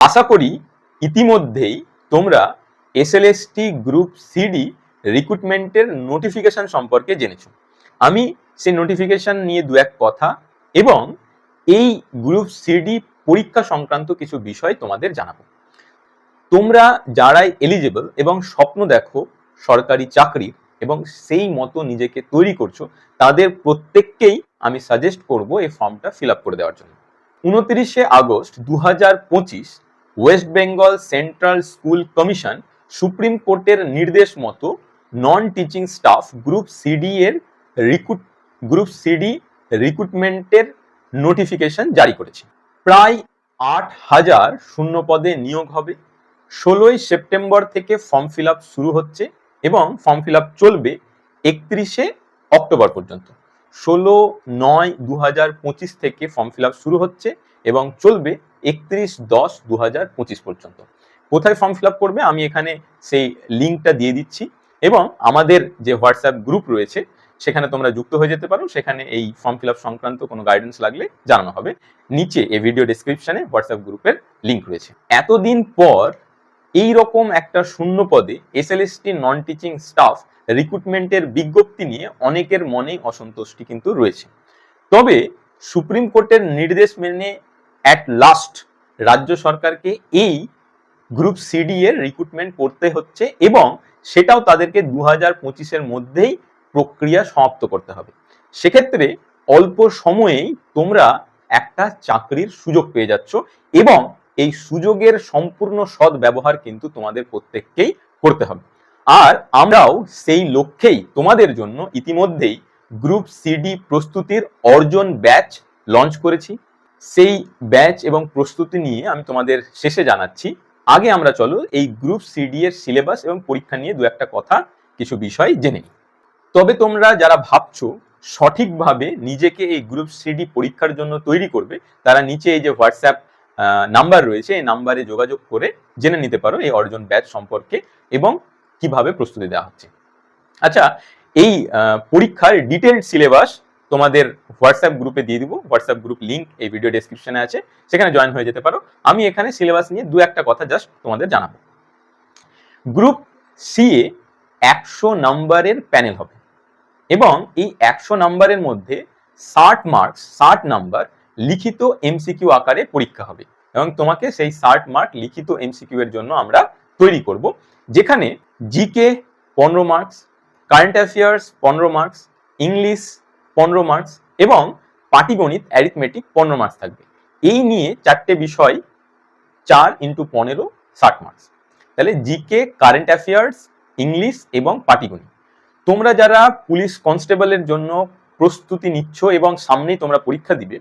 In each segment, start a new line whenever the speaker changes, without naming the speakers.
আশা করি ইতিমধ্যেই তোমরা এসএলএসটি গ্রুপ সিডি রিক্রুটমেন্টের নোটিফিকেশন সম্পর্কে জেনেছো। আমি সেই নোটিফিকেশন নিয়ে দু এক কথা এবং এই গ্রুপ সিডি পরীক্ষা সংক্রান্ত কিছু বিষয় তোমাদের জানাবো। তোমরা যারাই এলিজিবল এবং স্বপ্ন দেখো সরকারি চাকরির এবং সেই মতো নিজেকে তৈরি করছো, তাদের প্রত্যেককেই আমি সাজেস্ট করব এই ফর্মটা ফিল আপ করে দেওয়ার জন্য। 29শে August 2025 West Bengal Central School Commission Supreme কোর্টের নির্দেশ মতো non teaching staff group C রিক্রুটমেন্টের নোটিফিকেশন জারি করেছে। প্রায় 8,000 শূন্য পদে নিয়োগ হবে। 16ই সেপ্টেম্বর থেকে ফর্ম ফিল আপ শুরু হচ্ছে এবং ফর্ম ফিল আপ চলবে 31শে অক্টোবর পর্যন্ত। 16/9/2025 থেকে ফর্ম ফিল আপ শুরু হচ্ছে এবং চলবে 31/10/2025 পর্যন্ত। কোথায় ফর্ম ফিল আপ করবে আমি এখানে সেই লিঙ্কটা দিয়ে দিচ্ছি এবং আমাদের যে হোয়াটসঅ্যাপ গ্রুপ রয়েছে সেখানে তোমরা যুক্ত হয়ে যেতে পারো। সেখানে এই ফর্ম ফিল আপ সংক্রান্ত কোনো গাইডেন্স লাগলে জানানো হবে। নিচে এই ভিডিও ডেসক্রিপশনে হোয়াটসঅ্যাপ গ্রুপের লিঙ্ক রয়েছে। এতদিন পর এই রকম একটা শূন্য পদে এসএলএসটি নন টিচিং স্টাফ রিক্রুটমেন্টের বিজ্ঞপ্তি নিয়ে অনেকের মনে অসন্তুষ্টি কিন্তু রয়েছে। তবে সুপ্রিম কোর্টের নির্দেশ মেনে অ্যাট লাস্ট রাজ্য সরকারকে এই গ্রুপ সিডি এর রিক্রুটমেন্ট করতে হচ্ছে এবং সেটাও তাদেরকে 2025-এর মধ্যেই প্রক্রিয়া সমাপ্ত করতে হবে। সেক্ষেত্রে অল্প সময়েই তোমরা একটা চাকরির সুযোগ পেয়ে যাচ্ছ এবং এই সুযোগের সম্পূর্ণ সৎ ব্যবহার কিন্তু তোমাদের প্রত্যেককেই করতে হবে। আর আমরাও সেই লক্ষ্যেই তোমাদের জন্য ইতিমধ্যেই গ্রুপ সিডি প্রস্তুতির অর্জন ব্যাচ লঞ্চ করেছি। সেই ব্যাচ এবং প্রস্তুতি নিয়ে আমি তোমাদের শেষে জানাচ্ছি। আগে আমরা চলো এই গ্রুপ সিডি এর সিলেবাস এবং পরীক্ষা নিয়ে দু একটা কথা কিছু বিষয় জেনে নিই। তবে তোমরা যারা ভাবছো সঠিকভাবে নিজেকে এই গ্রুপ সিডি পরীক্ষার জন্য তৈরি করবে, তারা নিচে এই যে হোয়াটসঅ্যাপ নাম্বার রয়েছে এই নাম্বারে যোগাযোগ করে জেনে নিতে পারো এই অর্জন ব্যাচ সম্পর্কে এবং কিভাবে প্রস্তুতি দেওয়া হচ্ছে। আচ্ছা, এই পরীক্ষার ডিটেইলড সিলেবাস তোমাদের হোয়াটসঅ্যাপ গ্রুপে দিয়ে দিব। হোয়াটসঅ্যাপ গ্রুপ লিংক এই ভিডিও ডেসক্রিপশনে আছে, সেখানে জয়েন হয়ে যেতে পারো। আমি এখানে সিলেবাস নিয়ে দু একটা কথা জাস্ট তোমাদের জানাবো। গ্রুপ সি এ 100 নাম্বারের প্যানেল হবে এবং এই 100 নাম্বারের মধ্যে 60 নাম্বার লিখিত এমসিকিউ আকারে পরীক্ষা হবে এবং তোমাকে সেই 60 মার্ক লিখিত এমসিকিউ এর জন্য আমরা তৈরি করব, যেখানে GK 15 marks, current affairs 15 marks, English 15 marks এবং পাটিগণিত অ্যারিথমেটিক 15 মার্কস থাকবে। এই নিয়ে চারটে বিষয় 4 × 15 60 মার্কস। তাহলে জিকে, কারেন্ট অ্যাফেয়ার্স, ইংলিশ এবং পাটিগণিত। তোমরা যারা পুলিশ কনস্টেবলের জন্য প্রস্তুতি নিচ্ছ এবং সামনেই তোমরা পরীক্ষা দিবে,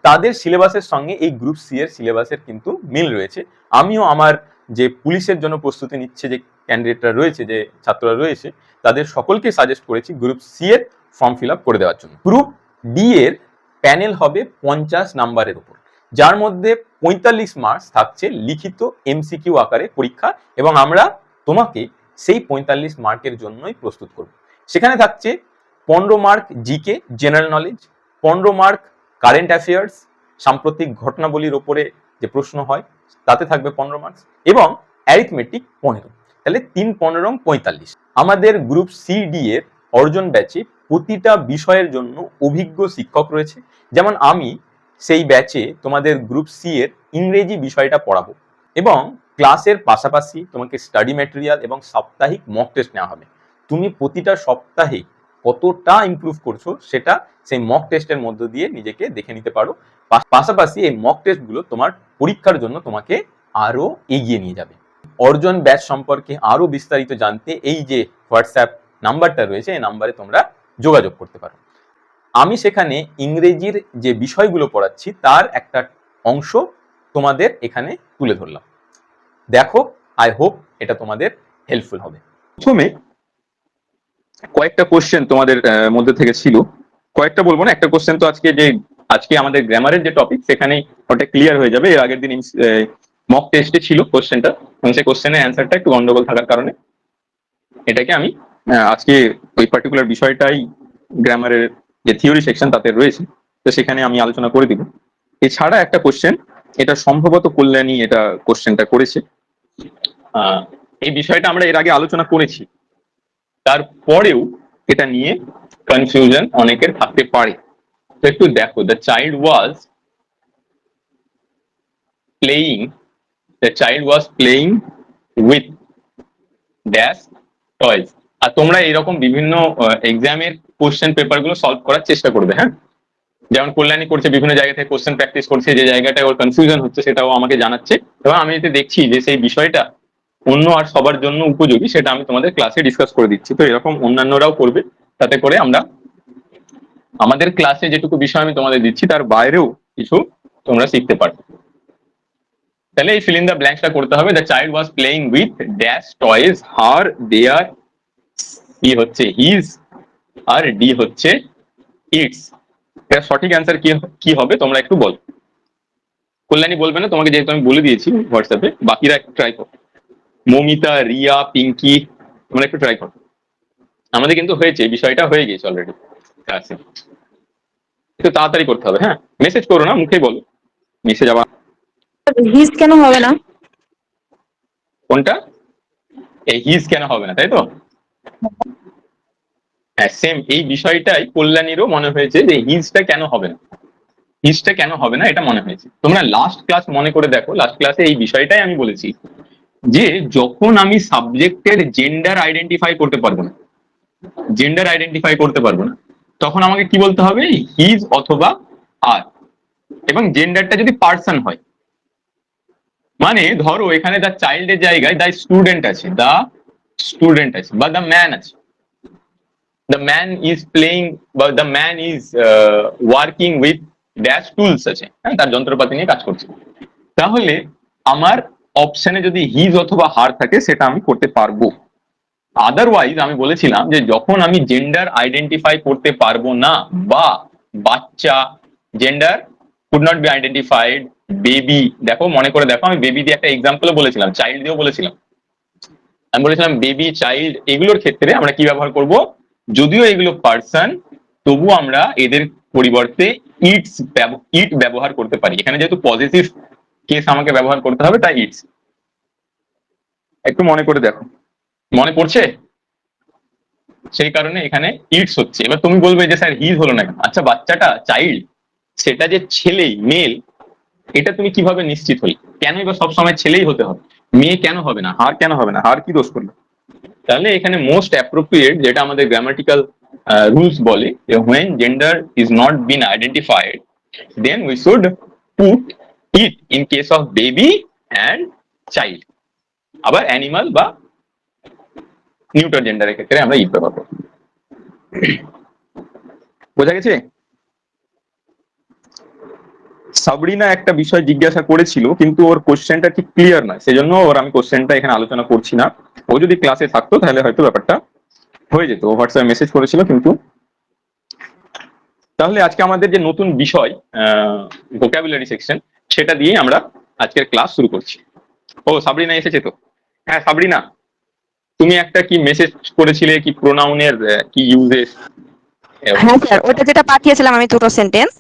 তাদের সিলেবাসের সঙ্গে এই গ্রুপ সি এর সিলেবাসের কিন্তু মিল রয়েছে। আমিও আমার যে পুলিশের জন্য প্রস্তুতি নিচ্ছে যে ক্যান্ডিডেটরা রয়েছে, যে ছাত্ররা রয়েছে, তাদের সকলকে সাজেস্ট করেছি গ্রুপ সি এর ফর্ম ফিল আপ করে দেওয়ার জন্য। গ্রুপ ডি এর প্যানেল হবে 50 নাম্বারের উপর, যার মধ্যে 45 মার্কস থাকছে লিখিত এমসিকিউ আকারে পরীক্ষা এবং আমরা তোমাকে সেই 45 মার্কের জন্যই প্রস্তুত করব। সেখানে থাকছে 15 mark GK general knowledge, 15 mark current affairs সাম্প্রতিক ঘটনাবলীর ওপরে যে প্রশ্ন হয় তাতে থাকবে 15 মার্কস এবং অ্যারিথমেটিক 15। তাহলে 3 15 45। আমাদের গ্রুপ সি ডি এর অর্জন ব্যাচে প্রতিটা বিষয়ের জন্য অভিজ্ঞ শিক্ষক রয়েছে। যেমন আমি সেই ব্যাচে তোমাদের গ্রুপ সি এর ইংরেজি বিষয়টা পড়াবো এবং ক্লাসের পাশাপাশি তোমাকে স্টাডি ম্যাটেরিয়াল এবং সাপ্তাহিক মক টেস্ট নেওয়া হবে। তুমি প্রতিটা সপ্তাহে কতটা ইমপ্রুভ করছো সেটা সেই মক টেস্টের মধ্য দিয়ে নিজেকে দেখে নিতে পারো। পাশাপাশি এই মক টেস্টগুলো তোমার পরীক্ষার জন্য তোমাকে আরো এগিয়ে নিয়ে যাবে। অর্জন ব্যাচ সম্পর্কে আরো বিস্তারিত জানতে এই যে হোয়াটসঅ্যাপ নাম্বারটা রয়েছে এই নাম্বারে তোমরা যোগাযোগ করতে পারো। আমি সেখানে ইংরেজির যে বিষয়গুলো পড়াচ্ছি তার একটা অংশ তোমাদের এখানে তুলে ধরলাম। দেখো, আই হোপ এটা তোমাদের হেল্পফুল হবে। প্রথমে কয়েকটা কোশ্চেন তোমাদের মধ্যে থেকে ছিল, কয়েকটা বলবো না, একটা কোশ্চেন তো আজকে আমাদের গ্রামারের যে টপিক সেখানেই ওটা ক্লিয়ার হয়ে যাবে। এর আগের দিন মক টেস্টে ছিল কোশ্চেনটা এবং সেই কোশ্চেনের অ্যান্সারটা একটু গন্ডগোল থাকার কারণে এটাকে আমি আজকে ওই পার্টিকুলার বিষয়টাই গ্রামারের যে থিওরি সেকশন তাতে রয়েছে, তো সেখানে আমি আলোচনা করে দিব। এছাড়া একটা কোশ্চেন এটা সম্ভবত কল্যাণী এটা কোশ্চেনটা করেছে। এই বিষয়টা আমরা এর আগে আলোচনা করেছি, তারপরেও এটা নিয়ে কনফিউশন অনেকের থাকতে পারে। তো একটু দেখো, the child was playing with dash toys. আর তোমরা এরকম বিভিন্ন এক্সামের কোশ্চেন পেপার গুলো সলভ করার চেষ্টা করবে, হ্যাঁ। যেমন কল্যাণী করছে, বিভিন্ন জায়গা থেকে কোশ্চেন প্র্যাকটিস করছে, যে জায়গাটায় ওর কনফিউশন হচ্ছে সেটাও আমাকে জানাচ্ছে, এবং আমি যদি দেখছি যে সেই বিষয়টা অন্য আর সবার জন্য উপযোগী, সেটা আমি তোমাদের ক্লাসে ডিসকাস করে দিচ্ছি। তো এরকম অন্যান্যরাও করবে, তাতে করে আমরা আমাদের ক্লাসে যেটুকু বিষয় আমি তোমাদের দিচ্ছি তার বাইরেও কিছু তোমরা শিখতে পারবে। তাহলে এই ফিল ইন দ্য ব্ল্যাঙ্কসটা করতে হবে। The child was playing with dash toys, her their, C হচ্ছে হিজ, আর ডি হচ্ছে ইটস। এর সঠিক অ্যান্সার কি হবে তোমরা একটু বল। কল্যাণী বলবে না, তোমাকে যেহেতু আমি বলে দিয়েছি হোয়াটসঅ্যাপে, বাকিরা একটু ট্রাই করো। মমিতা, রিয়া, পিঙ্কি, তোমরা একটু ট্রাই করো। আমাদের কিন্তু হয়েছে, এই বিষয়টা হয়ে গেছে অলরেডি ক্লাসে। একটু তাড়াতাড়ি করতে হবে, হ্যাঁ। মেসেজ করো না, মুখে বলো, মেসেজ আবার।
হিজ কেন হবে না?
কোনটা? এই হিজ কেন হবে না, তাই তো? হ্যাঁ, সেম এই বিষয়টাই কল্যাণীরও মনে হয়েছে যে হিজটা কেন হবে না, হিজটা কেন হবে না এটা মনে হয়েছে। তোমরা লাস্ট ক্লাস মনে করে দেখো, লাস্ট ক্লাসে এই বিষয়টাই আমি বলেছি যে যখন আমি সাবজেক্টের জেন্ডার আইডেন্টিফাই করতে পারবো না, তখন আমাকে কি বলতে হবে? হিজ অথবা আর, এবং জেন্ডারটা যদি পার্সন হয়, মানে ধরো এখানে দ্য চাইল্ডের জায়গায় দ্য স্টুডেন্ট আছে, বা দ্য ম্যান আছে। দ্য ম্যান ইজ প্লেইং বা the man is working with dash tools আছে, হ্যাঁ, তার যন্ত্রপাতি নিয়ে কাজ করছে। তাহলে আমার অপশনে যদি হিজ অথবা হার থাকে সেটা আমি করতে পারবো। আদারওয়াইজ আমি বলেছিলাম যে যখন আমি জেন্ডার আইডেন্টিফাই করতে পারবো না, বা বাচ্চা, gender could not be identified, baby, দেখো মনে করে দেখো, আমি বেবি দিয়ে একটা এক্সাম্পল বলেছিলাম, চাইল্ড দিয়েও বলেছিলাম। আমি বলেছিলাম বেবি, চাইল্ড, এগুলোর ক্ষেত্রে আমরা কি ব্যবহার করব? যদিও এগুলো পার্সন, তবু আমরা এদের পরিবর্তে ইট ব্যবহার করতে পারি। এখানে যেহেতু পজিটিভ কেস আমাকে ব্যবহার করতে হবে, তাই ইটস। একটু মনে করে দেখো, মনে পড়ছে? সেই কারণে এখানে ইটস হচ্ছে। এবার তুমি বলবে যে স্যার হিজ হলো না কেন? আচ্ছা, বাচ্চাটা চাইল্ড, সেটা যে ছেলেই, মেল, এটা তুমি কিভাবে নিশ্চিত হলে? কেনই বা সবসময় ছেলেই হতে হবে, মেয়ে কেন হবে না, হার কেন হবে না? হার কি দোষ করলো? তাহলে এখানে মোস্ট অ্যাপ্রোপ্রিয়েট যেটা আমাদের গ্রামাটিক্যাল রুলস বলে, যে when gender is not been identified, then we should put it in case of baby and child. আবার অ্যানিমাল বা নিউট্রাল জেন্ডারের ক্ষেত্রে আমরা ইট ব্যবহার করব। বোঝা গেছে? সাবরিনা একটা বিষয় জিজ্ঞাসা করেছিল, কিন্তু ওর কোশ্চেনটা ঠিক ক্লিয়ার নয়, সেজন্য ওর আমি কোশ্চেনটা এখানে আলোচনা করছি না। ও যদি ক্লাসে থাকতো তাহলে হয়তো ব্যাপারটা হয়ে যেত। ও হোয়াটসঅ্যাপে মেসেজ করেছিল কিন্তু। তাহলে আজকে আমাদের যে নতুন বিষয় ভোকাবুলারি সেকশন, সেটা দিয়ে আমরা আজকের ক্লাস শুরু করছি। ও, সাবরিনা এসেছে তো। হ্যাঁ সাবরিনা, তুমি একটা কি মেসেজ করেছিলে, কি প্রোনাউনের কি ইউজেস?
হ্যাঁ স্যার, ওটা যেটা পাঠিয়েছিলাম আমি, দুটো সেন্টেন্স।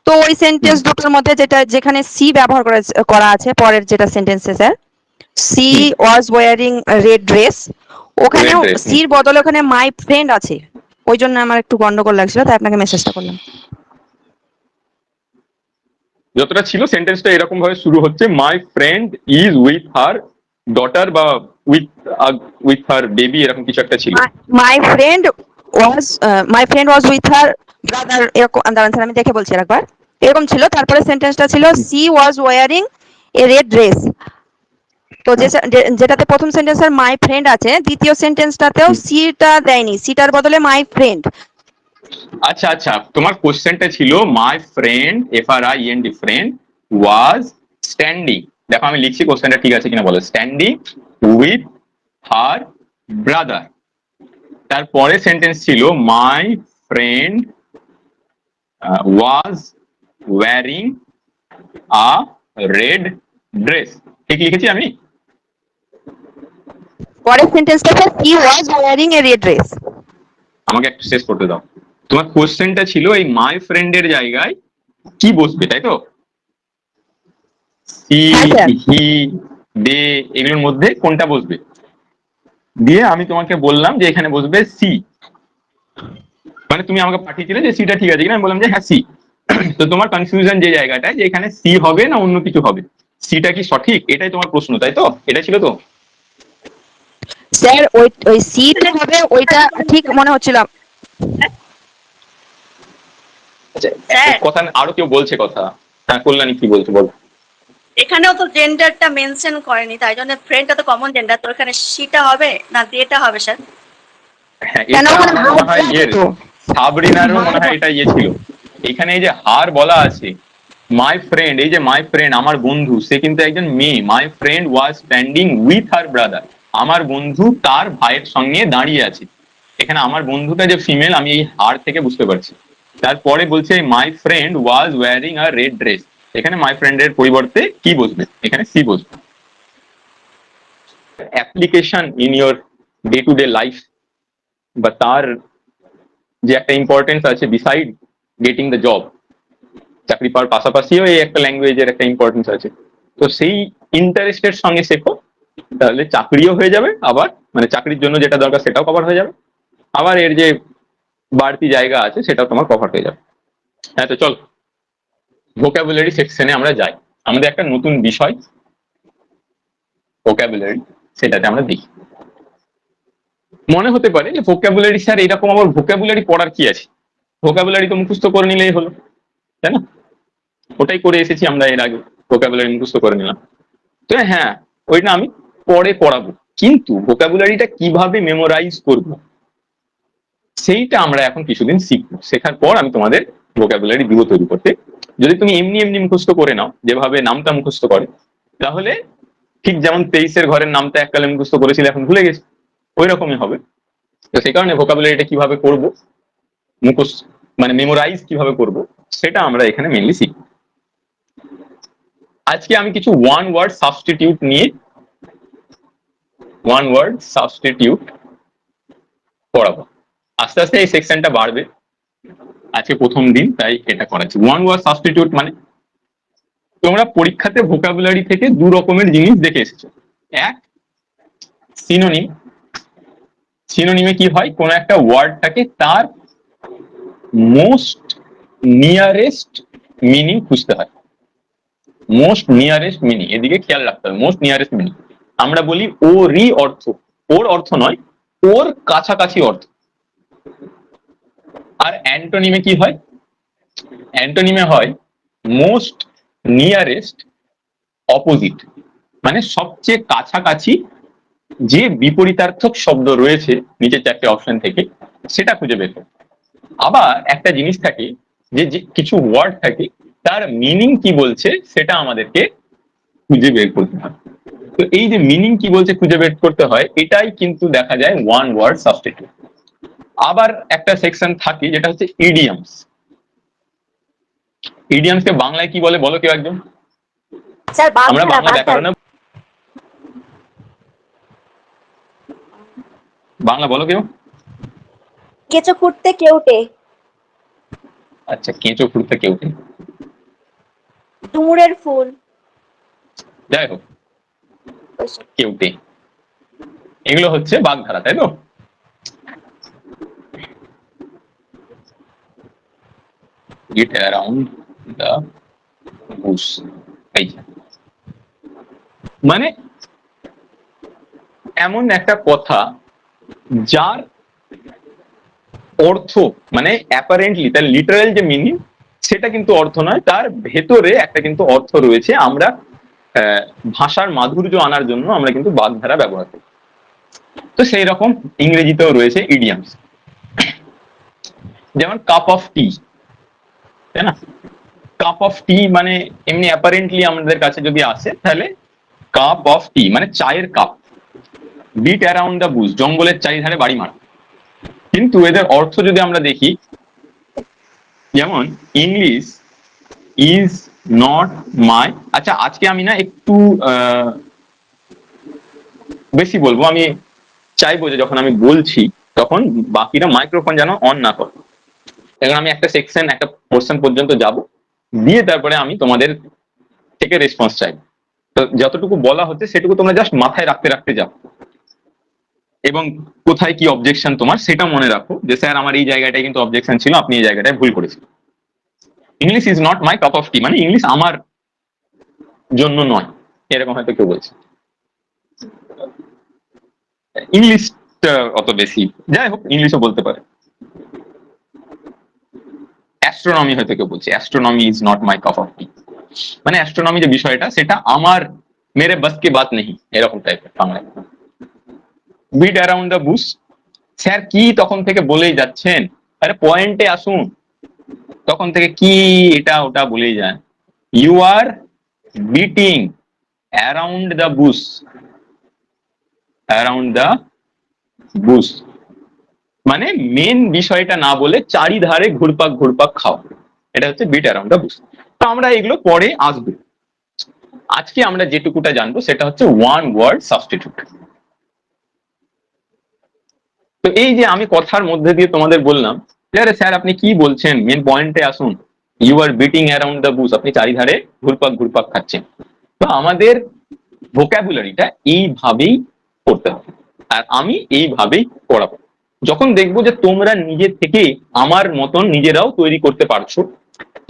তো ওই সেন্টেন্স দুটোর মধ্যে যেখানে সি ব্যবহার করা আছে পরের যেটা সেন্টেন্সে sir, C was wearing red dress, ওখানে সির বদলে ওখানে মাই ফ্রেন্ড আছে, ওই জন্য আমার একটু গন্ডগোল লাগছিল, তাই আপনাকে মেসেজটা করলাম।
যতটা ছিল সেন্টেন্সটা এরকম ভাবে শুরু হচ্ছে, my friend is with her daughter, বা উইথ হার বেবি, এরকম কিছু একটা ছিল।
মাই friend was with her brother, এরকম। দাঁড়ান স্যার, আমি দেখে বলছি একবার। এরকম ছিল, তারপরে সেন্টেন্সটা ছিল C was wearing a red dress. তো যেটাতে প্রথম সেন্টেন্সের মাই ফ্রেন্ড আছে, দ্বিতীয় সেন্টেন্সটাতেও সিটা দেয়নি, সিটার বদলে মাই ফ্রেন্ড।
আচ্ছা আচ্ছা, তোমার কোশ্চেনটা ছিল my friend, FRIEND, friend was standing. দেখো আমি লিখছি কোশ্চেনটা ঠিক আছে কিনা বলো। Standing with her brother. তারপরে সেন্টেন্স ছিল মাই friend was wearing a red dress. ঠিক লিখেছি আমি?
পরের সেন্টেন্সটা sir he was wearing a red dress.
আমাকে একটু শেষ করতে দাও। তোমার কোশ্চেনটা ছিল এই মাই ফ্রেন্ডের জায়গায় কি বসবে, তাই তো? সি,
হ্যাঁ স্যার।
হি, দে এগুলোর মধ্যে কোনটা বসবে, দিয়ে আমি তোমাকে বললাম যে এখানে বসবে সি। মানে তুমি আমাকে পাঠিয়েছিলে যে সিটা ঠিক আছে কিনা, আমি বললাম যে হ্যাঁ সি। তো তোমার কনফিউশন যে জায়গাটায় যে এখানে সি হবে না অন্য কিছু হবে, সিটা কি সঠিক, এটাই তোমার প্রশ্ন, তাই তো? এটা ছিল তো?
স্যার ওই ওই সিতে হবে ওইটা ঠিক মনে হচ্ছিল।
আচ্ছা,
স্যার
কথা আরো কেউ বলছে কথা। হ্যাঁ কল্যাণী কি বলছো বলো।
এখানেও তো জেন্ডারটা মেনশন করেনি, তাই জন্য ফ্রেন্ডটা তো কমন জেন্ডার, তো এখানে সিটা হবে না দেটা হবে স্যার?
হ্যাঁ
কেন
এটা
ওখানে
আমার
ভাগ
মনে হয়
দেওয়া
ইয়ের
তো?
সাবরিনারও মনে হয় এটা ইয়ে ছিল। এখানে এই যে হার বলা আছে, মাই ফ্রেন্ড, এই যে মাই ফ্রেন্ড আমার বন্ধু, সে কিন্তু একজন মেয়ে। মাই friend was standing with her brother, আমার বন্ধু তার ভাইয়ের সঙ্গে দাঁড়িয়ে আছে। এখানে আমার বন্ধুটা যে ফিমেল আমি এই হার থেকে বুঝতে পারছি। তারপরে বলছে my friend was wearing a red dress, এখানে মাই ফ্রেন্ডের পরিবর্তে কি বসবে, এখানে সি বসবে। Application in your day to day life, বা তার যে একটা ইম্পর্টেন্স আছে বিসাইড গেটিং দ্য জব, চাকরি পাওয়ার পাশাপাশিও এই একটা ল্যাঙ্গুয়েজের একটা ইম্পর্টেন্স আছে। তো সেই ইন্টারেস্টের সঙ্গে শেখো, তাহলে চাকরিও হয়ে যাবে, আবার মানে চাকরির জন্য যেটা দরকার সেটাও কভার হয়ে যাবে, আবার এর যে বাড়তি জায়গা আছে সেটাও তোমার কভার হয়ে যাবে। হ্যাঁ তো চল ভোকাবুলারি সেকশনে আমরা যাই। আমাদের একটা নতুন বিষয় ভোকাবুলারি, সেটাতে আমরা দেখি। মনে হতে পারে যে ভোকাবুলারি স্যার এরকম আবার ভোকাবুলারি পড়ার কি আছে, ভোকাবুলারি তো মুখস্থ করে নিলেই হলো, তাই না? ওটাই করে এসেছি আমরা এর আগে, ভোকাবুলারি মুখস্থ করে নিলাম। তো হ্যাঁ ওইটা আমি পরে পড়াবো, কিন্তু ভোকাবুলারিটা কিভাবে মেমোরাইজ করব সেইটা আমরা এখন কিছুদিন শিখবো। শেখার পর আমি তোমাদের ভোকাবুলারি দিব তৈরি করতে। যদি তুমি এমনি এমনি মুখস্থ করে নাও, যেভাবে নামটা মুখস্থ করে, তাহলে ঠিক যেমন 23-এর ঘরের নামটা এককালে মুখস্থ করেছিল এখন ভুলে গেছি, ওই রকমই হবে। তো সেই কারণে ভোকাবুলারিটা কিভাবে করব, মুখস্থ মানে মেমোরাইজ কিভাবে করব, সেটা আমরা এখানে মেনলি শিখব। আজকে আমি কিছু ওয়ান ওয়ার্ড সাবস্টিটিউট নিয়ে ওয়ান ওয়ার্ড সাবস্টিটিউট পড়াবো। আস্তে আস্তে এই সেকশনটা বাড়বে, আজকে প্রথম দিন তাই এটা করাচ্ছি। ওয়ান ওয়ার্ড সাবস্টিটিউট মানে তোমরা পরীক্ষাতে ভোকাবুলারি থেকে দু রকমের জিনিস দেখে এসেছো। এক, সিনোনিম। সিনোনিমে কি হয়, কোন একটা ওয়ার্ডটাকে তার মোস্ট নিয়ারেস্ট মিনিং খুঁজতে হয়। মোস্ট নিয়ারেস্ট মিনিং, এদিকে খেয়াল রাখতে হবে। মোস্ট নিয়ারেস্ট মিনিং আমরা বলি ওরই অর্থ, ওর অর্থ নয়, ওর কাছাকাছি অর্থ। আর অ্যান্টোনিমে কি হয়, অ্যান্টোনিমে হয় মোস্ট নিয়ারেস্ট অপোজিট, মানে সবচেয়ে কাছাকাছি যে বিপরীতার্থক শব্দ রয়েছে নিচের চারটে অপশন থেকে সেটা খুঁজে বের করো। আবার একটা জিনিস থাকে যে যে কিছু ওয়ার্ড থাকে তার মিনিং কি বলছে সেটা আমাদেরকে খুঁজে বের করতে হয়। তো এই যে মিনিং কি বলছে খুঁজে বের করতে হয়, এটাই কিন্তু দেখা যায় ওয়ান ওয়ার্ড সাবস্টিটিউট। আবার একটা সেকশন থাকে যেটা হচ্ছে ইডিয়ামস। ইডিয়ামসকে বাংলায় কি বলে বলো কেউ একজন?
স্যার
আমরা
বাগধারা,
বাংলা
বাগধারা।
ব্যাকরণে বাংলা বলো কেউ?
কেঁচো খুঁড়তে কেউটে।
আচ্ছা কেঁচো খুঁড়তে কেউ,
ডুমুরের ফুল।
যাই হোক কেউটে, এগুলো হচ্ছে বাগধারা, তাই তো? Get around the bush, এই যে। মানে এমন একটা কথা যার অর্থ মানে অ্যাপারেন্টলি তার লিটারাল যে মিনিং সেটা কিন্তু অর্থ নয়, তার ভেতরে একটা কিন্তু অর্থ রয়েছে। আমরা ভাষার মাধুর্য আনার জন্য আমরা কিন্তু বাগধারা ব্যবহার করি। তো সেই রকম ইংরেজিতেও রয়েছে ইডিয়ামস, যেমন কাপ অফ টি, তাই না? কাপ অফ টি মানে এমনি অ্যাপারেন্টলি আমাদের কাছে যদি আসে তাহলে কাপ অফ টি মানে চায়ের cup. Bit around the Bush, জঙ্গলের চারিধারে বাড়ি মারা। কিন্তু এদের অর্থ যদি আমরা দেখি, যেমন ইংলিশ ইজ নট মাই, আচ্ছা আজকে আমি না একটু বেশি বলবো, আমি চাইবো যে যখন আমি বলছি তখন বাকিরা মাইক্রোফোন যেন অন না করে। এখন আমি একটা সেকশন একটা পোর্শন পর্যন্ত যাব, দিয়ে তারপরে আমি তোমাদের থেকে রেসপন্স চাইবো। তো যতটুকু বলা হচ্ছে সেটুকু তোমরা জাস্ট মাথায় রাখতে রাখতে যাও, এবং কোথায় কি অবজেকশন তোমার সেটা মনে রাখো যে স্যার আমার এই জায়গাটায় কিন্তু অবজেকশন ছিল, আপনি এই জায়গাটায় ভুল করেছেন। English is not my cup of tea, মানে ইংলিশ আমার জন্য নয়, এরকম হয়তো কেউ বলছে। ইংলিশটা অত বেশি, যাই হোক ইংলিশও বলতে পারে। অ্যাস্ট্রোনমি হয়তো কেউ বলছে, astronomy is not my cup of tea, মানে অ্যাস্ট্রোনমি যে বিষয়টা সেটা আমার মেরে বাস কে বাত নেই, এরকম টাইপের বাংলায়। Bit around the Bush, sir কি তখন থেকে বলেই যাচ্ছেন, আরে পয়েন্টে আসুন, তখন থেকে কি এটা ওটা বলেই যান। You are beating around the bush, around the bush মানে মেন বিষয়টা না বলে চারিধারে ঘুরপাক ঘুরপাক খাও, এটা হচ্ছে বিট অ্যারাউন্ড দ্য বুশ। তো আমরা এগুলো পরে আসবো, আজকে আমরা যেটুকুটা জানবো সেটা হচ্ছে ওয়ান ওয়ার্ড সাবস্টিটিউট। তো এই যে আমি কথার মধ্যে দিয়ে তোমাদের বললাম যে আরে স্যার আপনি কি বলছেন, মেন পয়েন্টে আসুন, you are beating around the bush, আপনি চারিধারে ঘুরপাক ঘুরপাক খাচ্ছেন। তো আমাদের ভোকাবুলারিটা এইভাবেই করতে হবে, আর আমি এইভাবেই পড়াবো। যখন দেখবো যে তোমরা নিজে থেকে আমার মতন নিজেরাও তৈরি করতে পারছো,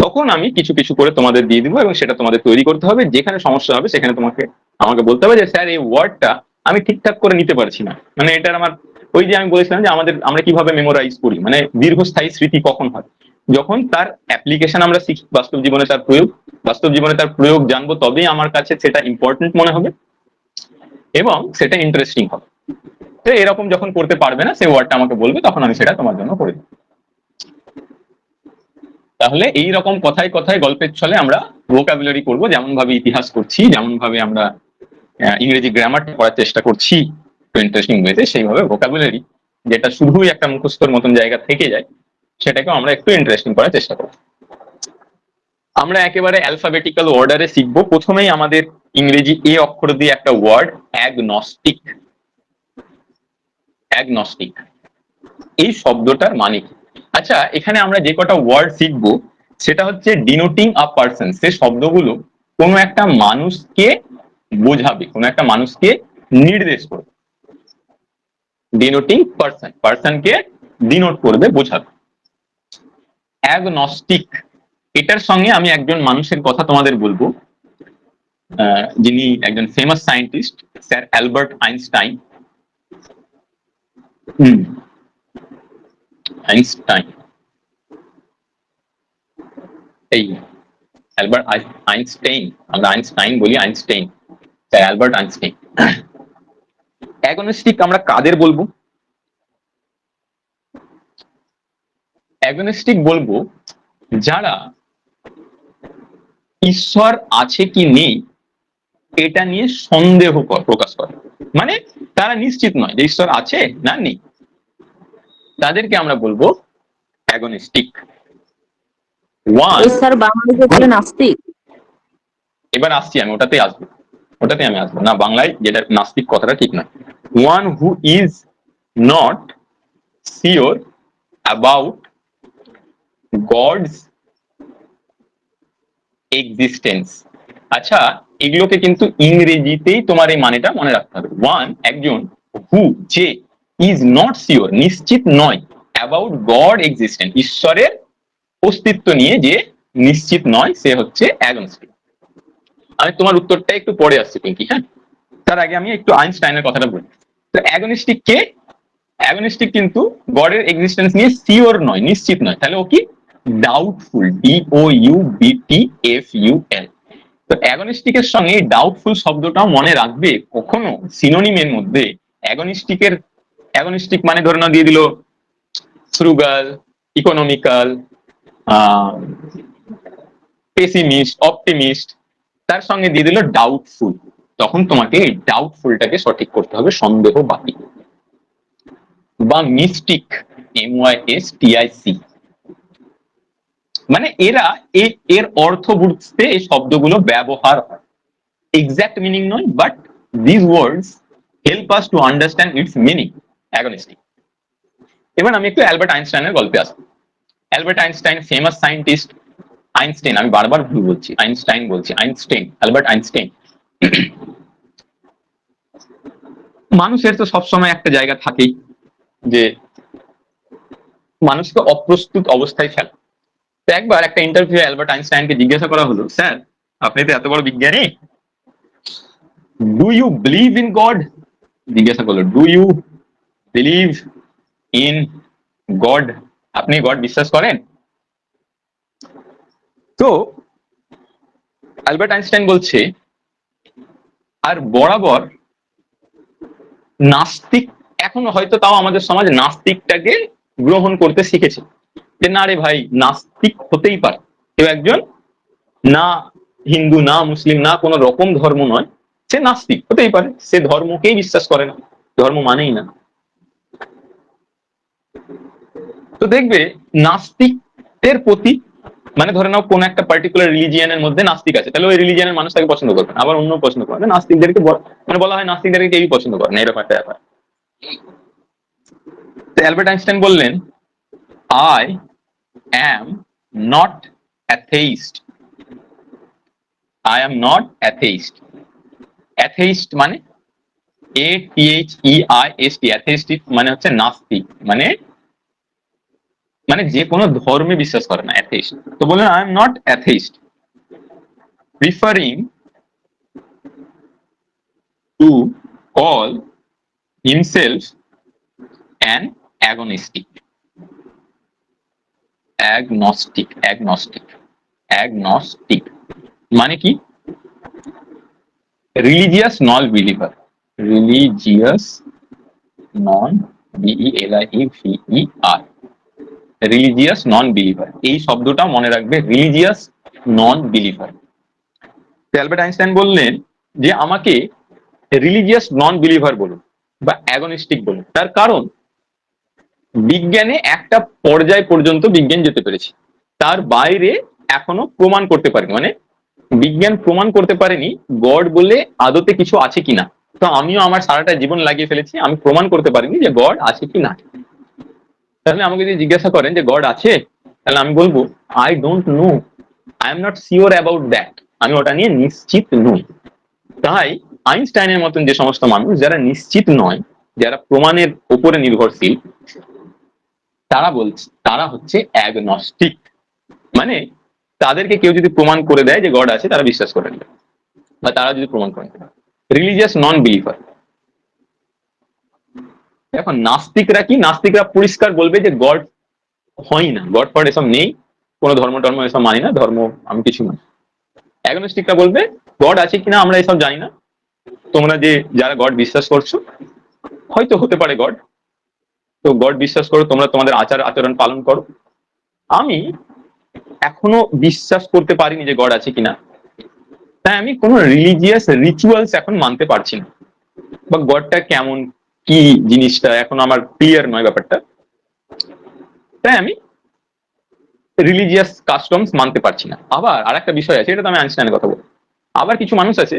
তখন আমি কিছু কিছু করে তোমাদের দিয়ে দিব, এবং সেটা তোমাদের তৈরি করতে হবে। যেখানে সমস্যা হবে সেখানে তোমাকে আমাকে বলতে হবে যে স্যার এই ওয়ার্ডটা আমি ঠিকঠাক করে নিতে পারছি না, মানে এটার আমার ওই যে আমি বলেছিলাম যে আমরা কিভাবে মেমোরাইজ করি, মানে দীর্ঘস্থায়ী স্মৃতি কখন হয়, যখন তার অ্যাপ্লিকেশন আমরা শিখি, বাস্তব জীবনে তার প্রয়োগ, বাস্তব জীবনে তার প্রয়োগ জানবো, তবেই আমার কাছে সেটা ইম্পর্টেন্ট মনে হবে এবং সেটা ইন্টারেস্টিং হবে। তো এরকম যখন করতে পারবে না, সেই ওয়ার্ডটা আমাকে বলবে, তখন আমি সেটা তোমার জন্য করে দেবো। তাহলে এই রকম কথায় কথায় গল্পের ছলে আমরা ভোকাবুলারি করব, যেমন ভাবে ইতিহাস করছি, যেমন ভাবে আমরা ইংরেজি গ্রামার করার চেষ্টা করছি ইন্টারেস্টিং ওয়েতে, সেইভাবে ভোকাবুলারি যেটা শুধুই একটা মুখস্থর মতন জায়গা থেকে যায়, সেটাকেও আমরা একটু ইন্টারেস্টিং করার চেষ্টা করব। আমরা একেবারে অ্যালফাবেটিক্যাল অর্ডারে শিখবো। প্রথমেই আমাদের ইংরেজি এ অক্ষর দিয়ে একটা ওয়ার্ড, অ্যাগনস্টিক। অ্যাগনস্টিক এই শব্দটার মানে কি? আচ্ছা, এখানে আমরা যে কটা ওয়ার্ড শিখবো সেটা হচ্ছে ডিনোটিং আ পারসন, সে শব্দগুলো কোনো একটা মানুষকে বোঝাবে, কোনো একটা মানুষকে নির্দেশ করবে। ডিনোটিং পারসন, পারসনকে ডিনোট করবে, বোঝাবে। অ্যাগনস্টিক, এটার সঙ্গে আমি একজন মানুষের কথা তোমাদের বলবো, যিনি একজন famous scientist, sir Albert Einstein. Einstein, এই অ্যালবার্ট আইনস্টাইন, আমরা আইনস্টাইন বলি, Einstein, sir Albert Einstein. Agnostic আমরা কাদের বলবো? অ্যাগনস্টিক বলবো যারা ঈশ্বর আছে কি নেই এটা নিয়ে সন্দেহ প্রকাশ করে, মানে তারা নিশ্চিত নয় যে ঈশ্বর আছে না নেই, তাদেরকে আমরা বলবো অ্যাগনস্টিক।
স্যার বাংলাদেশে বলে নাস্তিক।
এবার আসছি আমি, ওটাতে আমি আসবো না, বাংলায় যেটা নাস্তিক কথাটা ঠিক নয়। One who is not sure about God's existence. আচ্ছা, এগুলোকে কিন্তু ইংরেজিতেই তোমার এই মানেটা মনে রাখতে হবে। ওয়ান, একজন, হু, যে, ইজ নট শিওর, নিশ্চিত নয়, অ্যাবাউট গড এক্সিস্টেন্স, ঈশ্বরের অস্তিত্ব নিয়ে যে নিশ্চিত নয়, সে হচ্ছে অ্যাগনস্টিক। আমি তোমার উত্তরটা একটু পরে আসছি পিঙ্কি, হ্যাঁ, তার আগে আমি একটু আইনস্টাইনের কথাটা বলি। তো অ্যাগনস্টিক কে? অ্যাগনস্টিক কিন্তু গডের এক্সিস্টেন্স নিয়ে শিওর নয়, নিশ্চিত নয়, তাহলে ও কি? Doubtful, DOUBTFUL। তো অ্যাগনস্টিকের সঙ্গে ডাউটফুল শব্দটাও মনে রাখবে। কখনো সিনোনিমের মধ্যে অ্যাগনস্টিক মানে ধরে নাও দিয়ে দিল ফ্রুগাল, ইকোনমিক্যাল, পেসিমিস্ট, অপটিমিস্ট, তার সঙ্গে দিয়ে দিল ডাউটফুল, তখন তোমাকে এই ডাউটফুলটাকে সঠিক করতে হবে, সন্দেহবাদী। বা মিস্টিক, MYSTIC, মানে এরা এর অর্থ বুঝতে এই শব্দগুলো ব্যবহার হয়, এক্সাক্ট মিনিং নয়, but this words help us to understand its meaning. Agnostic. এবার আমি একটু অ্যালবার্ট আইনস্টাইনের গল্পে আসবো। Albert Einstein famous scientist. Einstein, আমি বারবার ভুল বলছি, আইনস্টাইন বলছি, আইনস্টাইন, অ্যালবার্ট আইনস্টাইন। মানুষের তো সবসময় একটা জায়গা থাকেই যে মানুষকে অপ্রস্তুত অবস্থায় ফেলে। তো একবার একটা ইন্টারভিউ অ্যালবার্ট আইনস্টাইনকে জিজ্ঞাসা করা হলো, স্যার আপনি তো এত বড় বিজ্ঞানী, do you believe in God? জিজ্ঞাসা করলো, do you believe in God? আপনি গড বিশ্বাস করেন? তো অ্যালবার্ট আইনস্টাইন বলছে, আর বরাবর নাস্তিক এখনো হয়তো তাও আমাদের সমাজ নাস্তিকটাকে গ্রহণ করতে শিখেছে, যে না রে ভাই, নাস্তিক হতেই পারে কেউ একজন, না হিন্দু না মুসলিম না কোনো রকম ধর্ম নয়, সে নাস্তিক হতেই পারে, সে ধর্মকেই বিশ্বাস করে না, ধর্ম মানেই না। তো দেখবে নাস্তিকদের প্রতি, মানে ধরে নাও কোন একটা পার্টিকুলার রিলিজিয়ানের মধ্যে নাস্তিক আছে, তাহলে ওই রিলিজিয়ানের মানুষ তাকে পছন্দ করবে না, আবার অন্য পছন্দ করবে না। নাস্তিকদেরকে মানে বলা হয় নাস্তিকদেরকে কেউই পছন্দ করে না, এরকম একটা ব্যাপার। তো অ্যালবার্ট আইনস্টাইন বললেন, I am not atheist. I am not atheist. Atheist মানে ATHEIST, অ্যাথেইস্ট মানে হচ্ছে নাস্তিক, মানে মানে যে কোনো ধর্মে বিশ্বাস করে না, অ্যাথেইস্ট। তো বললেন I am not atheist, preferring to call himself an agnostic. Agnostic, agnostic, agnostic মানে কি? Religious non believer. Religious non, BELIEVER, religious non believer. এই শব্দটা মনে রাখবে, religious non believer. Albert Einstein বললেন যে আমাকে রিলিজিয়াস নন বিলিভার বলুন বা অ্যাগনস্টিক বলুন, তার কারণ বিজ্ঞানে একটা পর্যায় পর্যন্ত বিজ্ঞান যেতে পেরেছে, তার বাইরে এখনো প্রমাণ করতে পারেনি, মানে বিজ্ঞান প্রমাণ করতে পারেনি গড বলে আদতে কিছু আছে কিনা। তো আমিও আমার সারাটা জীবন লাগিয়ে ফেলেছি, আমি প্রমাণ করতে পারিনি যে গড আছে কি না। তাহলে আমাকে যদি জিজ্ঞাসা করেন যে গড আছে, তাহলে আমি বলবো I don't know, I am not sure about that, আমি ওটা নিয়ে নিশ্চিত নই। তাই আইনস্টাইনের মতন যে সমস্ত মানুষ যারা নিশ্চিত নয়, যারা প্রমাণের উপরে নির্ভরশীল, তারা হচ্ছে অ্যাগনস্টিক, মানে তাদেরকে কেউ যদি প্রমাণ করে দেয় যে গড আছে, তারা বিশ্বাস করে নেবে, বা তারা যদি প্রমাণ করে দেয়। Religious non believer. এখন নাস্তিকরা কি? নাস্তিকরা পরিষ্কার বলবে যে গড হয় না, গড ফড এসব নেই, কোনো ধর্ম টর্ম এসব মানি না, ধর্ম আমি কিছু মানি। অ্যাগনস্টিকরা বলবে গড আছে কিনা আমরা এসব জানি না, তোমরা যে যারা গড বিশ্বাস করছো হয়তো হতে পারে গড, তো গড বিশ্বাস করো, তোমরা তোমাদের আচার আচরণ পালন করো, আমি এখনো বিশ্বাস করতে পারিনি যে গড আছে কিনা, তাই আমি কোনো রিলিজিয়াস রিচুয়ালস এখন মানতে পারছি না, বা গডটা কেমন কি জিনিসটা এখন আমার ক্লিয়ার নয় ব্যাপারটা, তাই আমি রিলিজিয়াস কাস্টমস মানতে পারছি না। আবার আর একটা বিষয় আছে, এটা তো আমি আইনস্টাইনের কথা বলি, আবার কিছু মানুষ আছে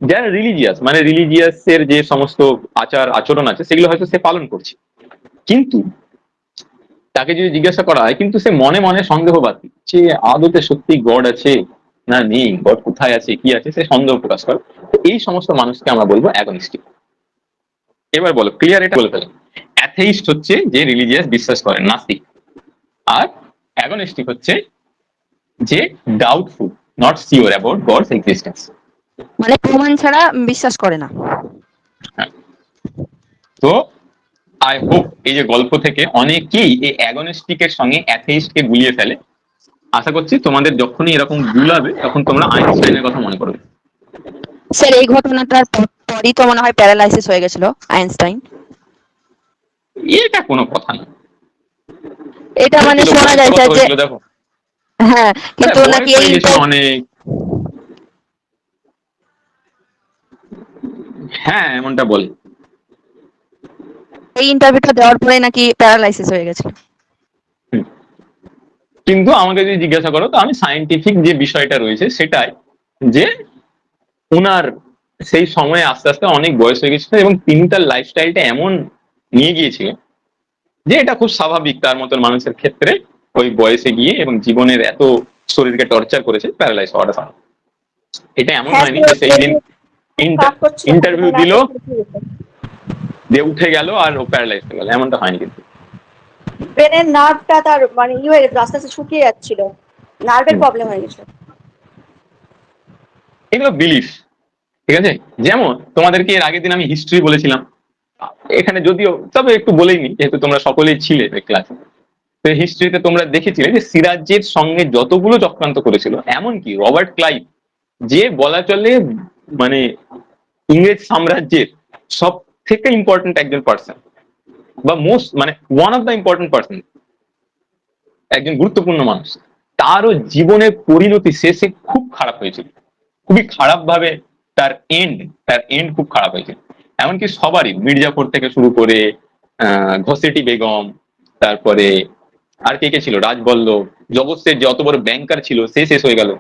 যারা রিলিজিয়াস, মানে রিলিজিয়াসের যে সমস্ত আচার আচরণ আছে সেগুলো হয়তো সে পালন করছে, কিন্তু তাকে যদি জিজ্ঞাসা করা হয়, কিন্তু সে মনে মনে সন্দেহবাদী যে আদতে সত্যি গড আছে না নেই, গড কোথায় আছে কি আছে, সে সন্দেহ প্রকাশ করে, এই সমস্ত মানুষকে আমরা বলবো অ্যাগনস্টিক। এবার বলো ক্লিয়ার, এটা বলে ফেলেন। অ্যাথেইস্ট হচ্ছে যে রিলিজিয়াস বিশ্বাস করেন, নাস্তিক, আর অ্যাগনস্টিক হচ্ছে যে doubtful, not sure about God's existence,
মানে প্রমাণ ছাড়া বিশ্বাস করে না।
তো আই হোপ এই যে গল্প থেকে অনেকেই এই অ্যাগনস্টিকের সঙ্গে অ্যাথেইস্টকে গুলিয়ে ফেলে। আশা করছি তোমাদের যখনই এরকম গুলাবে তখন তোমরা আইনস্টাইনের কথা মনে করবে।
স্যার এই ঘটনাটার পরই তো মনে হয় প্যারালাইসিস হয়ে গেছিল আইনস্টাইন।
এটা কোনো কথা না,
এটা মানে শোনা যায় স্যার যে,
দেখো
হ্যাঁ কিন্তু নাকি এই
অনেক, হ্যাঁ এমনটা বলে,
এই ইন্টারভিউটা দেওয়ার পরে নাকি প্যারালাইসিস হয়ে গেছে।
কিন্তু আমাকে যদি জিজ্ঞাসা করো তো আমি সায়েন্টিফিক যে বিষয়টা রয়েছে সেটাই, যে ওনার সেই সময়ে আস্তে আস্তে অনেক বয়স হয়ে গেছিল এবং তিনি তার লাইফস্টাইলটা এমন নিয়ে গিয়েছিলেন যে এটা খুব স্বাভাবিক তার মতন মানুষের ক্ষেত্রে ওই বয়সে গিয়ে এবং জীবনের এত শরীরকে টর্চার করেছে প্যারালাইজ হওয়াটা স্বাভাবিক। এটা এমন হয়নি যে সেই দিন
কাজ করছিল
ইন্টারভিউ দিল, দিয়ে উঠে গেল আর ও প্যারালাইজ হয়ে গেল, এমনটা হয়নি কিন্তু।
ব্রেনের নার্ভটা তার মানে হয়ে গেছে, আস্তে আস্তে শুকিয়ে যাচ্ছিল, নার্ভের প্রবলেম হয়ে গেছে।
এগুলো বিলিফ, ঠিক আছে। যেমন তোমাদেরকে এর আগের দিন আমি হিস্ট্রি বলেছিলাম, এখানে যদিও তবে একটু বলেই নি, যেহেতু তোমরা সকলেই ছিলে ক্লাসে। তো হিস্ট্রিতে তোমরা দেখেছিলে যে সিরাজের সঙ্গে যতগুলো চক্রান্ত করেছিল, এমনকি রবার্ট ক্লাইভ, যে বলা চলে মানে ইংরেজ সাম্রাজ্যের সব থেকে ইম্পর্টেন্ট একজন পার্সন, বা মোস্ট মানে one of the important person, একজন গুরুত্বপূর্ণ মানুষ, তারও জীবনের পরিণতি শেষে খুব খারাপ হয়েছিল, খুবই খারাপ ভাবে তার এন্ড খুব খারাপ হয়েছিল। এমনকি সবারই, মির্জাফর থেকে শুরু করে ঘসেটি বেগম, তারপরে আর কে কে ছিল, রাজবল্লভ, জগৎ সেঠ যে অত বড় ব্যাংকার ছিল, সে শেষ হয়ে গেল।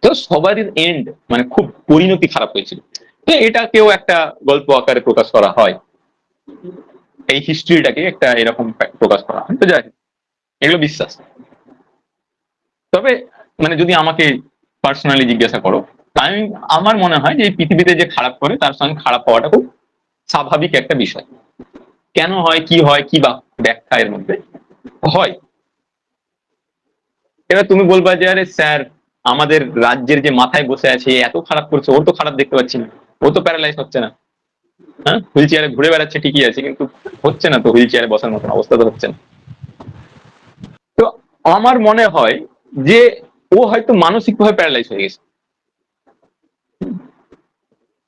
তো সবারই এন্ড মানে খুব পরিণতি খারাপ হয়েছিল। তো এটাকেও একটা গল্প আকারে প্রকাশ করা হয়, এই হিস্ট্রিটাকে একটা এরকম প্রকাশ করা হয়। তো যাই হোক, এগুলো বিশ্বাস। তবে মানে যদি আমাকে পার্সোনালি জিজ্ঞাসা করো, আমি আমার মনে হয় যে এই পৃথিবীতে যে খারাপ করে তার সঙ্গে খারাপ হওয়াটা খুব স্বাভাবিক একটা বিষয়। কেন হয়, কি বা ব্যাখ্যা এর মধ্যে হয়। এবার তুমি বলবা যে আরে স্যার, আমাদের রাজ্যের যে মাথায় বসে আছে এত খারাপ করছে, ওর তো খারাপ দেখতে পাচ্ছি না, ও তো প্যারালাইজ হচ্ছে না, হ্যাঁ হুইল চেয়ারে ঘুরে বেড়াচ্ছে ঠিকই আছে, কিন্তু হচ্ছে না তো, হুইল চেয়ারে বসার মতন অবস্থা তো হচ্ছে না। তো আমার মনে হয় যে ও হয়তো মানসিক ভাবে প্যারালাইজ হয়ে গেছে,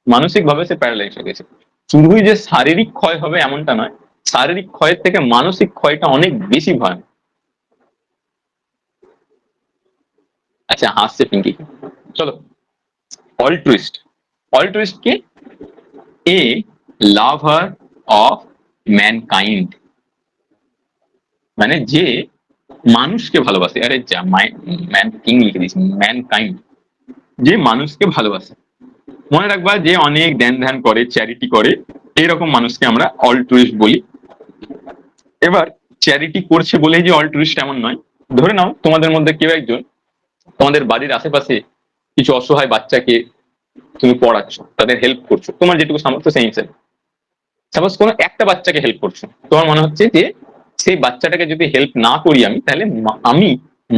মানসিক ভাবে সে প্যারালাইজ হয়ে গেছে। শুধুই যে শারীরিক ক্ষয় হবে এমনটা নয়, শারীরিক ক্ষয়ের থেকে মানসিক ক্ষয়টা অনেক বেশি ভয়ানক। আচ্ছা হাসছে পিঙ্কি, চলো। অল্ট্রুইস্ট কি? এ লাভার অফ ম্যানকাইন্ড, মানে যে মানুষকে ভালোবাসে। আরে যা ম্যান কিং লিখে দিয়েছি, ম্যানকাইন্ড, যে মানুষকে ভালোবাসে। মনে রাখবা যে অনেক ধ্যান করে, চ্যারিটি করে, এরকম মানুষকে আমরা অল্ট্রুইস্ট বলি। এবার চ্যারিটি করছে বলেই যে অল্ট্রুইস্ট এমন নয়। ধরে নাও তোমাদের মধ্যে কেউ একজন তোমাদের বাড়ির আশেপাশে কিছু অসহায় বাচ্চাকে তুমি পড়াচ্ছ, তাদের হেল্প করছো, তোমার যেটুকু সামর্থ্য সেই হিসেবে। সাপোজ কোনো একটা বাচ্চাকে হেল্প করছো, তোমার মনে হচ্ছে যে সেই বাচ্চাটাকে যদি হেল্প না করি আমি, তাহলে আমি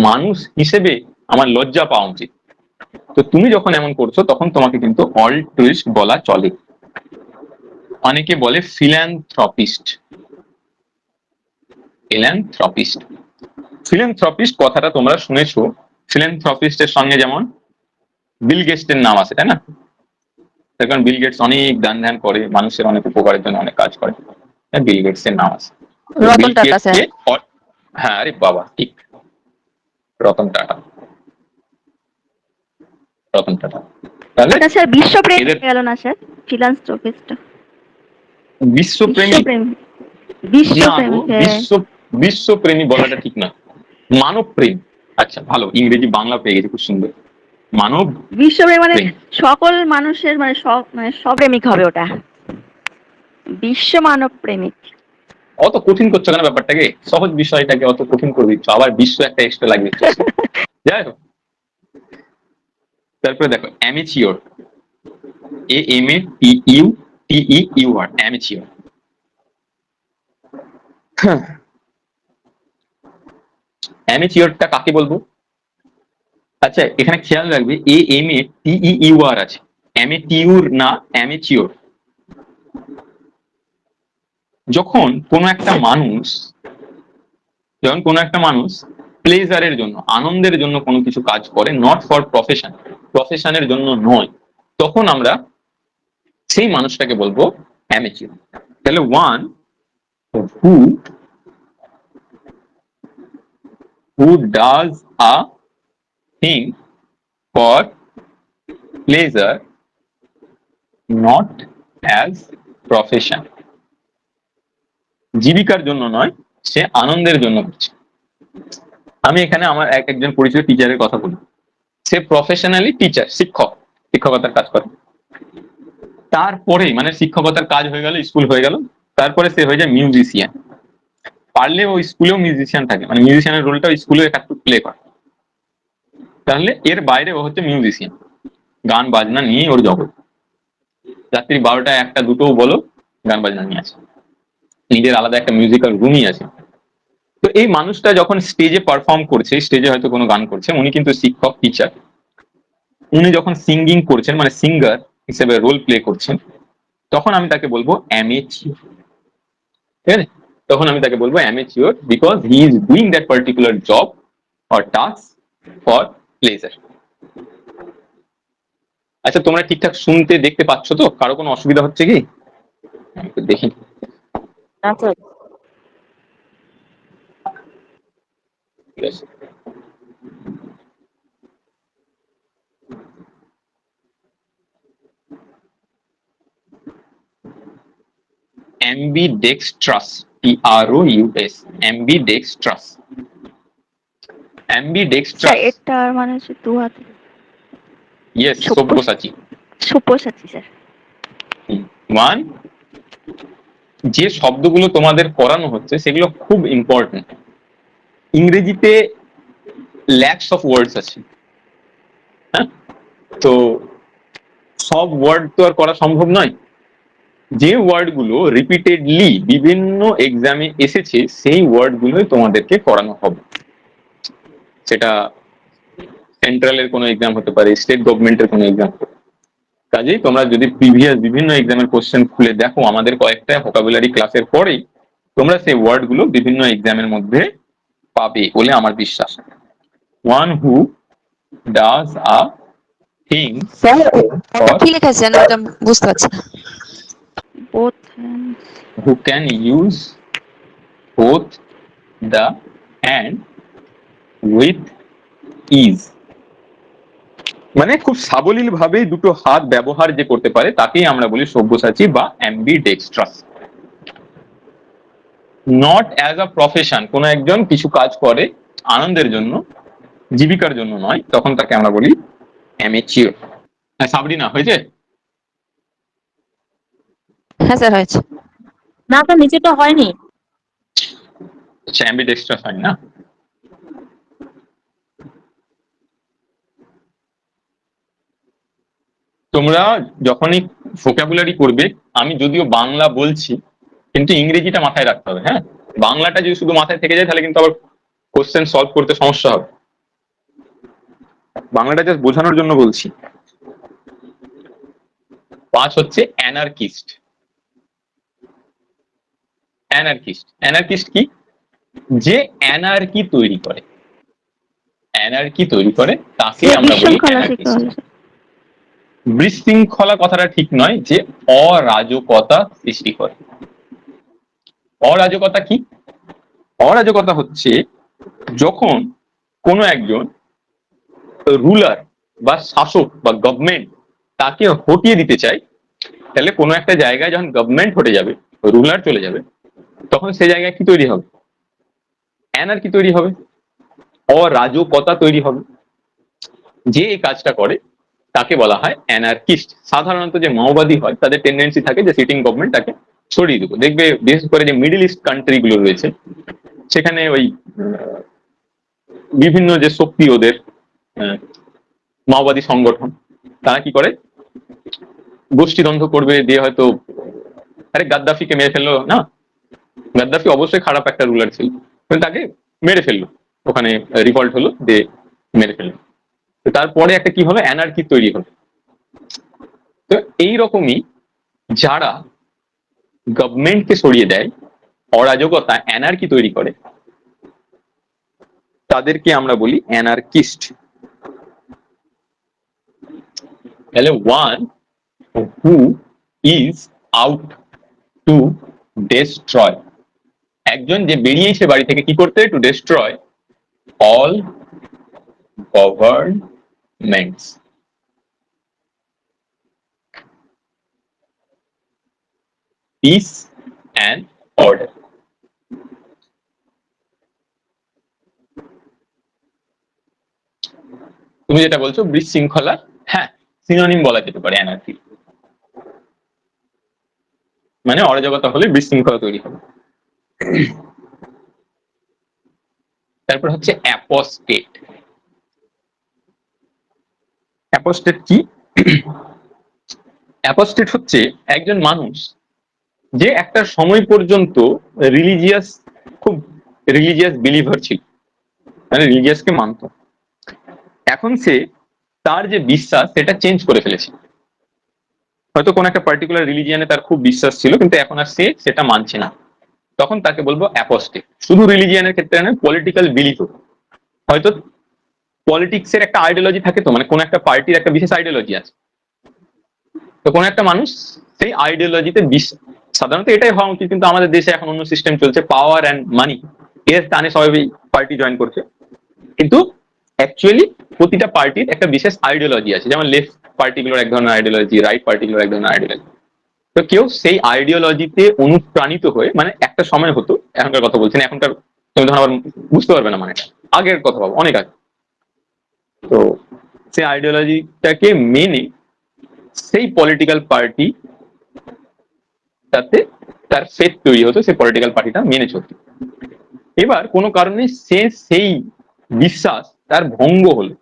মানুষ হিসেবে আমার লজ্জা পাওয়া উচিত। তো তুমি যখন এমন করছো, তখন তোমাকে কিন্তু অল্ট্রুইস্ট বলা চলে। অনেকে বলে ফিল্যান্থ্রপিস্ট। ফিল্যান্থ্রপিস্ট কথাটা তোমরা শুনেছো, ফিল্যান্থ্রপিস্টের সঙ্গে যেমন বিল গেটসের নাম আছে, তাই না? কারণ বিল গেটস অনেক ধ্যান করে, মানুষের অনেক উপকারের জন্য অনেক কাজ করে, বিল গেটস এর নাম আছে।
রতন টাটা স্যার।
হ্যাঁ, আরে বাবা ঠিক, রতন টাটা। তাহলে
ওটা স্যার বিশ্বপ্রেম
এদের
গেল না স্যার, ফিলান্থ্রপিস্ট
বিশ্বপ্রেমী
বিশ্বপ্রেম
না গো,
বিশ্বপ্রেমিক, হ্যাঁ।
বিশ্বপ্রেমী বলাটা ঠিক না, মানব প্রেম। আচ্ছা ভালো, ইংরেজি বাংলা পেয়ে গেছি, খুব সুন্দর। মানব
বিশ্বপ্রেম মানে
প্রেম।
সকল মানুষের মানে সব মানে সব প্রেমিক হবে ওটা, বিশ্ব মানব প্রেমিক।
অত কঠিন করছো কেন ব্যাপারটাকে? সহজ বিষয়টাকে অত কঠিন করে দিচ্ছ, আবার বিশ্ব একটা এক্সট্রা লাগিয়ে দিচ্ছ। যাই হোক, তারপরে দেখো অ্যামেচিওর, AMATEUTEUR, অ্যামেচিওর। অ্যামেচিওরটা কাকে বলবো? আচ্ছা এখানে খেয়াল রাখবে, AMATEUR আছে, অ্যামেটিউর না, অ্যামেচিওর। যখন কোনো একটা মানুষ প্লেজারের জন্য, আনন্দের জন্য কোনো কিছু কাজ করে, নট ফর প্রফেশনের জন্য নয়, তখন আমরা সেই মানুষটাকে বলবো অ্যামেচিওর। তাহলে one who does a thing for pleasure not as profession, জীবিকার জন্য নয়, সে আনন্দের জন্য করছে। আমি এখানে আমার একজন পরিচিত টিচারের কথা বলি, সে প্রফেশনালি টিচার, শিক্ষকতার কাজ করে। তারপরে মানে শিক্ষকতার কাজ হয়ে গেল, স্কুল হয়ে গেল, তারপরে সে হয়ে যায় মিউজিশিয়ান। পারলে ও স্কুলেও মিউজিশিয়ান থাকে, মানে মিউজিশিয়ানের রোলটা স্কুলে একটু প্লে করে। তাহলে এর বাইরে ও হচ্ছে মিউজিশিয়ান, গান বাজনা নিয়ে ওর জগৎ। রাত্রি 12টা 1টা 2টোও বলো, গান বাজনা নিয়ে আছে, নিজের আলাদা একটা মিউজিক্যাল রুমই আছে। তো এই মানুষটা যখন স্টেজে পারফর্ম করছে, স্টেজে হয়তো কোনো গান করছে, উনি কিন্তু শিক্ষক, টিচার, উনি যখন সিঙ্গিং করছেন মানে সিঙ্গার হিসেবে রোল প্লে করছেন, তখন আমি তাকে বলবো অ্যামেচিওর। ঠিক আছে, তখন আমি তাকে বলবো amateur because he is doing that particular job or task for pleasure. আচ্ছা, তোমরা ঠিকঠাক শুনতে দেখতে পাচ্ছ তো? কারো কোনো অসুবিধা হচ্ছে কি? আমি একটু দেখি।
না স্যার।
ঠিক আছে। ambidextrous, TROUS, ambidextrous,
sir
ambidextrous,
এটার মানে হচ্ছে দু হাতে
yes,
সব্য
সব্যসাচী।
সব্যসাচী স্যার।
ওয়ান, যে শব্দগুলো তোমাদের করানো হচ্ছে সেগুলো খুব ইম্পর্টেন্ট। ইংরেজিতে ল্যাক্স অফ ওয়ার্ডস আছে, হ্যাঁ, তো সব ওয়ার্ড তো আর করা সম্ভব নয়। যে ওয়ার্ড গুলো রিপিটেডলি বিভিন্ন এক্সামে এসেছে সেই ওয়ার্ড গুলোই তোমাদেরকে করানো হবে। সেটা সেন্ট্রালের কোনো এক্সাম হতে পারে, স্টেট গভর্নমেন্টের কোনো এক্সাম। কাজেই তোমরা যদি প্রিভিয়াস বিভিন্ন এক্সামের কোশ্চেন খুলে দেখো, আমাদের কয়েকটা ভোকাবুলারি ক্লাসের পরেই তোমরা সেই ওয়ার্ড গুলো বিভিন্ন এক্সামের মধ্যে পাবে বলে আমার বিশ্বাস। One who does a thing
sir ওটা কি লেখা আছে ওটা বুঝতে পারছি না। Both
who can use both the hand with ease, মানে খুব সাবলীল ভাবে দুটো হাত ব্যবহার যে করতে পারে তাকেই আমরা বলি সব্যসাচী বা অ্যাম্বিডেক্সট্রাস। নট অ্যাজ আ প্রফেশন, কোন একজন কিছু কাজ করে আনন্দের জন্য, জীবিকার জন্য নয়, তখন তাকে আমরা বলি অ্যামেচিওর। সাবরিনা হয়েছে?
হ্যাঁ স্যার হয়েছে।
না স্যার, নিচেটা হয়নি।
আচ্ছা, অ্যাম্বিডেক্সট্রাস হয় না? তোমরা যখনই ভোকাবুলারি করবে, আমি যদিও বাংলা বলছি কিন্তু ইংরেজিটা মাথায় রাখতে হবে, হ্যাঁ। বাংলাটা যদি শুধু মাথায় থেকে যায় তাহলে কিন্তু আবার কোশ্চেন সলভ করতে সমস্যা হবে। বাংলাটা জাস্ট বোঝানোর জন্য বলছি। 5 হচ্ছে অ্যানার্কিস্ট। অ্যানার্কিস্ট, অ্যানার্কিস্ট কি? যে অ্যানার্কি তৈরি করে, অ্যানার্কি তৈরি করে তাকে আমরা বলি অ্যানার্কিস্ট। বিশৃঙ্খলা কথাটা ঠিক নয়, যে অরাজকতা সৃষ্টি করে। অরাজকতা কি? অরাজকতা হচ্ছে যখন কোনো একজন রুলার বা শাসক বা গভর্নমেন্ট তাকে হটিয়ে দিতে চায়, তাহলে কোনো একটা জায়গায় যখন গভর্নমেন্ট হটে যাবে, রুলার চলে যাবে, তখন সেই জায়গায় কি তৈরি হবে? অ্যানার্কি তৈরি হবে, অরাজকতা তৈরি হবে। যে এই কাজটা করে তাকে বলা হয় অ্যানার্কিস্ট। সাধারণত যে মাওবাদী হয় তাদের টেন্ডেন্সি থাকে যে সিটিং গভর্নমেন্ট তাকে সরিয়ে দেবো। দেখবে বিশেষ করে যে মিডল ইস্ট কান্ট্রি গুলো রয়েছে সেখানে ওই বিভিন্ন যে শক্তি ওদের মাওবাদী সংগঠন, তারা কি করে, গোষ্ঠীদ্বন্দ্ব করবে, দিয়ে হয়তো আরে গাদ্দাফিকে মেরে ফেললো না, গাদ্দাফি অবশ্যই খারাপ একটা রুলার ছিল, কিন্তু তাকে মেরে ফেললো, ওখানে রিভল্ট হলো, দিয়ে মেরে ফেললো। তো তারপরে একটা কি হলো, অ্যানার্কি তৈরি হলো। তো এইরকমই যারা গভর্নমেন্টকে সরিয়ে দেয়, অরাজকতা অ্যানার্কি তৈরি করে, তাদেরকে আমরা বলি অ্যানার্কিস্ট। তাহলে one who is out to destroy, একজন যে বেরিয়েছে বাড়ি থেকে কি করতে, to destroy all governments. Peace and order. তুমি যেটা বলছো বিশৃঙ্খলা, হ্যাঁ, সিনোনিম বলা যেতে পারে অ্যানার্কি, মানে অরাজকতা হলে বিশৃঙ্খলা তৈরি হবে। তারপর হচ্ছে অ্যাপোস্টেট। অ্যাপোস্টেট কি? অ্যাপোস্টেট হচ্ছে একজন মানুষ যে একটা সময় পর্যন্ত রিলিজিয়াস, খুব রিলিজিয়াস বিলিভার ছিল, মানে রিলিজিয়াসকে মানত। এখন সে তার যে বিশ্বাস সেটা চেঞ্জ করে ফেলেছে। হয়তো কোন একটা পার্টিকুলার রিলিজিয়ানে তার খুব বিশ্বাস ছিল, কিন্তু এখন আর সে সেটা মানছে না, তখন তাকে বলবো অ্যাপোস্টেট। শুধু রিলিজিয়ানের ক্ষেত্রে নয়, পলিটিক্যাল বিলিফও। হয়তো পলিটিক্স এর একটা আইডিওলজি থাকে, তো মানে কোন একটা পার্টির একটা বিশেষ আইডিওলজি আছে, তো কোন একটা মানুষ সেই আইডিওলজিতে সাধারণত এটাই হওয়া উচিত, কিন্তু আমাদের দেশে এখন অন্য সিস্টেম চলছে, পাওয়ার অ্যান্ড মানি এর টানে সবাই পার্টি জয়েন করছে। কিন্তু অ্যাকচুয়ালি প্রতিটা পার্টির একটা বিশেষ আইডিওলজি আছে, যেমন লেফট পার্টিগুলোর এক ধরনের আইডিওলজি, রাইট পার্টিগুলোর এক ধরনের আইডিওলজি। তো কেউ সেই আইডিওলজিতে অনুপ্রাণিত হয়ে, মানে একটা সময় হতো, এখনকার কথা বলছি না, এখনকার তুমি তখন আবার বুঝতে পারবে না, মানে আগের কথা ভাবো, অনেক আগে। তো সেই আইডিওলজিটাকে মেনে সেই পলিটিক্যাল পার্টি তাতে তার ফেথ তৈরি হতো, সেই পলিটিক্যাল পার্টিটা মেনে চলত। এবার কোনো কারণে সে সেই বিশ্বাস তার ভঙ্গ হলো,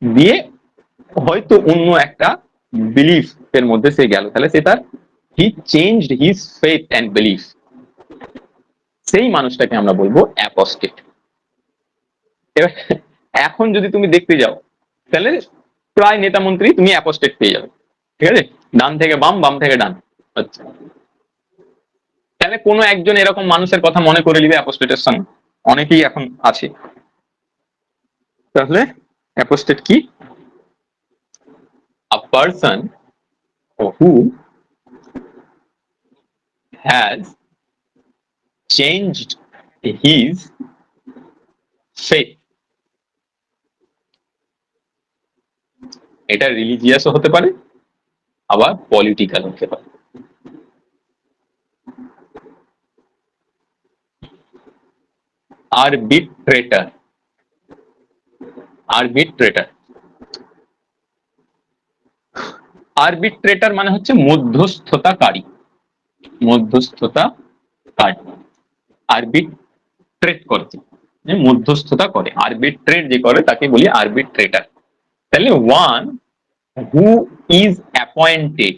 দিয়ে হয়তো অন্য একটা বিলিফ এর মধ্যে সে গেল, তাহলে সে তার he changed his faith and belief, সেই মানুষটাকে আমরা বলবো অ্যাপোস্টেট। এবার এখন যদি তুমি দেখতে যাও, তাহলে প্রায় নেতা মন্ত্রী তুমি অ্যাপোস্টেট পেয়ে যাবে, ঠিক আছে, ডান থেকে বাম, বাম থেকে ডান। আচ্ছা, তাহলে কোনো একজন এরকম মানুষের কথা মনে করে নিবে অ্যাপোস্টেটের সঙ্গে, অনেকেই এখন আছে। তাহলে অ্যাপোস্টেট কি? আ person who has changed his faith. এটা রিলিজিয়াসও হতে পারে, আবার পলিটিক্যাল হতে পারে। আরবিট্রেটর, আরবিট্রেটর, আরবিট্রেটর মানে হচ্ছে মধ্যস্থতাকারী, মধ্যস্থতাকারী। আরবিট্রেট করতে, মধ্যস্থতা করে, আরবিট্রেট যে করে তাকে বলি আরবিট্রেটর। তাহলে one who is appointed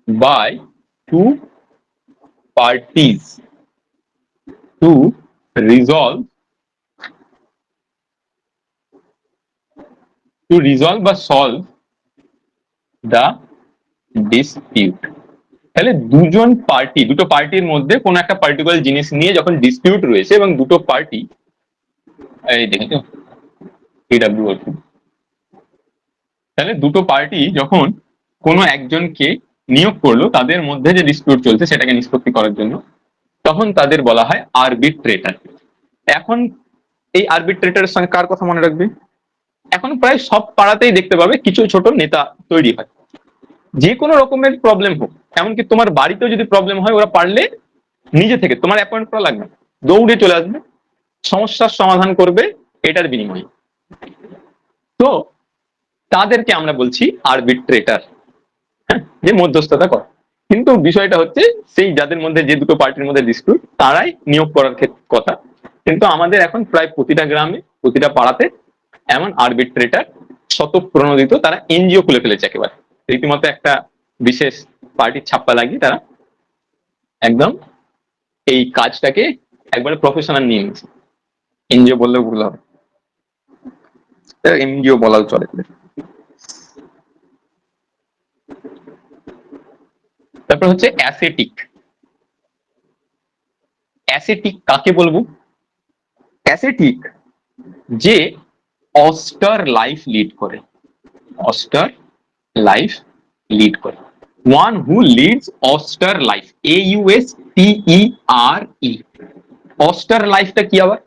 by two parties to resolve বা সলভ দ্য ডিসপিউট। তাহলে দুজন পার্টি, দুটো পার্টির মধ্যে কোন একটা পার্টিকুলার জিনিস নিয়ে যখন ডিসপিউট রয়েছে, এবং দুটো পার্টি, এই দেখেছো PWO2, তাহলে দুটো পার্টি যখন কোনো একজনকে নিয়োগ করলো তাদের মধ্যে যে ডিসপিউট চলছে সেটাকে নিষ্পত্তি করার জন্য, তখন তাদের বলা হয় আরবিট্রেটর। এখন এই আরবিট্রেটরের সঙ্গে কার কথা মনে রাখবে? এখন প্রায় সব পাড়াতেই দেখতে পাবে কিছু ছোট নেতা তৈরি হয়, যে কোনো রকমের প্রবলেম হোক, এমনকি তোমার বাড়িতেও যদি প্রবলেম হয়, ওরা পারলে নিজে থেকে, তোমার অ্যাপয়েন্ট করা লাগবে, দৌড়ে চলে আসবে, সমস্যার সমাধান করবে এটার বিনিময়ে। তো তাদেরকে আমরা বলছি আরবিট্রেটর, যে মধ্যস্থতা করে। কিন্তু বিষয়টা হচ্ছে সেই যাদের মধ্যে, যে দুটো পার্টির মধ্যে ডিসপিউট, তারাই নিয়োগ করার কথা। কিন্তু আমাদের এখন প্রায় প্রতিটা গ্রামে, প্রতিটা পাড়াতে এমন আরবিট্রেটর স্বতঃপ্রণোদিত, তারা এনজিও খুলে ফেলেছে একেবারে, রীতিমতো একটা বিশেষ পার্টির ছাপ্পা লাগিয়ে তারা একদম এই কাজটাকে একবারে প্রফেশনাল নিয়ে নিয়েছে। এনজিও বললেও ভুল হবে, এনজিও বলাও চলে। তারপর হচ্ছে অ্যাসেটিক। অ্যাসেটিক কাকে বলবো? অ্যাসেটিক যে অস্টার লাইফ লিড করে, অস্টার লাইফ লিড করে। One who leads austere life, AUSTERE। Austere লাইফটা কি আবার?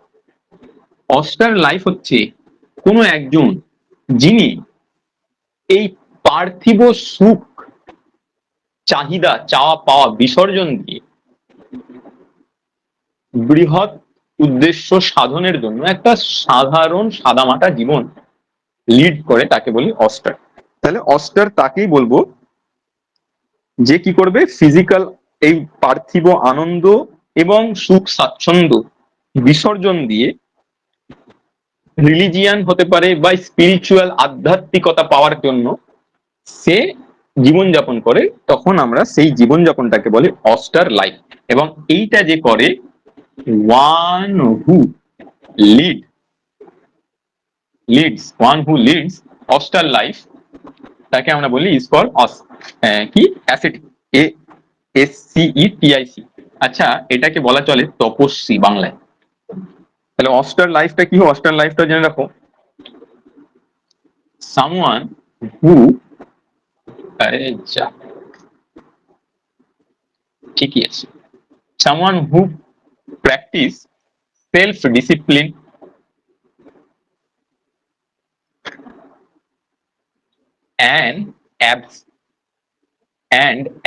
অস্টার লাইফ হচ্ছে কোনো একজন যিনি এই পার্থিব সুখ চাহিদা, চাওয়া পাওয়া বিসর্জন দিয়ে বৃহৎ উদ্দেশ্য সাধনের জন্য একটা সাধারণ সাদামাটা জীবন লিড করে, তাকে বলি অস্টার। তাহলে অস্টার তাকেই বলবো যে কি করবে, ফিজিক্যাল এই পার্থিব আনন্দ এবং সুখ স্বাচ্ছন্দ্য বিসর্জন দিয়ে রিলিজিয়ান হতে পারে বা স্পিরিচুয়াল আধ্যাত্মিকতা পাওয়ার জন্য সে জীবনযাপন করে, তখন আমরা সেই জীবনযাপনটাকে বলি অস্টার লাইফ। এবং এইটা যে করে one who one who leads austere life, তাকে আমরা বলি ইজ ফর কি অ্যাসেটিক, ASCETIC। আচ্ছা, এটাকে বলা চলে তপস্বী বাংলায়। তাহলে অস্টার লাইফটা কি? অস্টার লাইফটা জেনে রাখো, সামওয়ান হু, আরে যা, ঠিকই আছে, someone who practice self discipline and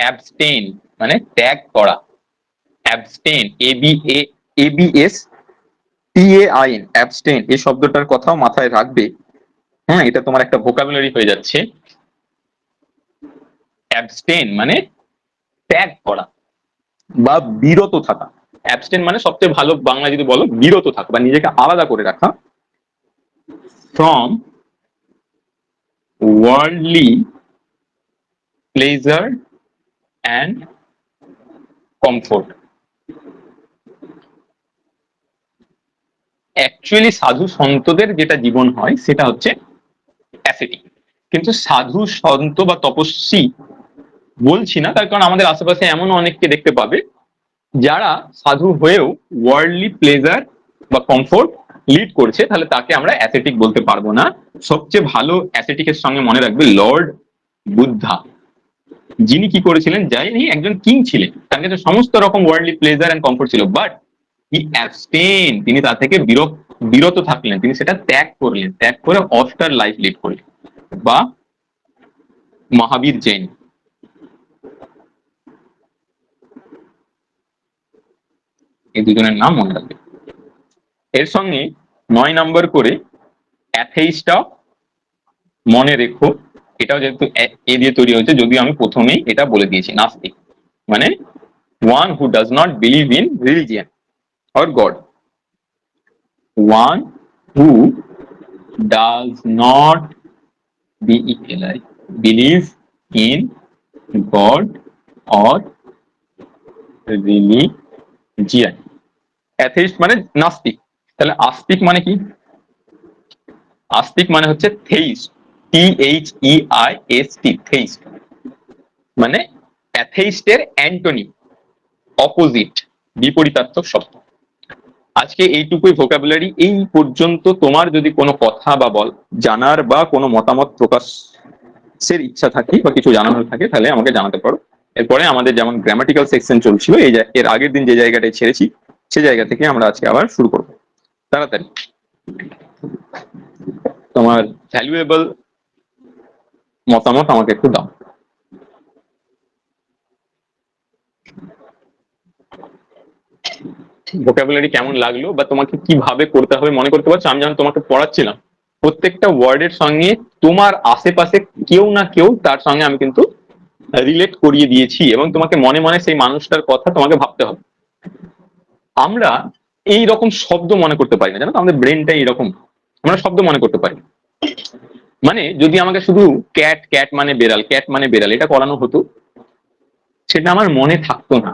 abstain, মানে ত্যাগ করা। abstain, ABSTAIN, abstain, এই শব্দটার কথাও মাথায় রাখবে। হ্যাঁ, এটা তোমার একটা ভোকাবুলারি হয়ে যাচ্ছে। abstain মানে ত্যাগ করা বা বিরত থাকা। abstain মানে সবচেয়ে ভালো বাংলা যদি বলো বিরত থাকা বা নিজেকে আলাদা করে রাখা from worldly pleasure and comfort। Actually সাধু সন্তদের যেটা জীবন হয় সেটা হচ্ছে অ্যাসেটিক। কিন্তু সাধু সন্ত বা তপস্বী বলছি না, তার কারণ আমাদের আশেপাশে এমন অনেককে দেখতে পাবে যারা সাধু হয়েও ওয়ার্ল্ডলি প্লেজার বা কমফোর্ট লিড করছে, তাহলে তাকে আমরা অ্যাসেটিক বলতে পারবো না। সবচেয়ে ভালো অ্যাসেটিকের সঙ্গে মনে রাখবে লর্ড বুদ্ধা, যিনি কি করেছিলেন, যিনি একজন কিং ছিলেন, তার কাছে সমস্ত রকম ওয়ার্ল্ডলি প্লেজার এন্ড কমফোর্ট ছিল, বাট হি অ্যাবস্টেইন, তিনি তা থেকে বিরত থাকলেন, তিনি সেটা ত্যাগ করলেন, ত্যাগ করে অস্টার লাইফ লিড করলেন। বা মহাবীর জৈন, এই দুজনের নাম মনে রাখবে। এর সঙ্গে 9 নম্বর করে অ্যাথেইস্টটা মনে রেখো, এটাও যেহেতু এ দিয়ে তৈরি হয়েছে, যদিও আমি প্রথমেই এটা বলে দিয়েছি, নাস্তিক মানে one who does not believe in religion or God, one who does not believe in God or religion। Atheist মানে নাস্তিক। তাহলে আস্তিক মানে কি? আস্তিক মানে হচ্ছে থেইস্ট, THEIST, থেইস্ট মানে অ্যাথেইস্টের অ্যান্টোনি, অপোজিট, বিপরীতার্থক শব্দ। আজকে এইটুকুই ভোকাবুলারি। এই পর্যন্ত তোমার যদি কোনো কথা বা জানার বা কোনো মতামত প্রকাশের ইচ্ছা থাকে বা কিছু জানানোর থাকে, তাহলে আমাকে জানাতে পারো। এরপরে আমাদের যেমন গ্রামাটিক্যাল সেকশন চলছিল, এর আগের দিন যে জায়গাটায় ছেড়েছি সে জায়গা থেকে আমরা আজকে আবার শুরু করবো। তাড়াতাড়ি তোমার ভ্যালুয়েবল মতামত আমাকে একটু দাও। ভোকাবুলারি কেমন লাগলো বা তোমাকে কিভাবে করতে হবে মনে করতে পারছো? আমি যখন তোমাকে পড়াচ্ছিলাম প্রত্যেকটা ওয়ার্ডের সঙ্গে তোমার আশেপাশে কেউ না কেউ তার সঙ্গে আমি কিন্তু রিলেট করিয়ে দিয়েছি, এবং তোমাকে মনে মনে সেই মানুষটার কথা তোমাকে ভাবতে হবে। আমরা এই রকম শব্দ মনে করতে পারি না, জানো তো, আমাদের ব্রেনটা এইরকম, আমরা শব্দ মনে করতে পারি। মানে যদি আমাকে শুধু ক্যাট, ক্যাট মানে বেড়াল, ক্যাট মানে বেড়াল এটা করানো হতো, সেটা আমার মনে থাকতো না।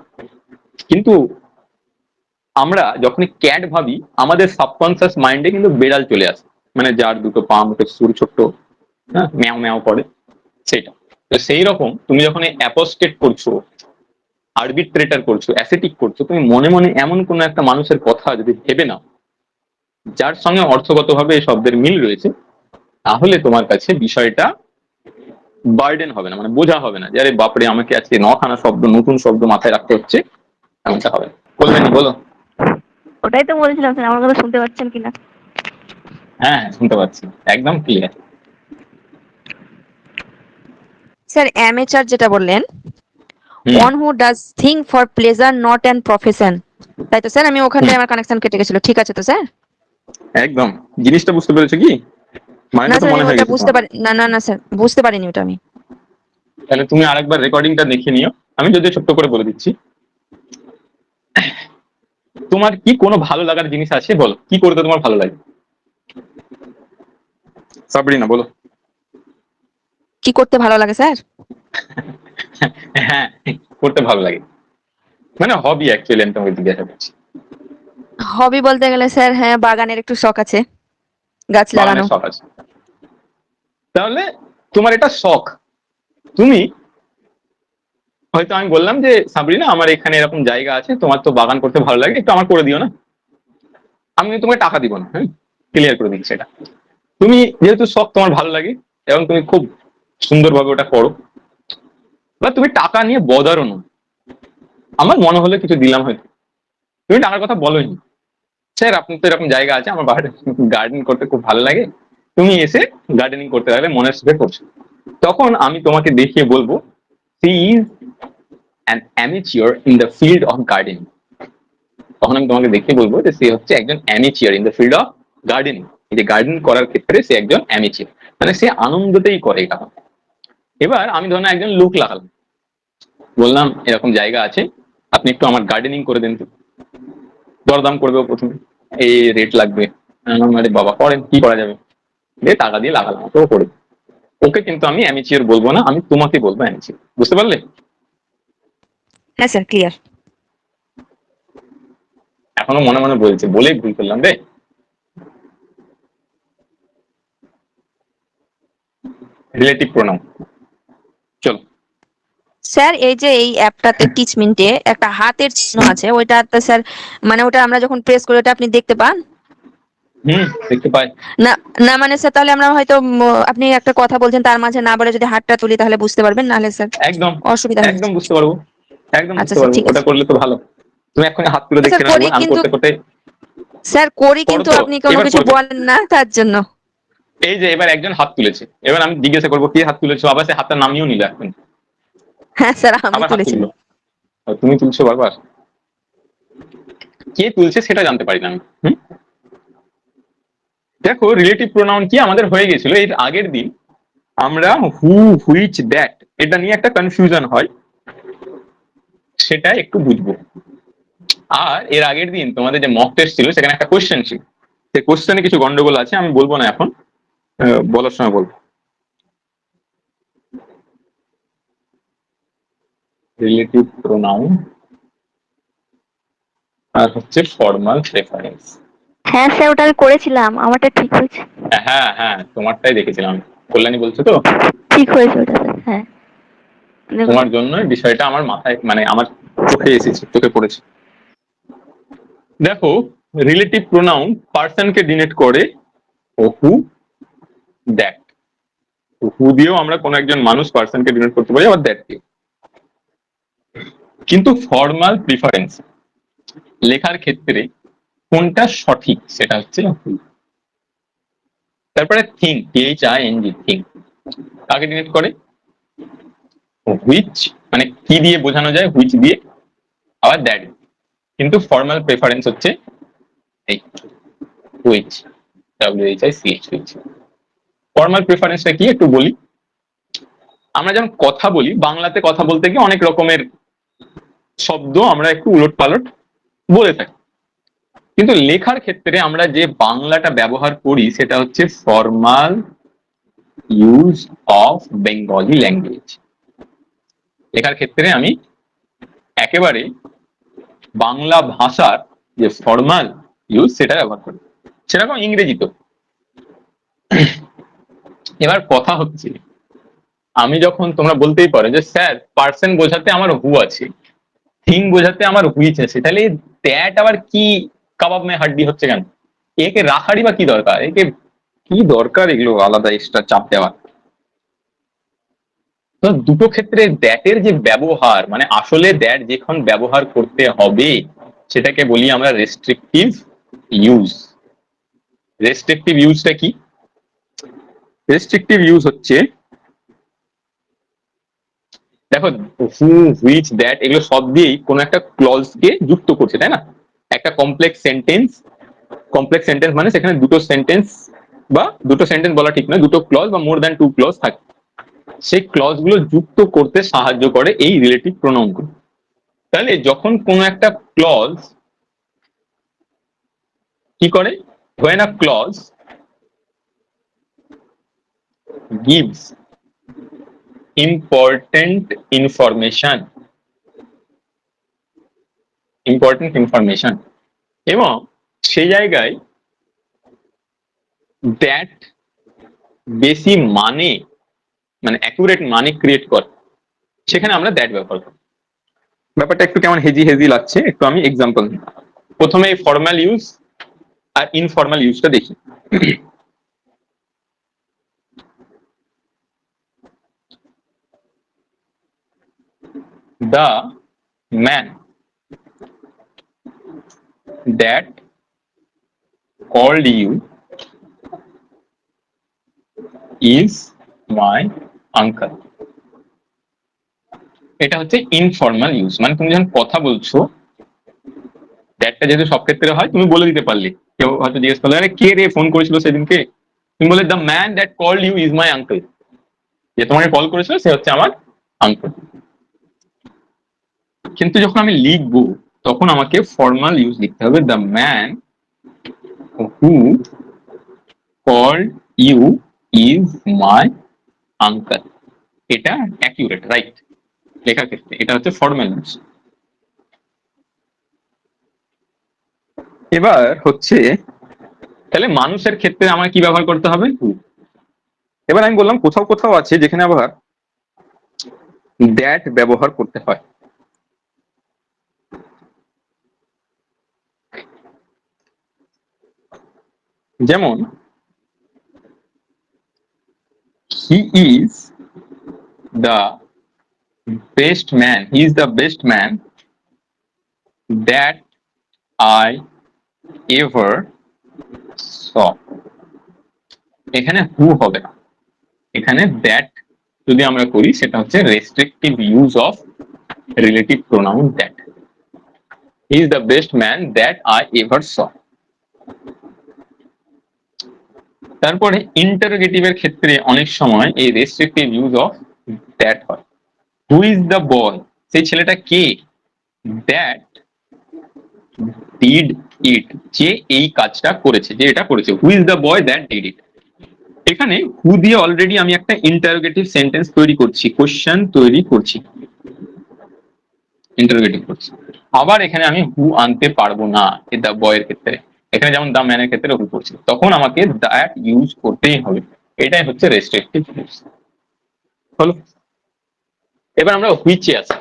কিন্তু আমরা যখনই ক্যাট ভাবি, আমাদের সাবকনসিয়াস মাইন্ডে কিন্তু বেড়াল চলে আসে, মানে যার দুটো পা, মুখের সুর ছোট্ট, হ্যাঁ, ম্যাও ম্যাও করে, সেটা। তো সেই রকম তুমি যখন অ্যাপোস্টেট করছো, আরবিট্রেটার করছো, অ্যাসেটিক করছো, তুমি মনে মনে এমন কোনো একটা মানুষের কথা যদি ভেবে নাও যার সঙ্গে অর্থগতভাবে এই শব্দের মিল রয়েছে, তাহলে তোমার কাছে বিষয়টা বার্ডেন হবে না, মানে বোঝা হবে না যে আরে বাপরে আমাকে আজকে 9খানা শব্দ, নতুন শব্দ মাথায় রাখতে হচ্ছে, এমনটা হবে না। বলবেন বলো।
ওটাই তো বলেছিলাম স্যার, আমার কথা শুনতে পাচ্ছেন কিনা?
হ্যাঁ, শুনতে পাচ্ছি, একদম ক্লিয়ার।
স্যার অ্যামেচার যেটা বললেন,
hmm,
one who does thing for pleasure not an profession, তাই তো স্যার? আমি ওখানটায় আমার কানেকশন কেটে গেছিল, ঠিক আছে তো স্যার?
একদম জিনিসটা বুঝতে পেরেছো কি?
না
মানেটা তো
স্যার, আমি
মনে হয়ে
ওটা
গেছে
বুঝতে
তোমার।
পারি না, না না স্যার, বুঝতে পারিনি ওটা আমি।
তাহলে তুমি আরেকবার রেকর্ডিংটা দেখে নিও। আমি যদি ছোট্ট করে বলে দিচ্ছি, তোমার কি কোনো ভালো লাগার জিনিস আছে? বলো, কি করতে তোমার ভালো লাগে? সাবরিনা বলো।
কি করতে ভালো লাগে স্যার?
হ্যাঁ, করতে ভালো লাগে, মানে হবি অ্যাকচুয়ালি আমি তোমাকে জিজ্ঞাসা করছি।
হবি বলতে গেলে স্যার হ্যাঁ বাগানের একটু শখ আছে, গাছ লাগানো।
বাগানের শখ আছে, তাহলে তোমার এটা শখ। তুমি হয়তো, আমি বললাম যে সাবরিনা আমার এখানে এরকম জায়গা আছে, তোমার তো বাগান করতে ভালো লাগে, একটু আমার করে দিও না। আমি তোমাকে টাকা দিব না, হ্যাঁ, ক্লিয়ার করে দিচ্ছি সেটা। তুমি যেহেতু শখ তোমার ভালো লাগে এবং তুমি খুব সুন্দরভাবে ওটা করো, বা তুমি টাকা নিয়ে বদারও নয়, আমার মনে হলে কিছু দিলাম হয়তো, তুমি টাকার কথা বলোই নি। স্যার আপনার তো এরকম জায়গা আছে, আমার বাড়িতে গার্ডেন করতে খুব ভালো লাগে, তুমি এসে গার্ডেনিং করতে পারলে মনের সুখে করছো। তখন আমি তোমাকে দেখিয়ে বলবো, she is an amateur in the field of gardening. তখন আমি তোমাকে দেখিয়ে বলবো যে সে হচ্ছে একজন amateur in the field of gardening. এই যে গার্ডেন করার ক্ষেত্রে সে একজন অ্যামেচিওর, মানে সে আনন্দতেই করে এটা। এবার আমি ধরুন একজন লোক লাগালাম, বললাম এরকম জায়গা আছে, আপনি একটু আমার গার্ডেনিং করে দেন তো। দরদাম করবে ও প্রথমে, এই রেট লাগবে, আরে বাবা করেন, কি করা যাবে, দিয়ে টাকা দিয়ে লাগালাম, তো করে। ওকে কিন্তু আমি অ্যামেচিওর বলবো না, আমি তোমাকে বলবো অ্যামেচিওর, বুঝতে পারলে?
হ্যাঁ স্যার ক্লিয়ার।
এখনো মনে মনে বলছে, বলেই ভুল করলাম রে। রিলেটিভ প্রোনাউন, চলো।
স্যার এই যে এই অ্যাপটাতে টিচ মিন্টে একটা হাতের চিহ্ন আছে, ওইটাতে স্যার মানে ওটা আমরা যখন প্রেস করি ওটা আপনি দেখতে পান?
দেখতে পাই।
না না মানে স্যার তাহলে আমরা হয়তো আপনি একটা কথা বলছেন তার মাঝে না বলে যদি হাতটা তুলি তাহলে বুঝতে পারবেন, নাহলে স্যার
একদম,
অসুবিধা হয়ে
একদম
যাচ্ছে।
বুঝতে পারবো, একদম
আচ্ছা
বুঝতে
স্যার
পারবো,
ঠিক
ওটা
আছে।
করলে তো ভালো। তুমি এখন হাত তুলে
স্যার
দেখতে না
করি
আমি
কিন্তু
করতে করতে।
স্যার করি
করো
কিন্তু
তো,
আপনি কোনো
এবার
কিছু
করবে।
বলেন না তার জন্য।
এই যে এবার একজন হাত তুলেছে, এবার আমি জিজ্ঞাসা করবো কে হাত তুলেছো, আবার সে হাতটা নামিয়েও নিল এখন,
হ্যাঁ স্যার আমি
আবার হাত
তুলেছিলাম।
তুললো। তুমি তুলছো বারবার, কে তুলছে সেটা জানতে পারি না আমি। দেখো রিলেটিভ প্রোনাউন কি আমাদের হয়ে গেছিল এর আগের দিন, আমরা হু, হুইচ, দ্যাট এটা নিয়ে একটা কনফিউশন হয়, সেটা একটু বুঝবো। আর এর আগের দিন তোমাদের যে মক টেস্ট ছিল সেখানে একটা কোশ্চেন ছিল, সেই কোশ্চেনে কিছু গন্ডগোল আছে, আমি বলবো না এখন, বলার সময় বলবো। রিলেটিভ প্রোনাউন আর হচ্ছে ফর্মাল প্রেফারেন্স।
হ্যাঁ স্যার ওটা আমি করেছিলাম, আমারটা ঠিক হয়েছে।
হ্যাঁ হ্যাঁ, তোমারটাই দেখেছিলাম। কল্যাণী বলছো তো?
ঠিক হয়েছে ওটা স্যার, হ্যাঁ। মানে
তোমার জন্য বিষয়টা আমার মাথায়, মানে আমার চোখে এসেছে, চোখে পড়েছে। দেখো রিলেটিভ প্রোনাউন পার্সনকে ডিনোট করে ও হু, দ্যাট। হু দিয়েও আমরা কোনো একজন মানুষ পার্সনকে ডিনোট করতে পারি, আবার দ্যাট দিয়ে। কিন্তু ফর্মাল প্রিফারেন্স লেখার ক্ষেত্রে কোনটা সঠিক সেটা হচ্ছে হু। তারপরে থিং, THING, থিং কাকে ডিনোট করে? হুইচ, মানে কি দিয়ে বোঝানো যায়, হুইচ দিয়ে, আবার দ্যাট। কিন্তু ফর্মাল প্রেফারেন্স হচ্ছে এই হুইচ, WHICH, হুইচ। ফর্মাল প্রেফারেন্সটা কি একটু বলি। আমরা যখন কথা বলি, বাংলাতে কথা বলতে গিয়ে অনেক রকমের শব্দ আমরা একটু উলট পালট বলে থাকি, কিন্তু লেখার ক্ষেত্রে আমরা যে বাংলাটা ব্যবহার করি সেটা হচ্ছে formal use of Bengali language. লেখার ক্ষেত্রে আমি একেবারে বাংলা ভাষার যে ফর্মাল ইউজ সেটা ব্যবহার করি, সেরকম ইংরেজিতেও। এবার কথা হচ্ছে, আমি যখন, তোমরা বলতেই পারো যে স্যার পার্সন বোঝাতে আমার হু আছে, থিং বোঝাতে আমার হুইচ আছে, তাহলে দ্যাট আবার কি কাবাব মে হাড্ডি হচ্ছে কেন? একে রাখারই বা কি দরকার, একে কি দরকার এগুলো আলাদা এক্সট্রা চাপ দেওয়া? তো দুটো ক্ষেত্রে দ্যাটের যে ব্যবহার, মানে আসলে দ্যাট যখন ব্যবহার করতে হবে সেটাকে বলি আমরা রেস্ট্রিকটিভ ইউজ। রেস্ট্রিকটিভ ইউজটা কি? রেস্ট্রিকটিভ ইউজ হচ্ছে, দেখো হু, হুইচ, দ্যাট এগুলো সব দিয়েই কোনো একটা ক্লজ কে যুক্ত করছে, তাই না? একটা কমপ্লেক্স সেন্টেন্স, কমপ্লেক্স সেন্টেন্স মানে সেখানে দুটো সেন্টেন্স, বা দুটো সেন্টেন্স বলা ঠিক নয়, দুটো ক্লজ বা মোর দ্যান টু ক্লজ থাকে, সেই ক্লজ গুলো যুক্ত করতে সাহায্য করে এই রিলেটিভ প্রোনাউন গুলো। তাহলে যখন কোনো একটা ক্লজ কি করে, when a clause gives important information এবং সেই জায়গায় দ্যাট বেশি মানে অ্যাকুরেট মানে ক্রিয়েট করে, সেখানে আমরা দ্যাট ব্যবহার করি। ব্যাপারটা একটু কেমন হেজি হেজি লাগছে, একটু আমি এক্সাম্পল দিই। প্রথমে এই ফর্মাল ইউজ আর ইনফর্মাল ইউজটা দেখি। The man that called you is my uncle. এটা হচ্ছে ইনফর্মাল ইউজ, মানে তুমি যখন কথা বলছো, দ্যাটটা যেহেতু সব ক্ষেত্রে হয়, তুমি বলে দিতে পারলে। কেউ হয়তো জিজ্ঞেস করলো, আরে কে রে ফোন করেছিল সেদিনকে, তুমি বলে the man that called you is my uncle, যে তোমাকে কল করেছিল সে হচ্ছে আমার আঙ্কেল। কিন্তু যখন আমি লিখবো তখন আমাকে ফর্মাল ইউজ লিখতে হবে, the man who called you is my uncle. এটা অ্যাকিউরেট, রাইট? লেখার ক্ষেত্রে এটা হচ্ছে ফর্মাল ইউজ। এবার হচ্ছে তাহলে মানুষের ক্ষেত্রে আমার কি ব্যবহার করতে হবে? এবার আমি বললাম কোথাও কোথাও আছে যেখানে আবার দ্যাট ব্যবহার করতে হয়। যেমন he is the best man, he is the best man that I ever saw. এখানে হু হবে না, এখানে দ্যাট যদি আমরা করি সেটা হচ্ছে restrictive use of relative pronoun that. He is the best man that I ever saw. তারপরে ইন্টারোগেটিভের ক্ষেত্রে অনেক সময় এই রেস্ট্রিকটিভ ইউজ অফ দ্যাট হয়। হু ইজ দ্য বয়, সেই ছেলেটা কে? দ্যাট ডিড ইট, যে এই কাজটা করেছে, যে এটা করেছে। Who is the boy that did it. এখানে হু দিয়ে অলরেডি আমি একটা ইন্টারোগেটিভ সেন্টেন্স তৈরি করছি, কোশ্চেন তৈরি করছি, ইন্টারোগেটিভ করছি। আবার এখানে আমি হু আনতে পারবো না দ্য বয়ের ক্ষেত্রে, এখানে যেমন দ্য ম্যানের ক্ষেত্রে হু করছি, তখন আমাকে দ্যাট ইউজ করতেই হবে। এটাই হচ্ছে রেস্ট্রিকটিভ ইউজ। হলো? এবার আমরা হুইচে আসি।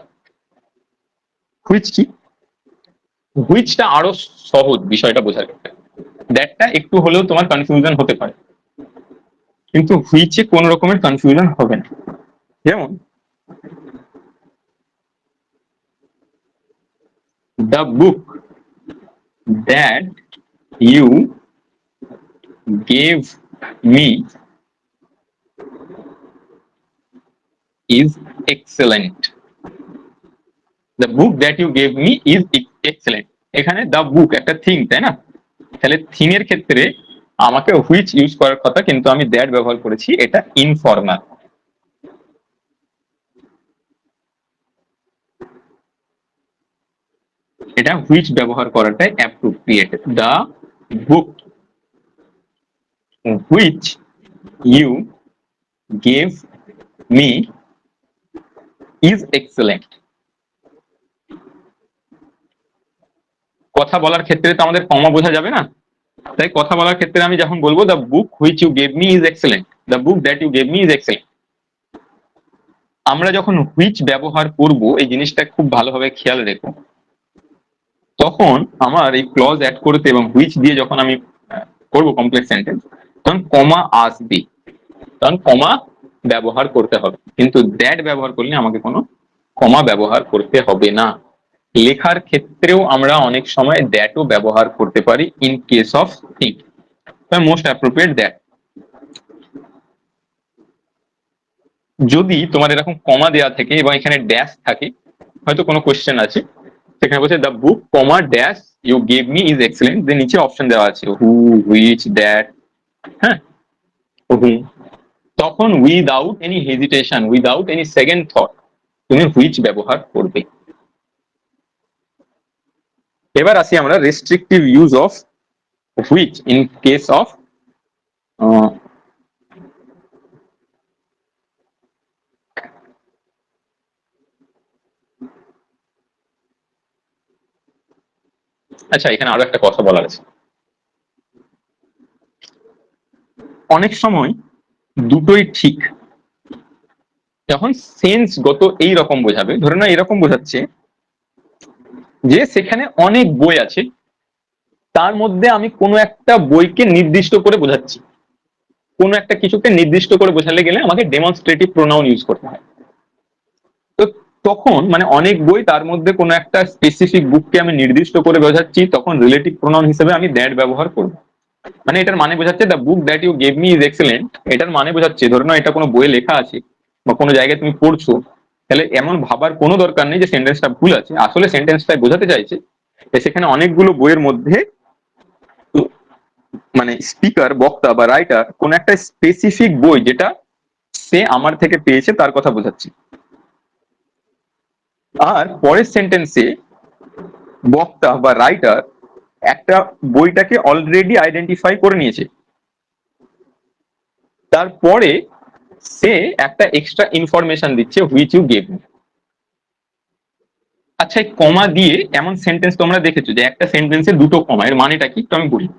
হুইচ কি? হুইচটা আরো সহজ বিষয়টা বোঝার ক্ষেত্রে, দ্যাটটা একটু হলেও তোমার কনফিউশন হতে পারে, কিন্তু হুইচে কোন রকমের কনফিউশন হবে না। যেমন the book that you gave me is excellent. The book that you gave me is excellent. এখানে the book একটা থিং, তাই না? তাহলে থিং এর ক্ষেত্রে আমাকে হুইচ ইউজ করার কথা, কিন্তু আমি দ্যাট ব্যবহার করেছি, এটা ইনফর্মাল। এটা হুইচ ব্যবহার করাটাই appropriate. The book which you gave me is excellent. কথা বলার ক্ষেত্রে তো আমাদের কমা বোঝা যাবে না, তাই কথা বলার ক্ষেত্রে আমি যখন বলবো the book which you gave me is excellent, the book that you gave me is excellent. আমরা যখন হুইচ ব্যবহার করব, এই জিনিসটা খুব ভালোভাবে খেয়াল রেখো, তখন আমার এই ক্লজ অ্যাড করতে এবং হুইচ দিয়ে যখন আমি করব কমপ্লেক্স সেন্টেন্স, তখন কমা আসবে, তখন কমা ব্যবহার করতে হবে। কিন্তু দ্যাট ব্যবহার করলে আমাকে কোনো কমা ব্যবহার করতে হবে না। লেখার ক্ষেত্রেও আমরা অনেক সময় দ্যাটও ব্যবহার করতে পারি in case of thing, most appropriate that. যদি তোমার এরকম কমা দেওয়া থাকে এবং এখানে ড্যাশ থাকে, হয়তো কোনো কোয়েশ্চেন আছে, সেখানে বলছে the book comma dash you gave me is excellent, যে নিচে অপশন দেওয়া আছে হু, হুইচ, দ্যাট, হ্যাঁ, হুম, তখন without any hesitation, without any second thought তুমি হুইচ ব্যবহার করবে। এবার আসি আমরা restrictive use of which in case of আচ্ছা, এখানে আরো একটা কথা বলার আছে। অনেক সময় দুটোই ঠিক, যখন সেন্সগত এই রকম বোঝাবে, ধরে না এরকম বোঝাচ্ছে যে সেখানে অনেক বই আছে, তার মধ্যে আমি কোনো একটা বইকে নির্দিষ্ট করে বোঝাচ্ছি। কোনো একটা কিছুকে নির্দিষ্ট করে বোঝালে গেলে আমাকে ডেমনস্ট্রেটিভ প্রোনাউন ইউজ করতে হয়। তো তখন মানে অনেক বই, তার মধ্যে কোনো একটা স্পেসিফিক বুককে আমি নির্দিষ্ট করে বোঝাচ্ছি, তখন রিলেটিভ প্রোনাউন হিসেবে আমি দ্যাট ব্যবহার করবো। মানে এটার মানে বোঝাচ্ছে the book that you gave me is excellent, এটার মানে বোঝাচ্ছে, ধরে নাও এটা কোনো বইয়ে লেখা আছে বা কোনো জায়গায় তুমি পড়ছো, তাহলে এমন ভাবার কোনো দরকার নেই যে সেন্টেন্সটা ভুল আছে, আসলে সেন্টেন্সটা বোঝাতে চাইছে যে সেখানে অনেকগুলো বইয়ের মধ্যে মানে স্পিকার, বক্তা বা রাইটার কোন একটা স্পেসিফিক বই যেটা সে আমার থেকে পেয়েছে তার কথা বোঝাচ্ছে। আর পরের সেন্টেন্সে বক্তা বা রাইটার একটা বইটাকে অলরেডি আইডেন্টিফাই করে নিয়েছে, তারপরে সে একটা এক্সট্রা ইনফরমেশন দিচ্ছে হুইচ ইউ গেভ মি। আচ্ছা, এই কমা দিয়ে এমন সেন্টেন্স তোমরা দেখেছো যে একটা সেন্টেন্সে দুটো কমা, এর মানেটা কি একটু আমি বলি।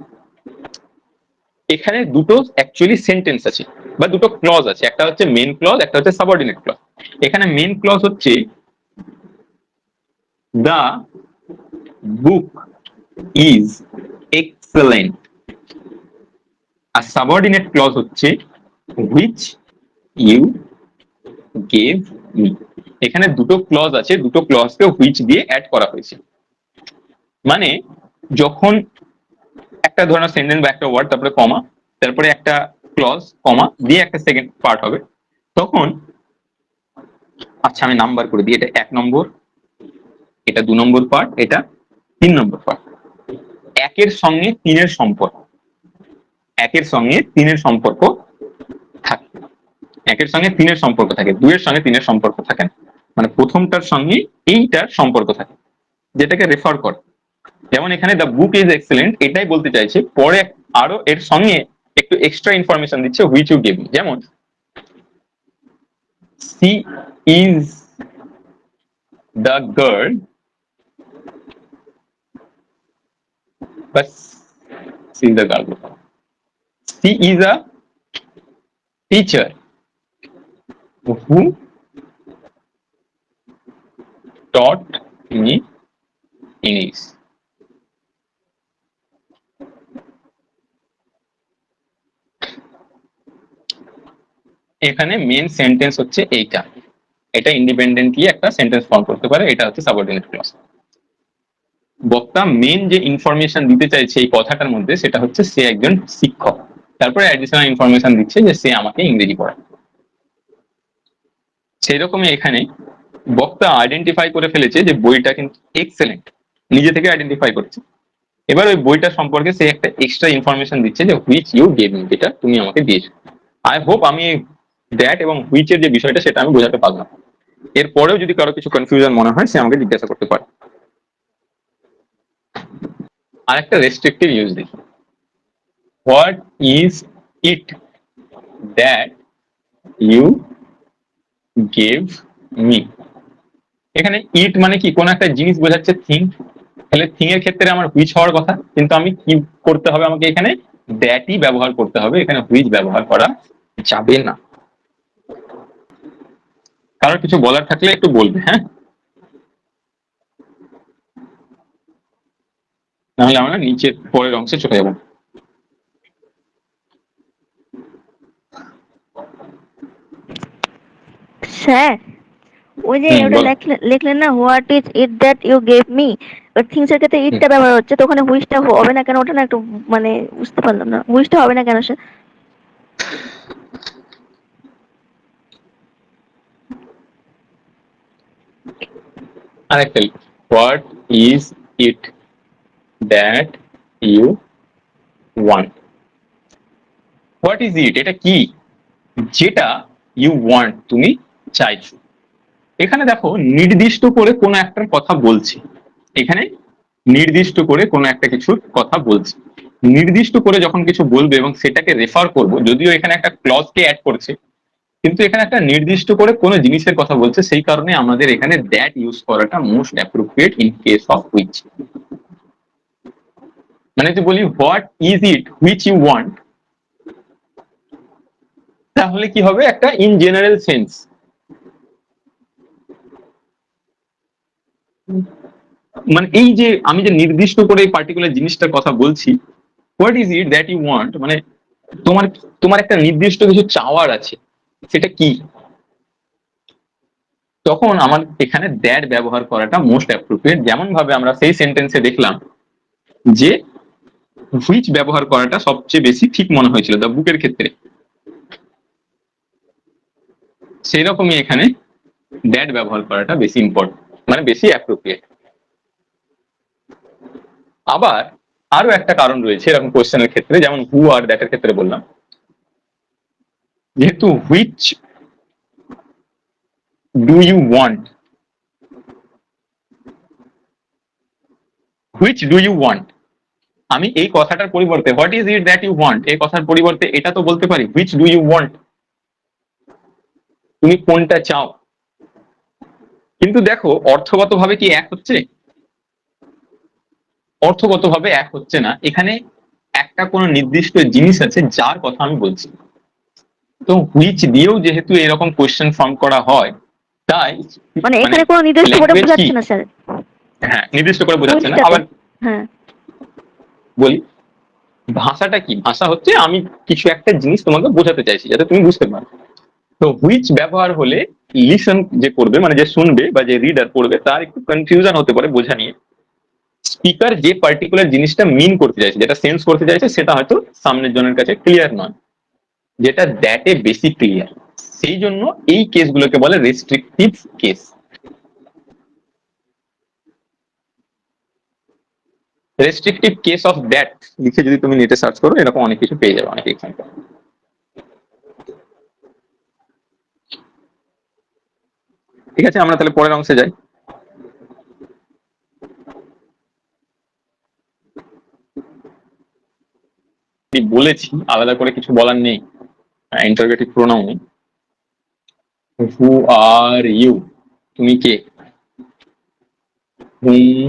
এখানে দুটো অ্যাকচুয়ালি সেন্টেন্স আছে বা দুটো ক্লজ আছে, একটা হচ্ছে মেন ক্লজ, একটা হচ্ছে সাবঅর্ডিনেট ক্লজ। এখানে মেন ক্লজ হচ্ছে দ্য বুক ইজ এক্সেলেন্ট, আর সাবঅর্ডিনেট ক্লজ হচ্ছে হুইচ ইউ গেভ মি। এখানে দুটো ক্লজ আছে, দুটো ক্লজকে হুইচ দিয়ে অ্যাড করা হয়েছে। মানে যখন একটা ধরনের সেন্টেন্স বা একটা ওয়ার্ড, তারপরে কমা, তারপরে একটা ক্লজ, কমা দিয়ে একটা সেকেন্ড পার্ট হবে, তখন আচ্ছা আমি নাম্বার করে দিই, এটা 1 নম্বর, এটা 2 নম্বর পার্ট, এটা 3 নম্বর পার্ট। একের সঙ্গে 3-এর সম্পর্ক, একের সঙ্গে 3-এর সম্পর্ক থাকে, একের সঙ্গে 3-এর সম্পর্ক থাকে, 2-এর সঙ্গে 3-এর সম্পর্ক থাকে না। মানে প্রথমটার সঙ্গে এইটার সম্পর্ক থাকে, যেটাকে রেফার করে। যেমন এখানে দ্য বুক ইজ এক্সেলেন্ট, এটাই বলতে চাইছে, পরে আরো এর সঙ্গে একটু এক্সট্রা ইনফরমেশন দিচ্ছে হুইচ ইউ গেভ মি। যেমন she is the girl, but she is the girl. She is a teacher who taught me English. এখানে মেন সেন্টেন্স হচ্ছে এইটা, এটা ইন্ডিপেন্ডেন্টলি একটা সেন্টেন্স ফর্ম করতে পারে, এটা হচ্ছে সাবঅর্ডিনেট ক্লজ। বক্তা মেন যে ইনফরমেশন দিতে চাইছে এই কথাটার মধ্যে, সেটা হচ্ছে সে একজন শিক্ষক, তারপরে অ্যাডিশনাল ইনফরমেশন দিচ্ছে যে সে আমাকে ইংরেজি পড়ায়। সেই রকমই এখানে বক্তা আইডেন্টিফাই করে ফেলেছে যে বইটা কিন্তু এক্সেলেন্ট, নিজে থেকে আইডেন্টিফাই করেছে। এবার ওই বইটা সম্পর্কে সে একটা এক্সট্রা ইনফরমেশন দিচ্ছে যে হুইচ ইউ গেভ মি, যেটা তুমি আমাকে দিয়েছো। আই হোপ আমি দ্যাট এবং হুইচের যে বিষয়টা সেটা আমি বোঝাতে পারলাম। এরপরেও যদি কারো কিছু কনফিউশন মনে হয় সে আমাকে জিজ্ঞাসা করতে পারে। আর একটা রেস্ট্রিক্টিভ ইউজ দেখি, what is it that you gave me. এখানে ইট মানে কি, কোন একটা জিনিস বোঝাচ্ছে থিং, তাহলে থিং এর ক্ষেত্রে আমার হুইচ হওয়ার কথা, কিন্তু আমি কি করতে হবে, আমাকে এখানে দ্যাটই ব্যবহার করতে হবে, এখানে হুইচ ব্যবহার করা যাবে না। কারোর কিছু বলার থাকলে একটু বলবে, হ্যাঁ, নাহলে আমরা নিচের পরের অংশে চলে যাবো।
স্যার, ওই যে ওটা
বলো।
লিখলেন না, what is it that you gave me, things এর ক্ষেত্রে ইটটা ব্যবহার হচ্ছে, তো ওখানে হুইচটা হবে না কেন? ওটা না একটু মানে বুঝতে পারলাম না, হুইচটা হবে না কেন স্যার?
আরেকটা, what is it that you want. What is it, এটা কি যেটা ইউ ওয়ান্ট, তুমি চাইছো। এখানে দেখো নির্দিষ্ট করে কোনো একটার কথা বলছে, এখানে নির্দিষ্ট করে কোনো একটা কিছুর কথা বলছে। নির্দিষ্ট করে যখন কিছু বলবে এবং সেটাকে রেফার করব, যদিও এখানে একটা ক্লজকে অ্যাড করছে, কিন্তু এখানে একটা নির্দিষ্ট করে কোনো জিনিসের কথা বলছে, সেই কারণে আমাদের এখানে দ্যাট ইউজ করাটা most appropriate in case of which. মানে যদি বলি what is it which you want, তাহলে কি হবে একটা ইন জেনারেল সেন্স। মানে এই যে আমি যে নির্দিষ্ট করে এই পার্টিকুলার জিনিসটার কথা বলছি, what is it that you want, মানে তোমার তোমার একটা নির্দিষ্ট কিছু চাওয়ার আছে, সেটা কি, তখন আমার এখানে দ্যাট ব্যবহার করাটা মোস্ট অ্যাপ্রোপ্রিয়েট। যেমন ভাবে আমরা সেই সেন্টেন্সে দেখলাম যে হুইচ ব্যবহার করাটা সবচেয়ে বেশি ঠিক মনে হয়েছিল দ্য বুকের ক্ষেত্রে, সেই রকমই এখানে দ্যাট ব্যবহার করাটা বেশি ইম্পর্টেন্ট, মানে বেশি অ্যাপ্রোপ্রিয়েট। আবার আরো একটা কারণ রয়েছে এরকম কোয়েশ্চেনের ক্ষেত্রে, যেমন হু আর দ্যাটের ক্ষেত্রে বললাম, যেহেতু which do you want, which do you want, আমি এই কথাটার পরিবর্তে what is it that you want এই কথার পরিবর্তে এটা তো বলতে পারি হুইচ ডু ইউ ওয়ান্ট, তুমি কোনটা চাও। কিন্তু দেখো অর্থগতভাবে কি এক হচ্ছে? অর্থগতভাবে এক হচ্ছে না। এখানে একটা কোনো নির্দিষ্ট জিনিস আছে যার কথা আমি বলছি, তো হুইচ দিয়েও যেহেতু এরকম কোয়েশ্চেন ফর্ম করা হয়, তাই
মানে এখানে কোনো নির্দিষ্ট করে
ল্যাঙ্গুয়েজ কি,
বোঝাচ্ছে না স্যার,
হ্যাঁ নির্দিষ্ট করে বোঝাচ্ছে না।
হুইচটাতে।
আবার
হ্যাঁ,
বলি ভাষাটা কি, ভাষা হচ্ছে আমি কিছু একটা জিনিস তোমাকে বোঝাতে চাইছি যাতে তুমি বুঝতে পারো। তো হুইচ ব্যবহার হলে লিসন যে করবে, মানে যে শুনবে বা যে রিডার পড়বে, তার একটু কনফিউশন হতে পারে বোঝা নিয়ে। স্পিকার যে পার্টিকুলার জিনিসটা মিন করতে চাইছে, যেটা সেন্স করতে চাইছে, সেটা হয়তো সামনের জনের কাছে ক্লিয়ার নয়, যেটা দ্যাটে বেশি ক্লিয়ার। সেই জন্য এই কেসগুলোকে বলে restrictive case. Restrictive case of that লিখে যদি তুমি নেটে সার্চ করো, এরকম অনেক কিছু পেয়ে যাবে, অনেক এক্সাম্পল। ঠিক আছে, আমরা তাহলে পরের অংশে যাই। বলেছি আলাদা করে কিছু বলার নেই, interrogative pronoun. Who are you, তুমি কে। হুম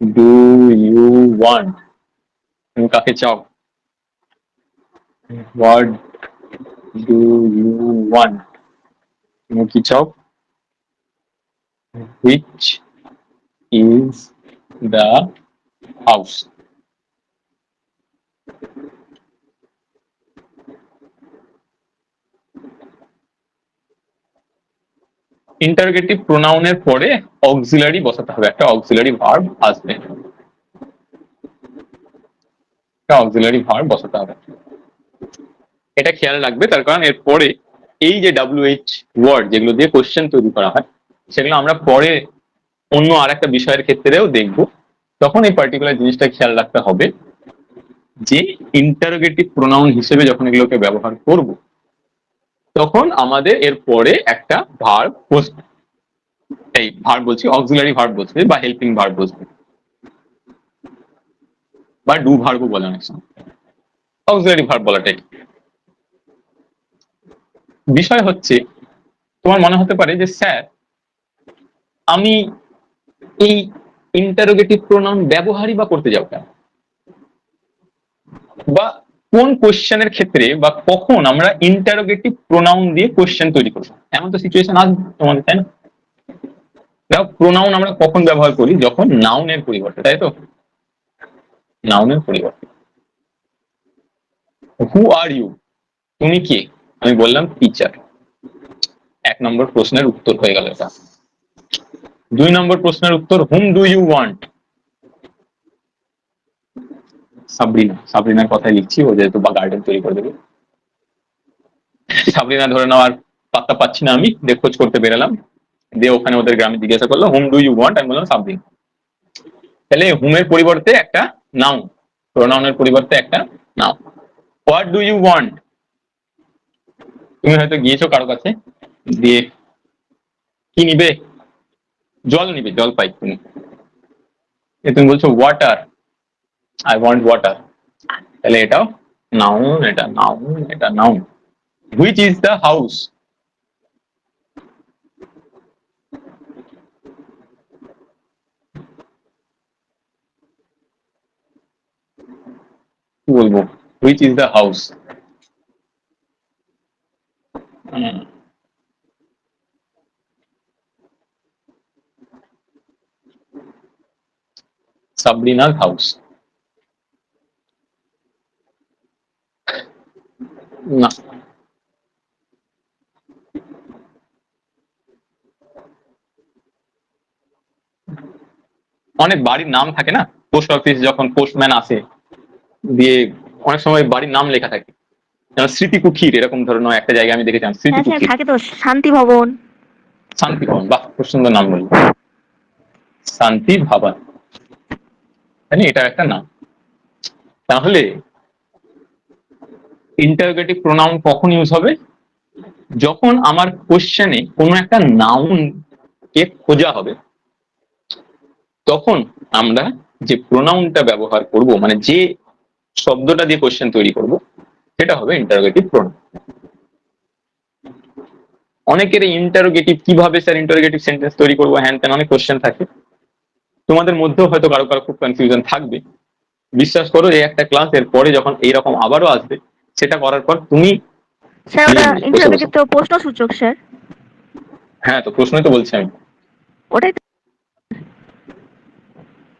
ডু ইউ ওয়ান্ট, তুমি কাকে চাও। হোয়াট ডু ইউ ওয়ান্ট, তুমি কি চাও। Which is the house. Interrogative প্রোনাউনের পরে অক্সিলারি বসাতে হবে, একটা অক্সিলারি ভার্ব আসবে, একটা অক্সিলারি ভার্ব বসাতে হবে। এটা খেয়াল রাখবে, তার কারণ এরপরে এই যে WH ওয়ার্ড যেগুলো দিয়ে কোশ্চেন তৈরি করা হয়, সেগুলো আমরা পরে অন্য আর একটা বিষয়ের ক্ষেত্রেও দেখব। তখন এই পার্টিকুলার জিনিসটা খেয়াল রাখতে হবে যে ইন্টারোগেটিভ প্রোনাউন হিসেবে যখন এগুলোকে ব্যবহার করব, তখন আমাদের এর পরে একটা ভার্ব বসবে, এই ভার্ব বলছি অক্সিলারি ভার্ব বসবে বা হেল্পিং ভার্ব বসবে, বা ডু ভার্বও বলে অনেক সময়। অক্সিলারি ভার্ব বলাটাই বিষয় হচ্ছে। তোমার মনে হতে পারে যে স্যার আমি এই ইন্টারোগেটিভ প্রোনাউন ব্যবহারই বা করতে যাও কেন, বা কোন কোশ্চেনের ক্ষেত্রে বা কখন আমরা ইন্টারোগেটিভ প্রোনাউন দিয়ে কোশ্চেন তৈরি করবো, এমন তো সিচুয়েশন আসবে তোমাদের, তাই না? দেখো প্রোনাউন আমরা কখন ব্যবহার করি, যখন নাউনের পরিবর্তে, তাই তো, নাউনের পরিবর্তে। হু আর ইউ, তুমি কে, আমি বললাম টিচার, 1 নম্বর প্রশ্নের উত্তর হয়ে গেল এটা। 2 নম্বর প্রশ্নের উত্তর হুম ডু ইউ ওয়ান্ট, সাবরিনা, সাবরিনার কথাই লিখছি, ও যেহেতু বা গার্ডেন তৈরি করে দেবে। সাবরিনা ধরে নেওয়ার পাত্তা পাচ্ছি না, আমি খোঁজ করতে বেরালাম, দিয়ে ওখানে ওদের গ্রামে জিজ্ঞাসা করলো হুম ডু ইউ ওয়ান্ট, আমি বললাম সাবরিনা। তাহলে হুমের পরিবর্তে একটা নাউন, প্রোনাউনের পরিবর্তে একটা noun. What do you want, তুমি হয়তো গিয়েছো কারো কাছে, দিয়ে কি নিবে, জল নিবে, জল পাই তুমি, তুমি বলছো ওয়াটার, আই ওয়ান্ট ওয়াটার, তাহলে এটাও নাউন, এটা নাউন, এটা noun. Which is the house, কি বলবো, হুইচ ইজ দ্য হাউস, সাবরিনার হাউস, না অনেক বাড়ির নাম থাকে না, পোস্ট অফিস যখন পোস্টম্যান আসে দিয়ে অনেক সময় বাড়ির নাম লেখা থাকে, যেমন স্মৃতি কুঠির, এরকম ধরনের একটা জায়গায় আমি দেখেছিলাম স্মৃতি
হ্যাঁ স্যার
কুঠির।
থাকে তো, শান্তি ভবন।
শান্তি ভবন, বাহ খুব সুন্দর নাম বললো, শান্তি ভবন, তাই না? এটা একটা নাম। তাহলে ইন্টারোগেটিভ প্রোনাউন কখন ইউজ হবে? যখন আমার কোশ্চেনে কোনো একটা নাউন কে খোঁজা হবে, তখন আমরা যে প্রোনাউনটা ব্যবহার করব, মানে যে শব্দটা দিয়ে কোশ্চেন তৈরি করব, সেটা হবে ইন্টারোগেটিভ প্রোনাউন। অনেকের ইন্টারোগেটিভ কিভাবে স্যার ইন্টারোগেটিভ সেন্টেন্স তৈরি করবো, হ্যান ত্যান অনেক কোশ্চেন থাকে, তোমাদের মধ্যেও হয়তো কারো কারো খুব কনফিউশন থাকবে। বিশ্বাস করো, এই একটা ক্লাস এর পরে যখন এইরকম আবারও আসবে, সেটা করার পর তুমি
স্যার ওটা ইন্টারোগেটিভ তো প্রশ্নসূচক স্যার।
হ্যাঁ তো প্রশ্নই তো বলছি আমি,
ওটাই তো।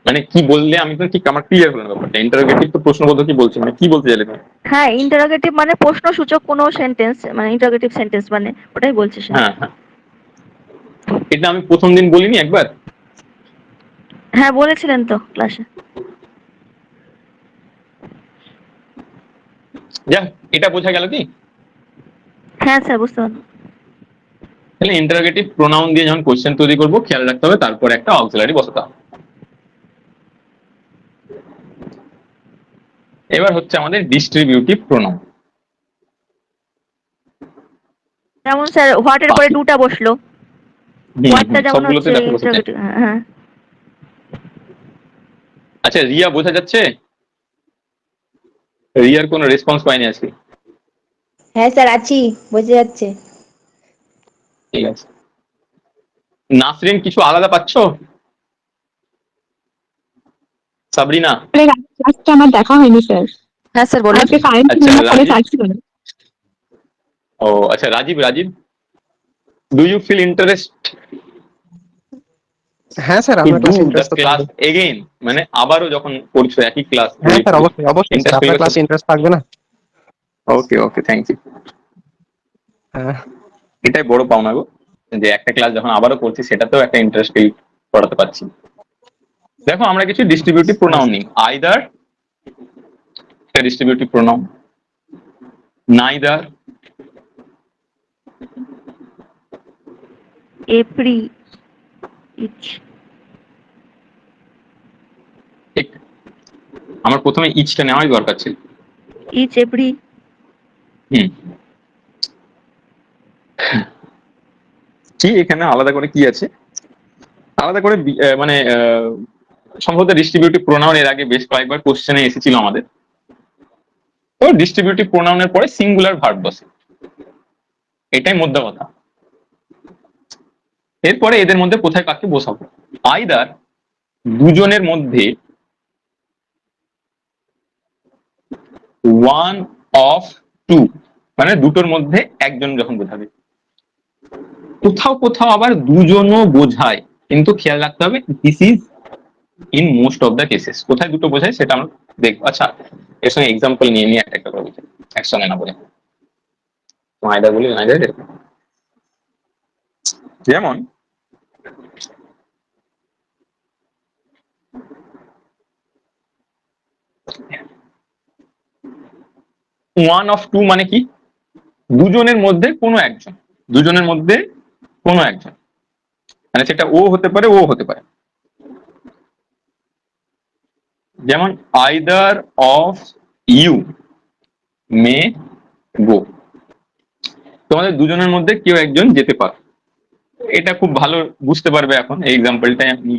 মানে কি বললে আমি তো ঠিক আমার ক্লিয়ার হলো না ব্যাপারটা। ইন্টারোগেটিভ তো প্রশ্নবোধক কি বলছি, মানে কি বলতে চাইলে তুমি?
হ্যাঁ ইন্টারোগেটিভ মানে প্রশ্নসূচক কোনো সেন্টেন্স, মানে ইন্টারোগেটিভ সেন্টেন্স মানে ওটাই বলছি স্যার।
হ্যাঁ হ্যাঁ, এটা আমি প্রথম দিন বলিনি একবার?
হ্যাঁ বলেছিলেন তো ক্লাসে।
যাক, এটা বোঝা গেল কি?
হ্যাঁ স্যার বুঝতে পারলাম।
তাহলে ইন্টারোগেটিভ প্রোনাউন দিয়ে যখন কোশ্চেন তৈরি করবো, খেয়াল রাখতে হবে তারপর একটা অক্সিলারি বসাতে হবে। এবার হচ্ছে আমাদের ডিস্ট্রিবিউটিভ প্রোনাউন।
যেমন স্যার হোয়াট এর পরে ডুটা বসলো, হোয়াটটা যেমন
সবগুলোতে
হচ্ছে
দেখো বসেছে।
ইন্টারোগেটিভ। হ্যাঁ
আচ্ছা, রিয়া বোঝা যাচ্ছে? রিয়ার কোনো রেসপন্স পাইনি আজকে।
হ্যাঁ স্যার আছি, বোঝা যাচ্ছে।
ঠিক আছে। নাসরিন কিছু আলাদা পাচ্ছো? সাবরিনা?
ক্লাসটা আমার দেখা হয়নি স্যার,
হ্যাঁ স্যার বলুন।
আজকে কারেন্ট
আচ্ছা,
ফোনে
রাজীব?
চার্জ ছিল না।
ও আচ্ছা, Rajib, Rajib do you feel interest
হ্যাঁ স্যার,
টু
আমরা
ডু
ক্লাস
দ্য
ইন্টারেস্ট তো
ক্লাস
থাকবে।
এগেইন, মানে আবারও যখন করছো একই ক্লাস?
হ্যাঁ স্যার, অবশ্যই অবশ্যই স্যার, আপনার ক্লাসে ইন্টারেস্ট থাকবে না?
ওকে ওকে, থ্যাংক ইউ।
হ্যাঁ
এটাই বড় পাওনা গো, যে একটা ক্লাস যখন আবারও করছি সেটাতেও একটা ইন্টারেস্ট ফিল করাতে পারছি। দেখো আমরা কিছু ডিস্ট্রিবিউটিভ প্রোনাউন নিই। আইদার একটা ডিস্ট্রিবিউটিভ প্রোনাউন, নাইদার,
এপ্রি, ইচ।
ঠিক। আমার প্রথমে ইচটা নেওয়াই দরকার ছিল।
ইচ, এপ্রি।
হুম, কি এখানে আলাদা করে কি আছে? আলাদা করে মানে সম্ভবত ডিস্ট্রিবিউটিভ প্রোনাউন এর আগে বেশ কয়েকবার কোশ্চেনে এসেছিল আমাদের। তো ডিস্ট্রিবিউটিভ প্রোনাউনের পরে সিঙ্গুলার ভার্ব বসে, এটাই মোদ্দা কথা। এরপরে এদের মধ্যে কোথায় কাকে বসাবো? আইদার দুজনের মধ্যে ওয়ান অফ টু, মানে দুটোর মধ্যে একজন যখন বোঝাবে। কোথাও কোথাও আবার দুজনও বোঝায়, কিন্তু খেয়াল রাখতে হবে this is in most of the cases. কোথায় দুটো বোঝায় সেটা আমরা দেখবো। আচ্ছা, এর সঙ্গে এক্সাম্পল নিয়ে নিয়ে একটা করে বোঝাই, একসঙ্গে না বলে। আইদার বলি, আইদার যেমন ওয়ান অফ টু মানে কি? দুজনের মধ্যে কোনো একজন, দুজনের মধ্যে কোনো একজন, মানে সেটা ও হতে পারে, ও হতে পারে। যেমন either of you may go, তোমাদের দুজনের মধ্যে কেউ একজন যেতে পারে। এটা খুব ভালো বুঝতে পারবে এখন, এই এক্সাম্পলটাই আমি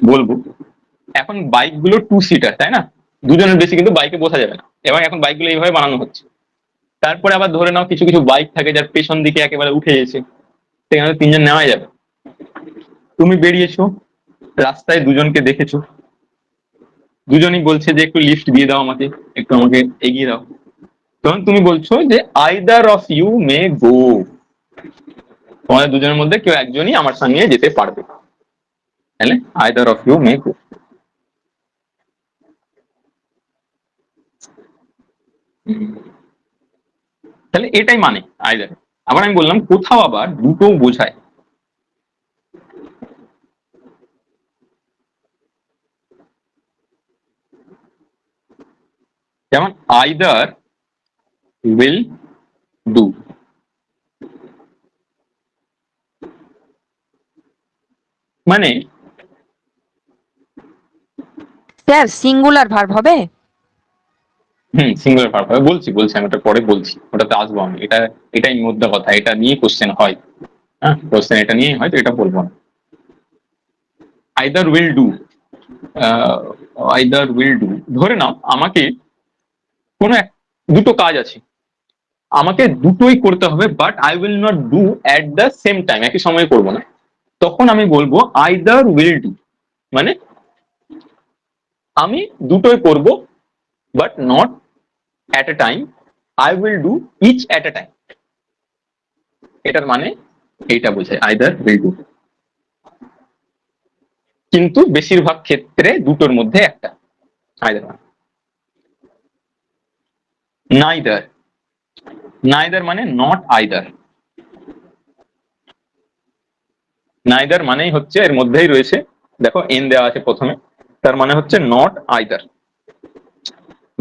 বলবো। এখন বাইক গুলো টু সিটার, তাই না? দুজনের বেশি কিন্তু বাইকে বসা যাবে না, এবং এখন বাইক গুলো এইভাবে বানানো হচ্ছে। তারপরে আবার ধরে নাও কিছু কিছু বাইক থাকে যার পেছন দিকে একেবারে উঠে গেছে, সেখানে তিনজন নেওয়া যাবে। তুমি বেরিয়েছো, রাস্তায় দুজনকে দেখেছো, দুজনই বলছে যে একটু লিফট দিয়ে দাও আমাকে, একটু আমাকে এগিয়ে দাও, তখন তুমি বলছো যে either of you may go, তোমাদের দুজনের মধ্যে কেউ একজনই আমার সঙ্গে যেতে পারবে, তাহলে আইদার অফ ইউ মে গো। তাহলে এটাই মানে আইদার। আবার আমি বললাম কোথাও আবার দুটো বোঝায়, যেমন আইদার উইল ডু, মানে
স্যার সিঙ্গুলার ভার্ব হবে?
সিঙ্গুলার ভার্ব হবে, বলছি আমি ওটা পরে বলছি, ওটাতে আসবো আমি, এটাই মোদ্দা কথা, এটা নিয়ে কোশ্চেন হয়, হ্যাঁ কোশ্চেন এটা নিয়ে হয়, তো এটা বলবো না। Either will do, either will do, ধরে নাও আমাকে কোনো দুটো কাজ আছে, আমাকে দুটোই করতে হবে, but I will not do at the same time, একই সময়ে করবো না, তখন আমি বলবো আইদার উইল ডু, মানে আমি দুটোই করব but not at a time, I will do each at a time, এটার মানে এইটা বোঝায় আইদার উইল ডু, কিন্তু বেশিরভাগ ক্ষেত্রে দুটোর মধ্যে একটা, আইদার মানে। নাইদার, নাইদার মানে নট আইদার, নাইদার মানেই হচ্ছে এর মধ্যেই রয়েছে, দেখো এন দেওয়া আছে প্রথমে, তার মানে হচ্ছে নট আইদার,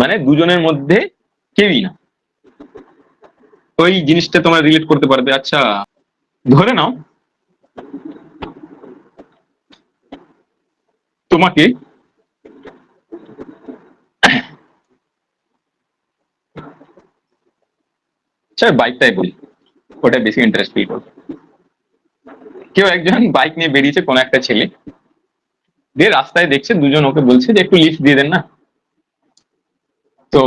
মানে দুজনের মধ্যে কেউই না। ওই জিনিসটা তোমরা রিলেট করতে পারবে। আচ্ছা ধরে নাও তোমাকে আচ্ছা বাইকটাই বলি, ওটা বেশি ইন্টারেস্ট ফিল করবে। কেউ একজন বাইক নিয়ে বেরিয়েছে, কোনো একটা ছেলে, দিয়ে রাস্তায় দেখছে দুজন ওকে বলছে যে একটু লিফট দিয়ে দেন না, তো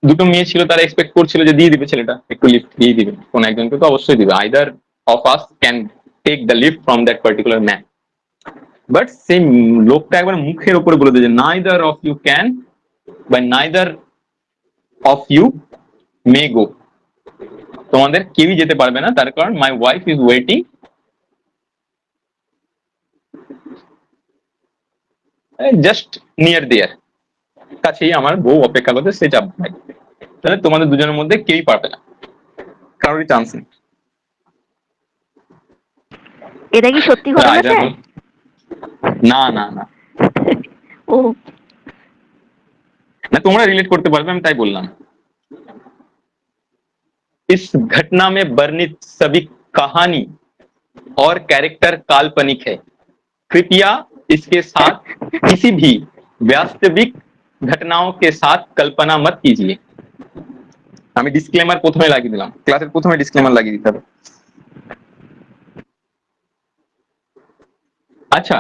দুটো মেয়ে ছিল, তারা এক্সপেক্ট করছিল যে দিয়ে দিবে ছেলেটা, একটু লিফট দিয়ে দিবে, কোন একজনকে তো অবশ্যই দিবে, either of us can take the lift from that particular man, but সেই লোকটা একবার মুখের উপরে বলে দিয়েছে নাইদার অফ ইউ ক্যান বা neither of you may go, তোমাদের কেউই যেতে পারবে না, তার কারণ my wife is waiting just near there, কাছেই আমার বউ অপেক্ষা করতে, সে চাপ নাই, তাহলে তোমাদের দুজনের মধ্যে কেউই পারবে না, কারোরই চান্স নেই।
এটা কি সত্যি ঘটনা
Either
স্যার?
না না না
ও
না, তোমরা রিলেট করতে পারবে, আমি তাই বললাম। इस घटना में वर्णित सभी कहानी और कैरेक्टर काल्पनिक है, कृपया इसके साथ किसी भी वास्तविक घटनाओं के साथ कल्पना मत कीजिए। আমি ডিসক্লেমার প্রথমে লাগিয়ে দিলাম, ক্লাসের প্রথমে ডিসক্লেমার লাগিয়ে দিতে হবে। আচ্ছা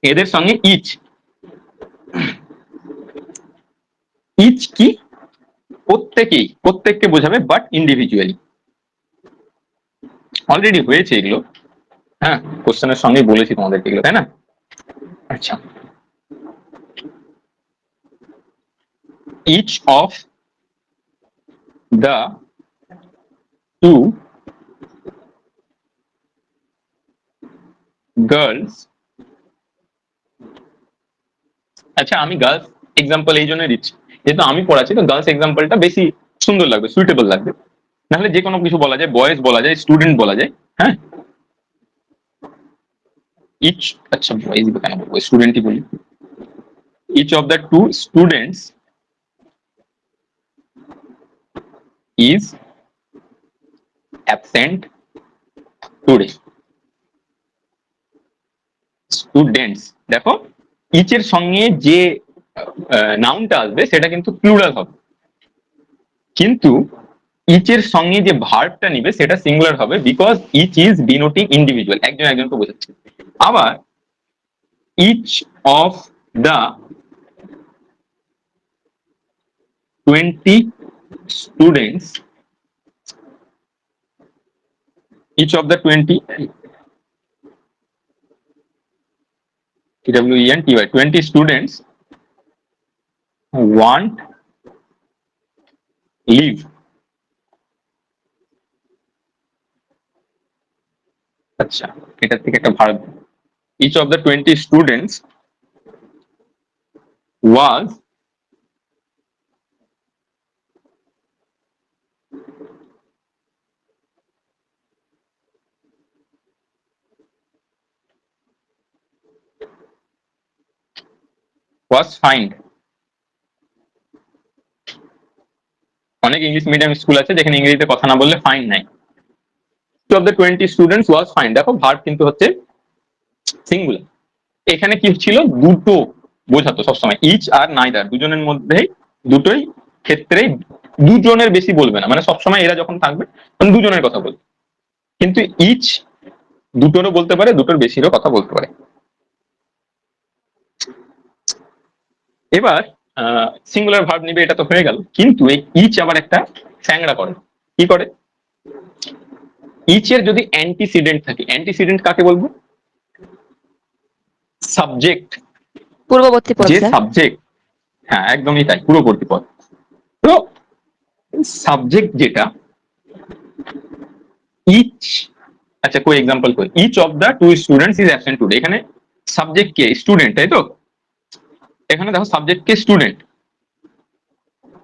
এদের সঙ্গে ইচ, ইচ কি প্রত্যেককে বোঝাবে, বাট ইন্ডিভিজুয়ালি, অলরেডি হয়েছে এগুলো, হ্যাঁ কোশ্চেনের সঙ্গে বলেছি তোমাদেরকে এগুলো, তাই না? আচ্ছা each of the two girls, আচ্ছা আমি গার্লস এক্সাম্পল এই জন্য দিচ্ছি যেহেতু আমি পড়াচ্ছি, তো গার্লস এক্সাম্পলটা বেশি সুন্দর লাগবে, সুইটেবল লাগবে, নাহলে যে কোনো কিছু বলা যায়, বয়েজ বলা যায়, স্টুডেন্ট বলা যায়, হ্যাঁ ইচ, আচ্ছা বয়েজ কেন বলবো, স্টুডেন্টই বলি, each of the two students is absent today. Students, দেখো ইচের সঙ্গে যে নাউনটা আসবে সেটা কিন্তু প্লুরাল হবে, কিন্তু ইচের সঙ্গে যে ভার্বটা নিবে সেটা সিঙ্গুলার হবে, because each is denoting individual, একজন একজনকে বোঝাচ্ছে। আবার each of the 20 students, each of the 20 TWENTY 20 students want, live. আচ্ছা, এটা থেকে একটা verb. Each of the 20 students was fined. অনেক ইংলিশ মিডিয়াম স্কুল আছে যেখানে ইংরেজিতে কথা না বললে ফাইন নাই। Each of the 20 students was fined, দেখো ভার্ব কিন্তু হচ্ছে সিঙ্গুলার। এখানে কি ছিল, দুটো বোঝাতো সবসময়, ইচ আর নাইদার, দুজনের মধ্যেই দুটোই ক্ষেত্রেই দুজনের বেশি বলবে না, মানে সবসময় এরা যখন থাকবে তখন দুজনের কথা বলবে। কিন্তু ইচ দুটোরও বলতে পারে, দুটোর বেশিরও কথা বলতে পারে। এবার সিঙ্গুলার ভার্ব নিবে, এটা তো হয়ে গেল, কিন্তু এই ইচ আবার একটা স্যাংরা করে। কি করে, ইচ এর যদি অ্যান্টিসিডেন্ট থাকে, অ্যান্টিসিডেন্ট কাকে বলবো, সাবজেক্ট,
পূর্ববর্তী পদ
যে
স্যার।
সাবজেক্ট, হ্যাঁ একদমই তাই, পূর্ববর্তী পদ। তো সাবজেক্ট যেটা ইচ, আচ্ছা কই এক্সাম্পল কই, each of the 2 students is absent today, এখানে সাবজেক্ট কে, স্টুডেন্ট, তাই তো। এখানে দেখো সাবজেক্ট কে, স্টুডেন্ট।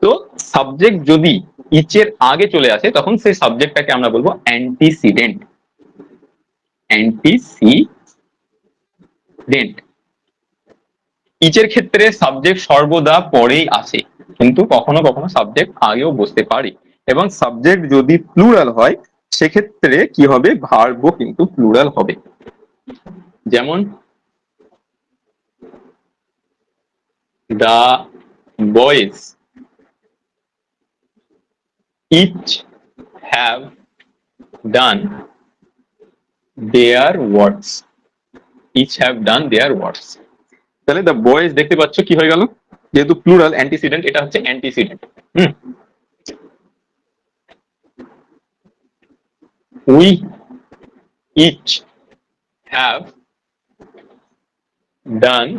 তো সাবজেক্ট যদি ইচের আগে চলে আসে তখন সেই সাবজেক্টটাকে আমরা বলবো অ্যান্টিসিডেন্ট। অ্যান্টিসিডেন্ট। ইচের ক্ষেত্রে সাবজেক্ট সর্বদা পরেই আসে, কিন্তু কখনো কখনো সাবজেক্ট আগেও বসতে পারে, এবং সাবজেক্ট যদি প্লুরাল হয় সেক্ষেত্রে কি হবে, ভার্বও কিন্তু প্লুরাল হবে। যেমন the boys each have done their works, each have done their works। তাহলে the boys দেখতে পাচ্ছ কি হয়ে গেল, যেহেতু প্লুরাল অ্যান্টিসিডেন্ট, এটা হচ্ছে antecedent. we each have done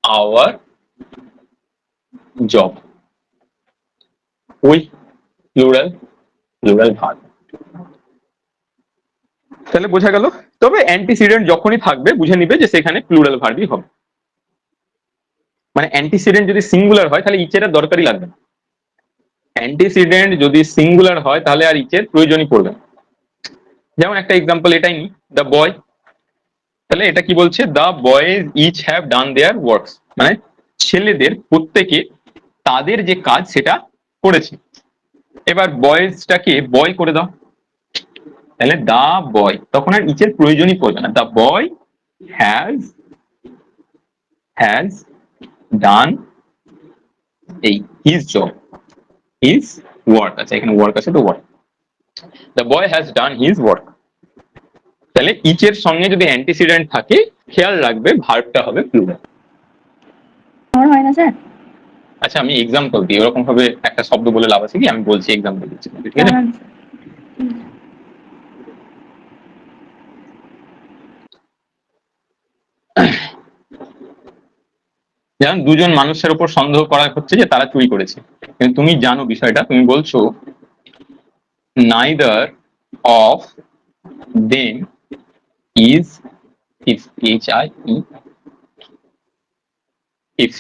our job, we plural verb। তাহলে বোঝা গেল, তবে অ্যান্টিসিডেন্ট যখনই থাকবে বুঝে নিবে যে সেখানে প্লুরাল ভার্বই হবে। মানে অ্যান্টিসিডেন্ট যদি সিঙ্গুলার হয় তাহলে ইচের দরকারই লাগবে না, অ্যান্টিসিডেন্ট যদি সিঙ্গুলার হয় তাহলে আর ইচের প্রয়োজনই পড়বে না। যেমন একটা এক্সাম্পল এটাই নি, দ্য বয়, তাহলে এটা কি বলছে, the boys each have done their works, মানে ছেলেদের প্রত্যেকে তাদের যে কাজ সেটা করেছে। এবার বয়েজটাকে বয় করে দাও, তাহলে দা বয়, তখন আর ইচের প্রয়োজনই পড়বে না, দা বয় হ্যাজ ডান এই হিজ জব, হিজ ওয়ার্ক। আচ্ছা এখানে ওয়ার্ক আছে তো work, the boy has done his work. তাহলে ইচের সঙ্গে যদি অ্যান্টিসিডেন্ট থাকে খেয়াল রাখবে ভার্বটা হবে প্লুরাল।
আমার হয় না স্যার।
আচ্ছা আমি এক্সাম্পল দিই, ওরকম ভাবে একটা শব্দ বলে লাভ আছে কি, আমি বলছি এক্সাম্পল দিচ্ছি, ঠিক আছে। যেমন দুজন মানুষের উপর সন্দেহ করা হচ্ছে যে তারা চুরি করেছে, কিন্তু তুমি জানো বিষয়টা, তুমি বলছো neither of them is if HIE if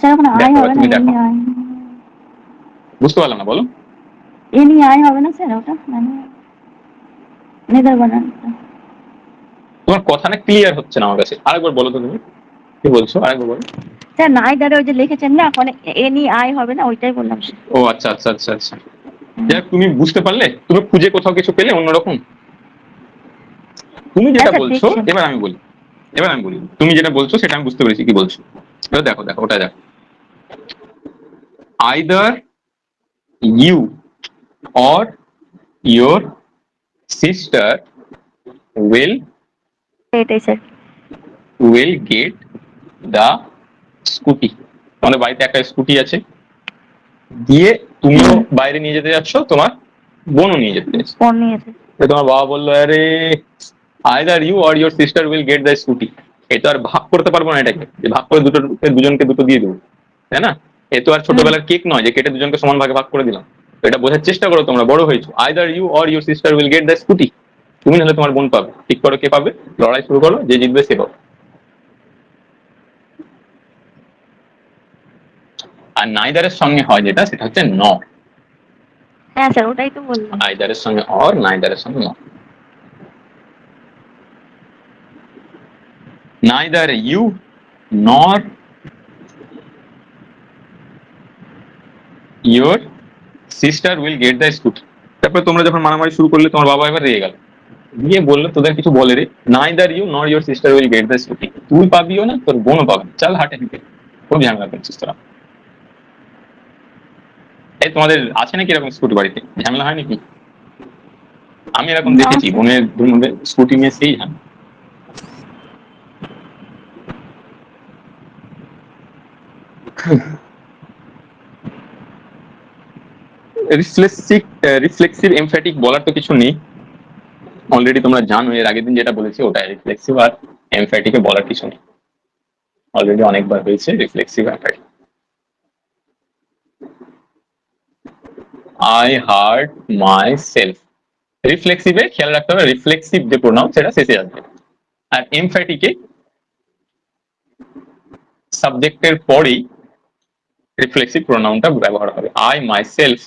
sir ওখানে আই
দেখো
হবে না,
তুমি দেখো,
এনি আই,
বুঝতে পারলাম না, বলো।
এনি আই হবে না স্যার, ওটা মানে নেদার বানানটা।
তোমার কথা না ক্লিয়ার হচ্ছে না আমার কাছে, আরেকবার বলো তো, তুমি কি বলছো আরেকবার বলো।
স্যার নাই দাঁড়ে ওই যে লিখেছেন না, ওখানে এনি আই হবে না, ওইটাই বললাম স্যার।
ও আচ্ছা আচ্ছা আচ্ছা আচ্ছা, যাক তুমি বুঝতে পারলে, তুমি খুঁজে কোথাও কিছু পেলে অন্যরকম, তুমি যেটা
আচ্ছা,
বলছো।
দেখছি।
এবার আমি বলি, তুমি যেটা বলছো সেটা আমি বুঝতে পেরেছি কি বলছো। এবার দেখো দেখো ওটা দেখো, either you or your sister will
এটাই স্যার।
get the scooty তোমাদের বাড়িতে একটা স্কুটি আছে, দিয়ে তুমিও বাইরে নিয়ে যেতে যাচ্ছ, তোমার বোনও নিয়ে যেতে যাচ্ছে।
ফোন নিয়েছে।
তো তোমার বাবা বললো, আরে either you or your sister will get the scooty. এ তো আর ভাগ করতে পারবো না এটাকে, যে ভাগ করে দুজনকে দুটো দিয়ে দেবো, তাই না? এ তো আর ছোটবেলার কেক নয় যে কেটে দুজনকে সমান ভাগে ভাগ করে দিলাম। তো এটা বোঝার চেষ্টা করো, তোমরা বড় হয়েছো। Either you or your sister will get the scooty, তুমি নাহলে তোমার বোন পাবে। ঠিক করো কে পাবে, লড়াই শুরু করো, যে জিতবে সে পাবে। আর নাইদারের সঙ্গে হয় যেটা, সেটা হচ্ছে ন।
হ্যাঁ স্যার, ওটাই তো বললাম।
আইদারের সঙ্গে অর, নাইদারের সঙ্গে nor. Neither you nor your sister will get the scooty. তারপরে তোমরা যখন মারামারি শুরু করলে, তোমার বাবা এবার রেগে গেল, দিয়ে বললো, তোদের কিছু বলে রে, neither you nor your sister will get the scooty, তুই পাবিও না, তোর বোনও পাবে, চল হাটে হেঁটে। খুব ঝামেলা করছিস তোরা। এই তোমাদের আছে নাকি এরকম স্কুটি বাড়িতে? ঝামেলা হয় নাকি? আমি এরকম
না
দেখেছি, বোনের মধ্যে স্কুটি নিয়ে সেই ঝামেলা। রিফ্লেক্সিভ এমফ্যাটিক বলার তো কিছু নেই, অলরেডি তোমরা জানো। এর আগের দিন যেটা বলেছি ওটা রিফ্লেক্সিভ, আর এমফ্যাটিকে বলার কিছু নেই, অলরেডি অনেকবার হয়েছে reflexive emphatic. I hurt myself. রিফ্লেক্সিভে খেয়াল রাখতে হবে, রিফ্লেক্সিভ যে প্রোনাউন সেটা শেষে আসবে, আর এমফ্যাটিকে সাবজেক্টের পরেই রিফ্লেক্সিভ প্রোনাউনটা ব্যবহার হবে। আই মাই সেলফ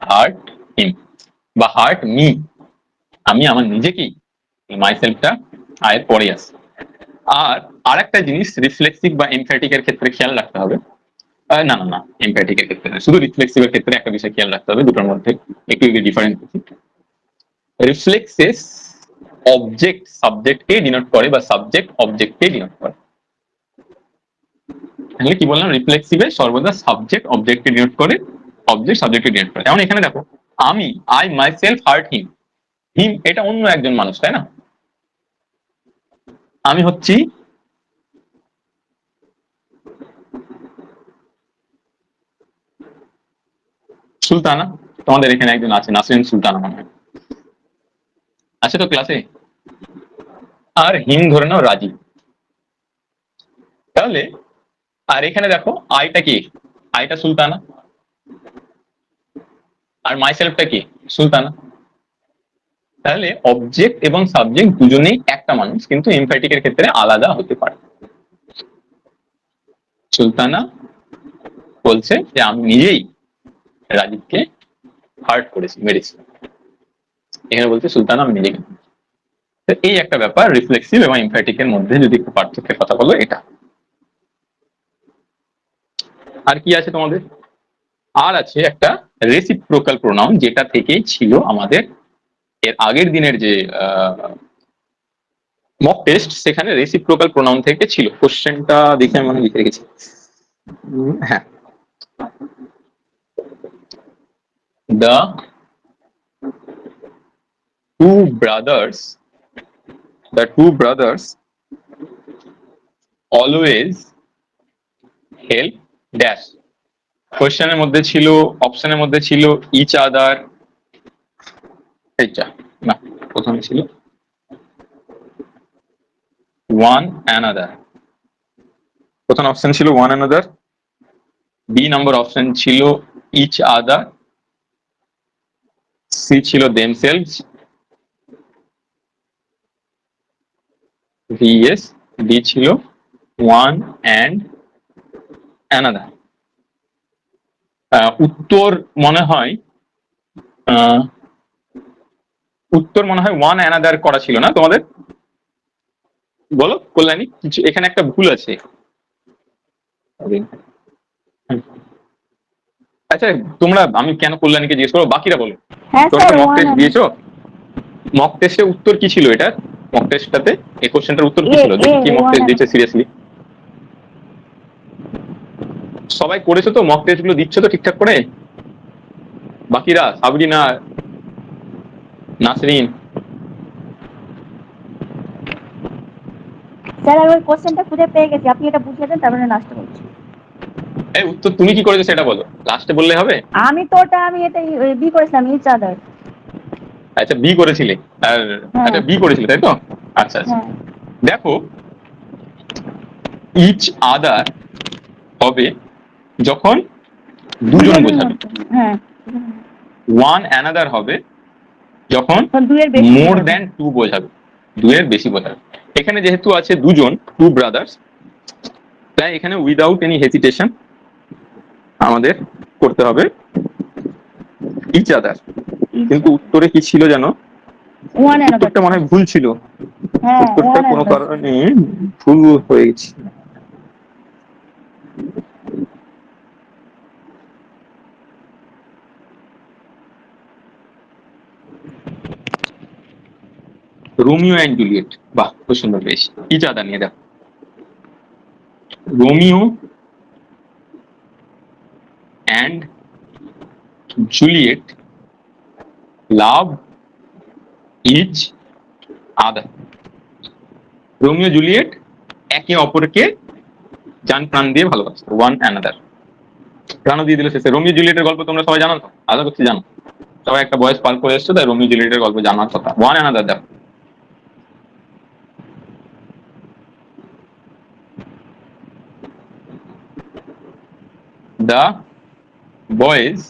হার্ট হিম, বা হার্ট মি, আমি আমার নিজেকেই, মাই সেলফটা আয়ের পরে আসে। আর আরেকটা জিনিস রিফ্লেক্সিভ বা এমফ্যাটিকের ক্ষেত্রে খেয়াল রাখতে হবে, না না না, এমফ্যাটিকের ক্ষেত্রে না, শুধু রিফ্লেক্সিভের ক্ষেত্রে একটা বিষয় খেয়াল রাখতে হবে, দুটোর মধ্যে একটু ডিফারেন্স আছে। রিফ্লেক্সেস অবজেক্ট সাবজেক্টকে ডিনোট করে, বা সাবজেক্ট অবজেক্টকে ডিনোট করে। তাহলে কি বললাম, রিফ্লেক্সিভে সর্বদা সাবজেক্ট অবজেক্টকে ডিনোট করে, অবজেক্ট সাবজেক্টকে ডিনোট করে। যেমন এখানে দেখো, আমি, আই মাই সেলফ হার্ট হিম, হিম এটা অন্য একজন মানুষ, তাই না? আমি হচ্ছি সুলতানা, তোমাদের এখানে একজন আছে নাসরিন সুলতানা মনে হয়, আছে তো ক্লাসে। আর হিম ধরে নাও রাজীব। তাহলে আর এখানে দেখো, আইটা কি, আইটা সুলতানা, আর মাই সেলফটা কি, সুলতানা। তাহলে অবজেক্ট এবং সাবজেক্ট দুজনেই একটা মানুষ, কিন্তু এমফ্যাটিকের ক্ষেত্রে আলাদা হতে পারে। সুলতানা বলছে যে আমি নিজেই রাজীবকে হার্ট করেছি, মেরেছি। এখানে বলছে সুলতানা আমি নিজেকে। এই একটা ব্যাপার, রিফ্লেক্সিভ এবং এমফ্যাটিকের মধ্যে যদি একটু পার্থক্যের কথা বলো এটা। আর কি আছে তোমাদের? আর আছে একটা রেসিপ্রোকাল প্রোনাউন, যেটা থেকেই ছিল আমাদের এর আগের দিনের যে মক টেস্ট, সেখানে রেসিপ্রোকাল প্রোনাউন থেকে ছিল। কোশ্চেনটা দেখে আমি মনে লিখে রেখেছি, হ্যাঁ। The two brothers always help dash. কোশ্চেনের মধ্যে ছিল, অপশনের মধ্যে ছিল ইচ আদার, এইটা না, প্রথমে ছিল ওয়ান অ্যানাদার। প্রথম অপশন ছিল ওয়ান অ্যানাদার, বি নম্বর অপশন ছিল ইচ আদার, সি ছিল দেমসেলভস, ভিএস, ডি ছিল ওয়ান অ্যান্ড অ্যানাদার। উত্তর মনে হয় ওয়ান অ্যানাদার করা ছিল না তোমাদের? বলো কল্যাণী, কিছু এখানে একটা ভুল আছে। আচ্ছা তোমরা, আমি কেন কল্যাণীকে জিজ্ঞেস করবো, বাকিরা বলো।
হ্যাঁ
তোমরা
স্যার,
মক
ওয়ান
টেস্ট দিয়েছো? মক টেস্টে উত্তর কি ছিল এটা? মক টেস্টটাতে এই কোশ্চেনটার উত্তর কি ছিল? দেখি কি মক টেস্ট দিয়েছে সিরিয়াসলি। সবাই করেছো তো মক টেস্ট গুলো, দিচ্ছ তো ঠিকঠাক করে? বাকিরা, সাবরিনা, নাসরিন,
স্যার আমি ওই কোশ্চেনটা খুঁজে পেয়ে গেছি, আপনি এটা বুঝিয়ে দেন তারপরে লাস্টে বলছি।
এই উত্তর তুমি কি করেছো সেটা বলো, লাস্টে বললে হবে?
আমি তো ওটা আমি এটা বি করেছিলাম, ইচ আদার।
আচ্ছা বি করেছিলে, আর
হ্যাঁ
আচ্ছা বি করেছিলে তাই তো? আচ্ছা আচ্ছা,
হ্যাঁ
দেখো ইচ আদার হবে যখন দুজন বোঝাবে,
হ্যাঁ
ওয়ান অ্যানাদার হবে যখন
তখন দুইয়ের বেশি
মোর
বোঝাবে।
দ্যান টু বোঝাবে, দুয়ের বেশি বোঝাবে। এখানে যেহেতু আছে দুজন, টু ব্রাদার্স, তাই এখানে উইদাউট এনি হেজিটেশন আমাদের করতে হবে ইচ আদার। কিন্তু উত্তরে কি ছিল জানো?
ওয়ান
উত্তরটা মনে হয় ভুল ছিল,
হ্যাঁ
উত্তরটা
ওয়ান
কোনো কারণে ভুল হয়ে গেছে। রোমিও অ্যান্ড জুলিয়েট, বাহ খুব সুন্দর, বেশ ইচ আদার নিয়ে দেখো, Romeo and Juliet love each other. Romeo Juliet একে অপরকে জান প্রাণ দিয়ে ভালোবাসে, ওয়ান অ্যানাদার। প্রাণ দিয়ে দিল শেষে। রোমিও জুলিয়েটের গল্প তোমরা সবাই জানো তো? আশা করছি জানো, সবাই একটা বয়স পার করে এসছো, তাই রোমিও জুলিয়েটের গল্প জানার কথা। ওয়ান অ্যানাদার দেখো, the boys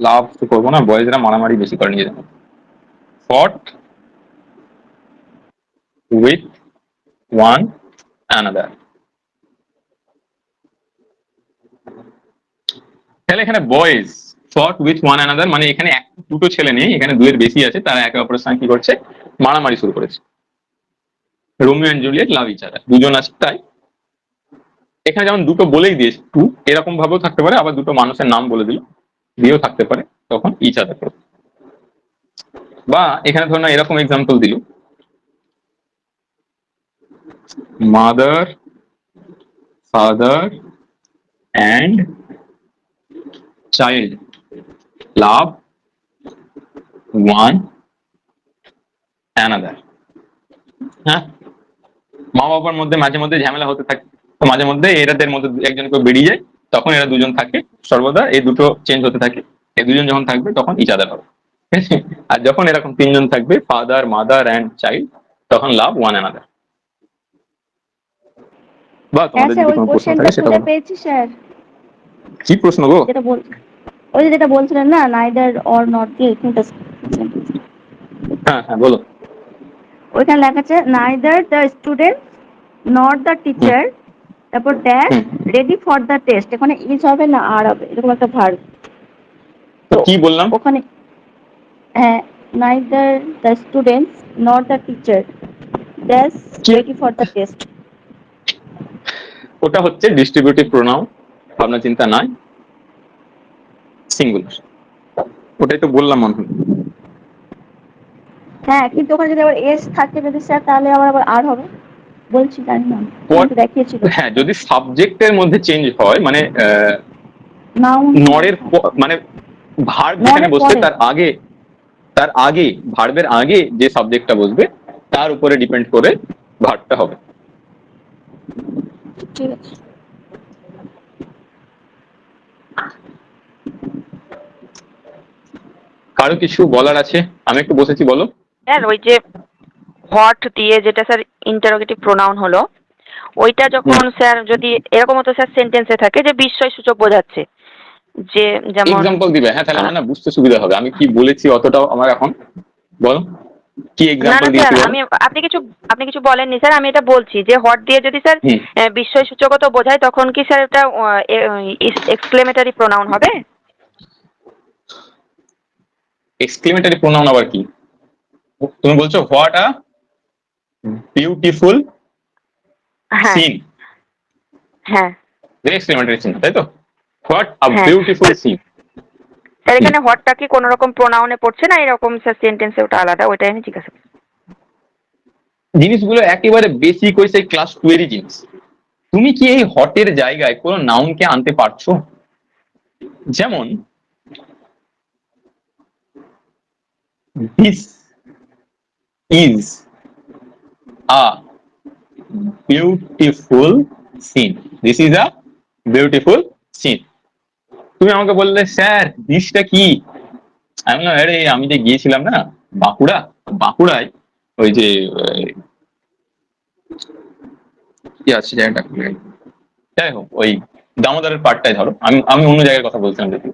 লাভ তো করবো না, বয়েজরা মারামারি বেশি করে নিজেদের, fought with one another। তাহলে এখানে boys fought with one another মানে এখানে দুটো ছেলে নেই, এখানে দুয়ের বেশি আছে, তারা একে অপরের সঙ্গে কি করছে, মারামারি শুরু করেছে। Romeo and Juliet love each other, দুজন আছে তাই। এখানে যেমন দুটো বলেই দিয়েছে টু, এরকম ভাবেও থাকতে পারে, আবার দুটো মানুষের নাম বলে দিল, দিয়েও থাকতে পারে, তখন ইচ আদার করবে। বা এখানে ধর না এরকম এক্সাম্পল দিল, mother father and child love one another. হ্যাঁ, মা বাবার মধ্যে মাঝে মধ্যে ঝামেলা হতে থাকে, তো মাঝে মধ্যে এরাদের মধ্যে একজন কেউ বেরিয়ে যায়, তখন এরা দুজন থাকে সর্বদা, এই দুটো চেঞ্জ হতে থাকে। এই দুজন যখন থাকবে তখন ইচ আদার হবে, ঠিক আছে? আর যখন এরকম তিনজন থাকবে, ফাদার মাদার অ্যান্ড চাইল্ড, তখন লাভ ওয়ান অ্যানাদার। বা
হ্যাঁ
তোমাদের
স্যার
যদি
ওই
কোনো প্রশ্ন
কোশ্চেনটা
থাকে সেটা
খুঁজে
বলো।
পেয়েছি স্যার,
কি প্রশ্ন গো?
যেটা বল ওই যে যেটা বলছিলেন না, নাইদার অর নট দিয়ে এখানটা
হ্যাঁ হ্যাঁ বলো।
ওইখানে লেখা আছে neither the student not the teacher, তারপর dash ready for the test, এখানে ইজ হবে না আর হবে, এরকম একটা ভার্ব।
তো কি বললাম?
ওখানে হ্যাঁ, neither the students not the teacher dash
কি?
Ready for the test.
ওটা হচ্ছে ডিস্ট্রিবিউটিভ প্রোনাউন, ভাবনা চিন্তা নাই, সিঙ্গুলার। ওটাই তো বললাম মনে হয়।
হ্যাঁ কিন্তু ওখানে যদি আবার এস থাকে যদি স্যার, তাহলে আবার আর হবে, বলছি জানি না, দেখিয়েছিল।
হ্যাঁ, যদি সাবজেক্টের মধ্যে চেঞ্জ হয়, মানে
নাউন
নরের মানে ভার্ব যেখানে বসবে তার আগে ভার্বের আগে যে সাবজেক্টটা বসবে তার উপরে ডিপেন্ড করে ভার্বটা হবে।
ঠিক আছে।
কারো কিছু বলার আছে? আমি একটু বসেছি, বলো।
স্যার ওই যে হোয়াট দিয়ে যেটা স্যার ইন্টারোগেটিভ প্রোনাউন হলো, ওইটা যখন স্যার যদি এরকম হতো স্যার সেন্টেন্সে থাকে যে বিস্ময় সূচক বোঝাচ্ছে, যে যেমন
এক্সাম্পল দিবে? হ্যাঁ, তাহলে আমার না বুঝতে সুবিধা হবে, আমি কি বলেছি অতটাও আমার এখন, বলো কি
না
এক্সাম্পল
না
দিয়েছি
স্যার,
বলো।
আপনি কিছু বলেননি স্যার, আমি এটা বলছি যে হোয়াট দিয়ে যদি স্যার বিস্ময় সূচকতা বোঝায়, তখন কি স্যার এটা এক্সক্লেমেটরি প্রোনাউন হবে?
এক্সক্লেমেটরি প্রোনাউন আবার কি? তুমি বলছো হোয়াট আ বিউটিফুল
হ্যাঁ
সিন,
হ্যাঁ
এক্সক্লেমেটরি সিন, তাই তো? হোয়াট আ
হ্যাঁ।
Beautiful scene.
স্যার এখানে হোয়াটটা কি কোন রকম প্রোনাউনে পড়ছে না এরকম স্যার সেন্টেন্সে ওটা আলাদা, ওইটাই আমি জিজ্ঞাসা করছি।
জিনিসগুলো একেবারে বেসিক হয়েছে, ক্লাস 2 এরই জিনিস। তুমি কি এই হটের জায়গায় কোনো নাউনকে আনতে পারছো? যেমন this is a beautiful scene, this is a beautiful scene. তুমি আমাকে বললে স্যার দিসটা কি, আমি বললাম আরে আমি যে গিয়েছিলাম না বাঁকুড়ায় ওই যে কি আছে জায়গাটা, যাই হোক ওই দামোদরের পার্টটাই ধরো, আমি অন্য জায়গার কথা বলছিলাম, দেখি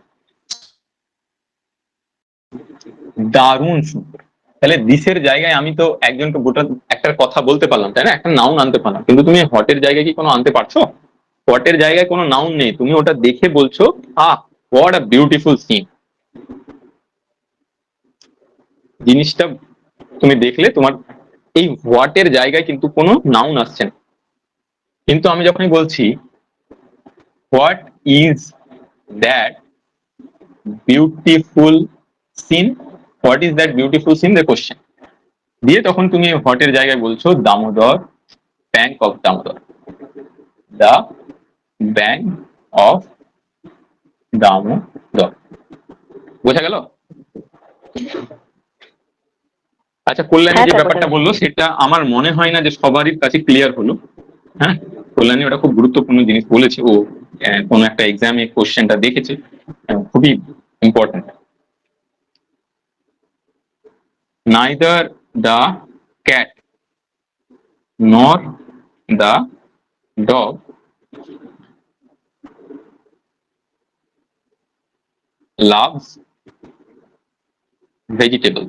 দারুণ সুন্দর। তাহলে দিসের জায়গায় আমি তো একজনকে গোটা একটা কথা বলতে পারলাম, তাই না, একটা নাউন আনতে পারলাম, কিন্তু তুমি হটের জায়গায় কি কোনো আনতে পারছো? হটের জায়গায় কোনো নাউন নেই, তুমি ওটা দেখে বলছো হোয়াট আ বিউটিফুল সিন। জিনিসটা তুমি দেখলে তোমার এই হোয়াটের জায়গায় কিন্তু কোনো নাউন আসছে না। কিন্তু আমি যখনই বলছি what is that beautiful scene, what is that beautiful scene, the question দিয়ে তখন তুমি হোয়াটের জায়গায় বলছো Damodar, bank of Damodar, the bank of Damodar. বোঝা গেল? আচ্ছা, কল্যাণী
হ্যাঁ
যে
স্যার,
ব্যাপারটা বললো সেটা আমার মনে হয় না যে সবারই কাছে ক্লিয়ার হলো। হ্যাঁ, কল্যাণী ওটা খুব গুরুত্বপূর্ণ জিনিস বলেছে, ও কোন একটা এক্সামে কোশ্চেনটা দেখেছে, খুবই important. neither the cat nor the dog loves vegetable.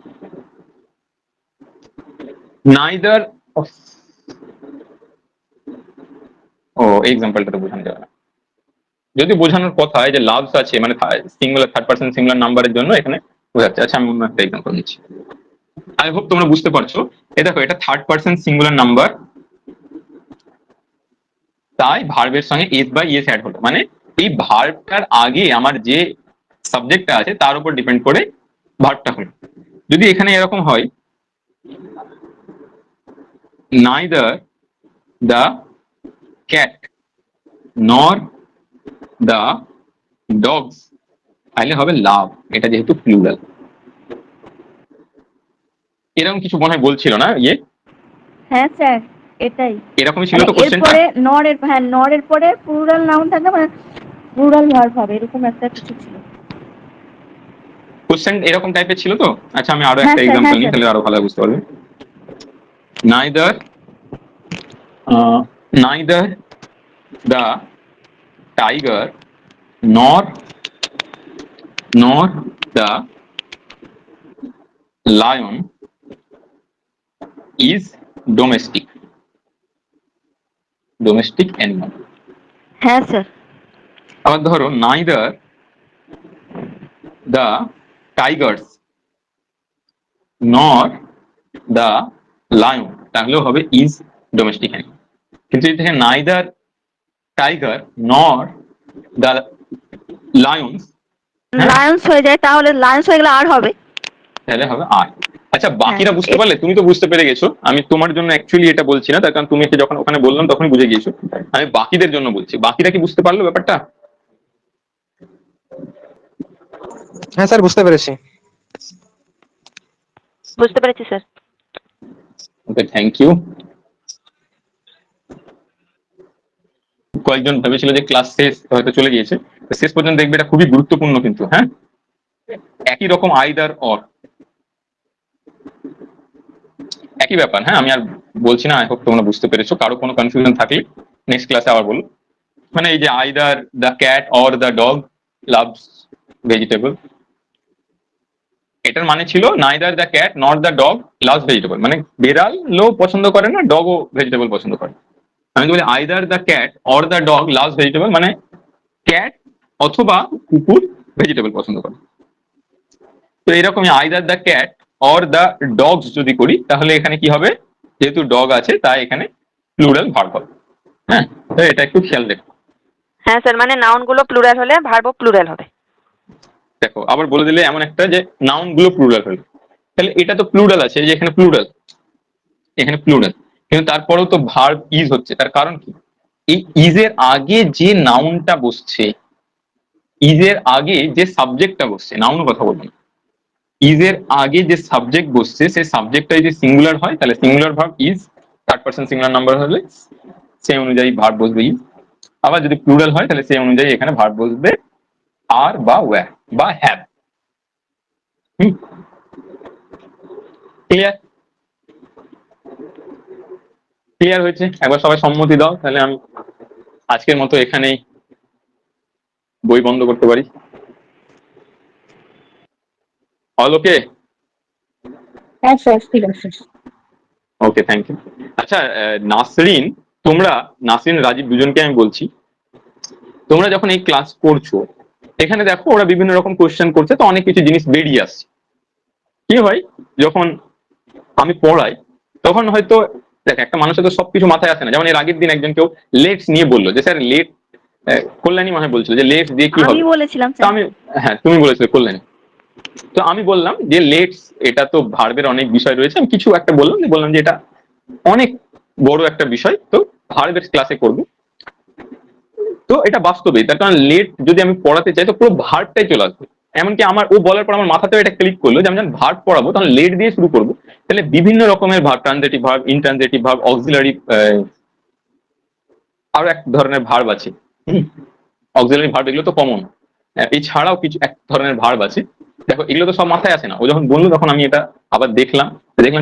Neither of এক্সাম্পলটা তো বোঝানো যাবে না। যদি বোঝানোর কথা হয় যে লাভস আছে মানে সিঙ্গুলার থার্ড পারসন সিঙ্গুলার নাম্বারের জন্য এখানে বোঝাচ্ছে। আচ্ছা, আমি অন্য একটা এক্সাম্পল নিচ্ছি, আই হোপ তোমরা বুঝতে পারছো। দেখো এটা থার্ড পারসন সিঙ্গুলার নাম্বার, তাই ভার্বের সঙ্গে এস বাই এস অ্যাড হলো, মানে এই ভার্বটার আগে আমার যে সাবজেক্টটা আছে তার উপর ডিপেন্ড করে ভার্বটা হলো। যদি এখানে এরকম হয় neither the cat nor the dogs, তাহলে হবে লাভ, এটা যেহেতু প্লুরাল। এরকম কিছু মনে হয় বলছিল না ইয়ে?
হ্যাঁ স্যার, এটাই।
এরকমই ছিল
মানে
তো কোশ্চেনটা?
এরপরে নরের পরে প্লুরাল নাউন থাকবে, মানে প্লুরাল ভার্ব হবে, এরকম একটা কিছু ছিল।
কোশ্চেন এরকম টাইপের ছিল তো? আচ্ছা, আমি আরো
হ্যাঁ
একটা
স্যার,
এক্সাম্পল
হ্যাঁ
নিই,
স্যার।
তাহলে আরো ভালো বুঝতে পারবে। neither neither the tiger nor the lion is domestic animal.
হ্যাঁ স্যার।
আবার ধরো neither the tigers nor the lion, তাহলেও হবে is domestic animal। কিন্তু যদি থাকে neither tiger nor the lions, হ্যাঁ,
লায়ন্স হয়ে যায়, তাহলে লায়ন্স হয়ে গেলে আর হবে।
তাহলে হবে আর। আচ্ছা, বাকিরা
হ্যাঁ,
বুঝতে পারলে? তুমি তো বুঝতে পেরে গেছো, আমি তোমার জন্য অ্যাকচুয়ালি এটা বলছি না, তার কারণ তুমি যখন ওখানে বললাম তখনই বুঝে গিয়েছো। আমি বাকিদের জন্য বলছি, বাকিরা কি বুঝতে পারলো ব্যাপারটা?
হ্যাঁ স্যার, বুঝতে পেরেছি।
বুঝতে পেরেছি স্যার।
Okay, thank you. কয়েকজন ভেবেছিল যে ক্লাস শেষ, হয়তো চলে গিয়েছে, শেষ পর্যন্ত দেখবে এটা খুবই গুরুত্বপূর্ণ কিন্তু। হ্যাঁ, একই রকম আইদার অর, একই ব্যাপার। হ্যাঁ, আমি আর বলছি না, আই হোপ তোমরা বুঝতে পেরেছো। কারো কোনো কনফিউশন থাকলে নেক্সট ক্লাসে আবার বলো। মানে এই যে either the cat or the dog loves vegetable, এটার মানে ছিল neither the cat not the dog loves vegetable, মানে বেড়ালও পছন্দ করে না, ডগও ভেজিটেবল পছন্দ করে। আমি বলি either the cat or the dog loves vegetable, মানে ক্যাট অথবা কুকুর ভেজিটেবল পছন্দ করে। তো এরকমই either the cat or the dogs যদি করি, তাহলে এখানে কি হবে, যেহেতু ডগ আছে তাই এখানে প্লুরাল ভার্ব হবে। হ্যাঁ, তো এটা একটু খেয়াল রেখো।
হ্যাঁ স্যার, মানে নাউন গুলো প্লুরাল হলে ভার্বও প্লুরাল হবে।
দেখো, আবার বলে দিলে এমন একটা যে নাউন গুলো প্লুরাল হলো, তাহলে এটা তো প্লুরাল আছে, যে এখানে প্লুরাল, এখানে প্লুরাল, কিন্তু তারপরেও তো ভার্ব ইজ হচ্ছে। তার কারণ কি, এই ইজের আগে যে নাউনটা বসছে ইজ এর আগে যে সাবজেক্টটা বসছে, নাউন কথা বলবো না, ইজ এর আগে যে সাবজেক্ট বসছে সেই সাবজেক্টটা যদি সিঙ্গুলার হয় তাহলে singular verb is, third person singular number হলে সেই অনুযায়ী ভার্ব বসবে ইজ। আবার যদি প্লুরাল হয় তাহলে সেই অনুযায়ী এখানে ভার্ব বসবে আর বা ওয়্যার বা হ্যাভ। ক্লিয়ার? ক্লিয়ার হয়েছে? একবার সবাই সম্মতি দাও, তাহলে আমি আজকের মতো এখানেই বই বন্ধ করতে পারি। অল ওকে?
হ্যাঁ স্যার ঠিক আছে।
ওকে, থ্যাংক ইউ। আচ্ছা নাসরিন, নাসরিন রাজীব দুজনকে আমি বলছি, তোমরা যখন এই ক্লাস করছো এখানে দেখো ওরা বিভিন্ন রকম কোয়েশ্চেন করছে, তো অনেক কিছু জিনিস বেরিয়ে আসছে। কি হয় যখন আমি পড়াই তখন হয়তো দেখ একটা মানুষের তো সবকিছু মাথায় আসে না। যেমন এর আগের দিন একজন কেউ লেটস নিয়ে বললো যে স্যার লেট, কল্যাণী মনে হয় বলছিল যে লেটস দিয়ে কি হবে।
আমি বলেছিলাম
তো আমি, হ্যাঁ তুমি বলেছিলে কল্যাণী, তো আমি বললাম যে লেটস এটা তো ভার্বের অনেক বিষয় রয়েছে, আমি কিছু একটা বললাম যে এটা অনেক বড় একটা বিষয়, তো ভার্বের ক্লাসে করবো। তো এটা বাস্তবে, তার কারণ লেট যদি আমি পড়াতে চাই তো পুরো ভার্বটাই চলে আসবে। এমনকি ও বলার পর আমার মাথাতেও এটা ক্লিক করলো যে আমি যখন ভার্ব পড়াবো তখন লেট দিয়ে শুরু করবো, তাহলে বিভিন্ন রকমের verb, transitive verb, intransitive verb, auxiliary, আরো এক ধরনের ভার্ব আছে, অক্সিলারি ভার্ব, এগুলো তো কমন। এছাড়াও কিছু এক ধরনের ভার্ব আছে, দেখো এগুলো তো সব মাথায় আসে না। ও যখন বললো তখন আমি এটা আবার দেখলাম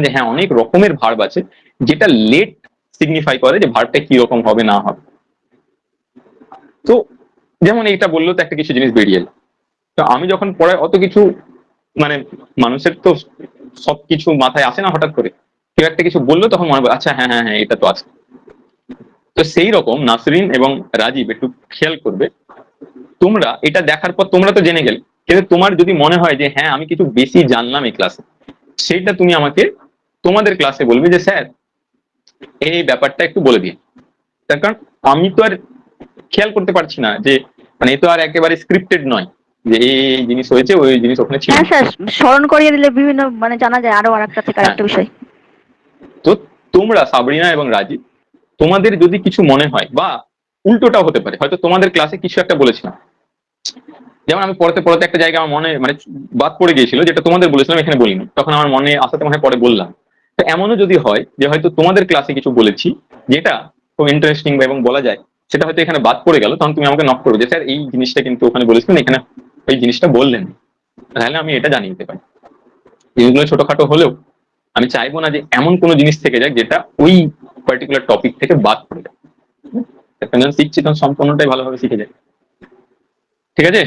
যে হ্যাঁ অনেক রকমের ভার্ব আছে যেটা লেট সিগনিফাই করে যে ভার্বটা কি রকম হবে না হবে। তো যেমন এইটা বললো তো একটা কিছু জিনিস বেরিয়ে এলো। তো আমি যখন পড়াই অত কিছু মানে মানুষের তো সবকিছু মাথায় আসে না, হঠাৎ করে কেউ একটা কিছু বললো তখন মনে পড়ে আচ্ছা হ্যাঁ হ্যাঁ হ্যাঁ এটা তো আছে। তো সেই রকম নাসরিন এবং রাজীব একটু খেয়াল করবে, তোমরা এটা দেখার পর তোমরা তো জেনে গেলে, কিন্তু তোমার যদি মনে হয় যে হ্যাঁ আমি কিছু বেশি জানলাম এই ক্লাসে, সেইটা তুমি আমাকে তোমাদের ক্লাসে বলবে যে স্যার এই ব্যাপারটা একটু বলে দিন। তার কারণ আমি তো আর খেয়াল করতে পারছি না যে মানে এ তো আর একেবারে স্ক্রিপ্টেড নয় যে এই জিনিস হয়েছে ওই জিনিস ওখানে ছিল।
হ্যাঁ স্যার, স্মরণ করিয়ে দিলে বিভিন্ন মানে জানা যায় আরো আরেকটা থেকে আরেকটা বিষয়।
তো তোমরা সাবরিনা এবং রাজীব, তোমাদের যদি কিছু মনে হয় বা উল্টোটাও হতে পারে, হয়তো তোমাদের ক্লাসে কিছু একটা বলেছিলাম, যেমন আমি পড়াতে পড়াতে একটা জায়গা আমার মনে মানে বাদ পড়ে গিয়েছিল যেটা তোমাদের বলেছিলাম এখানে বলিনি, তখন আমার মনে আসাতে মনে পরে বললাম। তো এমনও যদি হয় যে হয়তো তোমাদের ক্লাসে কিছু বলেছি যেটা খুব ইন্টারেস্টিং এবং বলা যায় সেটা হয়তো এখানে বাদ পড়ে গেল, তখন তুমি আমাকে নক করবে যে স্যার এই জিনিসটা কিন্তু ওখানে বলেছিলেন এখানে এই জিনিসটা বললেন, তাহলে আমি এটা জানিয়ে দিতে পারি। জিনিসগুলো ছোটখাটো হলেও আমি চাইবো না যে এমন কোনো জিনিস থেকে যাক যেটা ওই পার্টিকুলার টপিক থেকে বাদ পড়ে যায়। শিখছি তখন সম্পূর্ণটাই ভালোভাবে শিখে যায়। ঠিক আছে?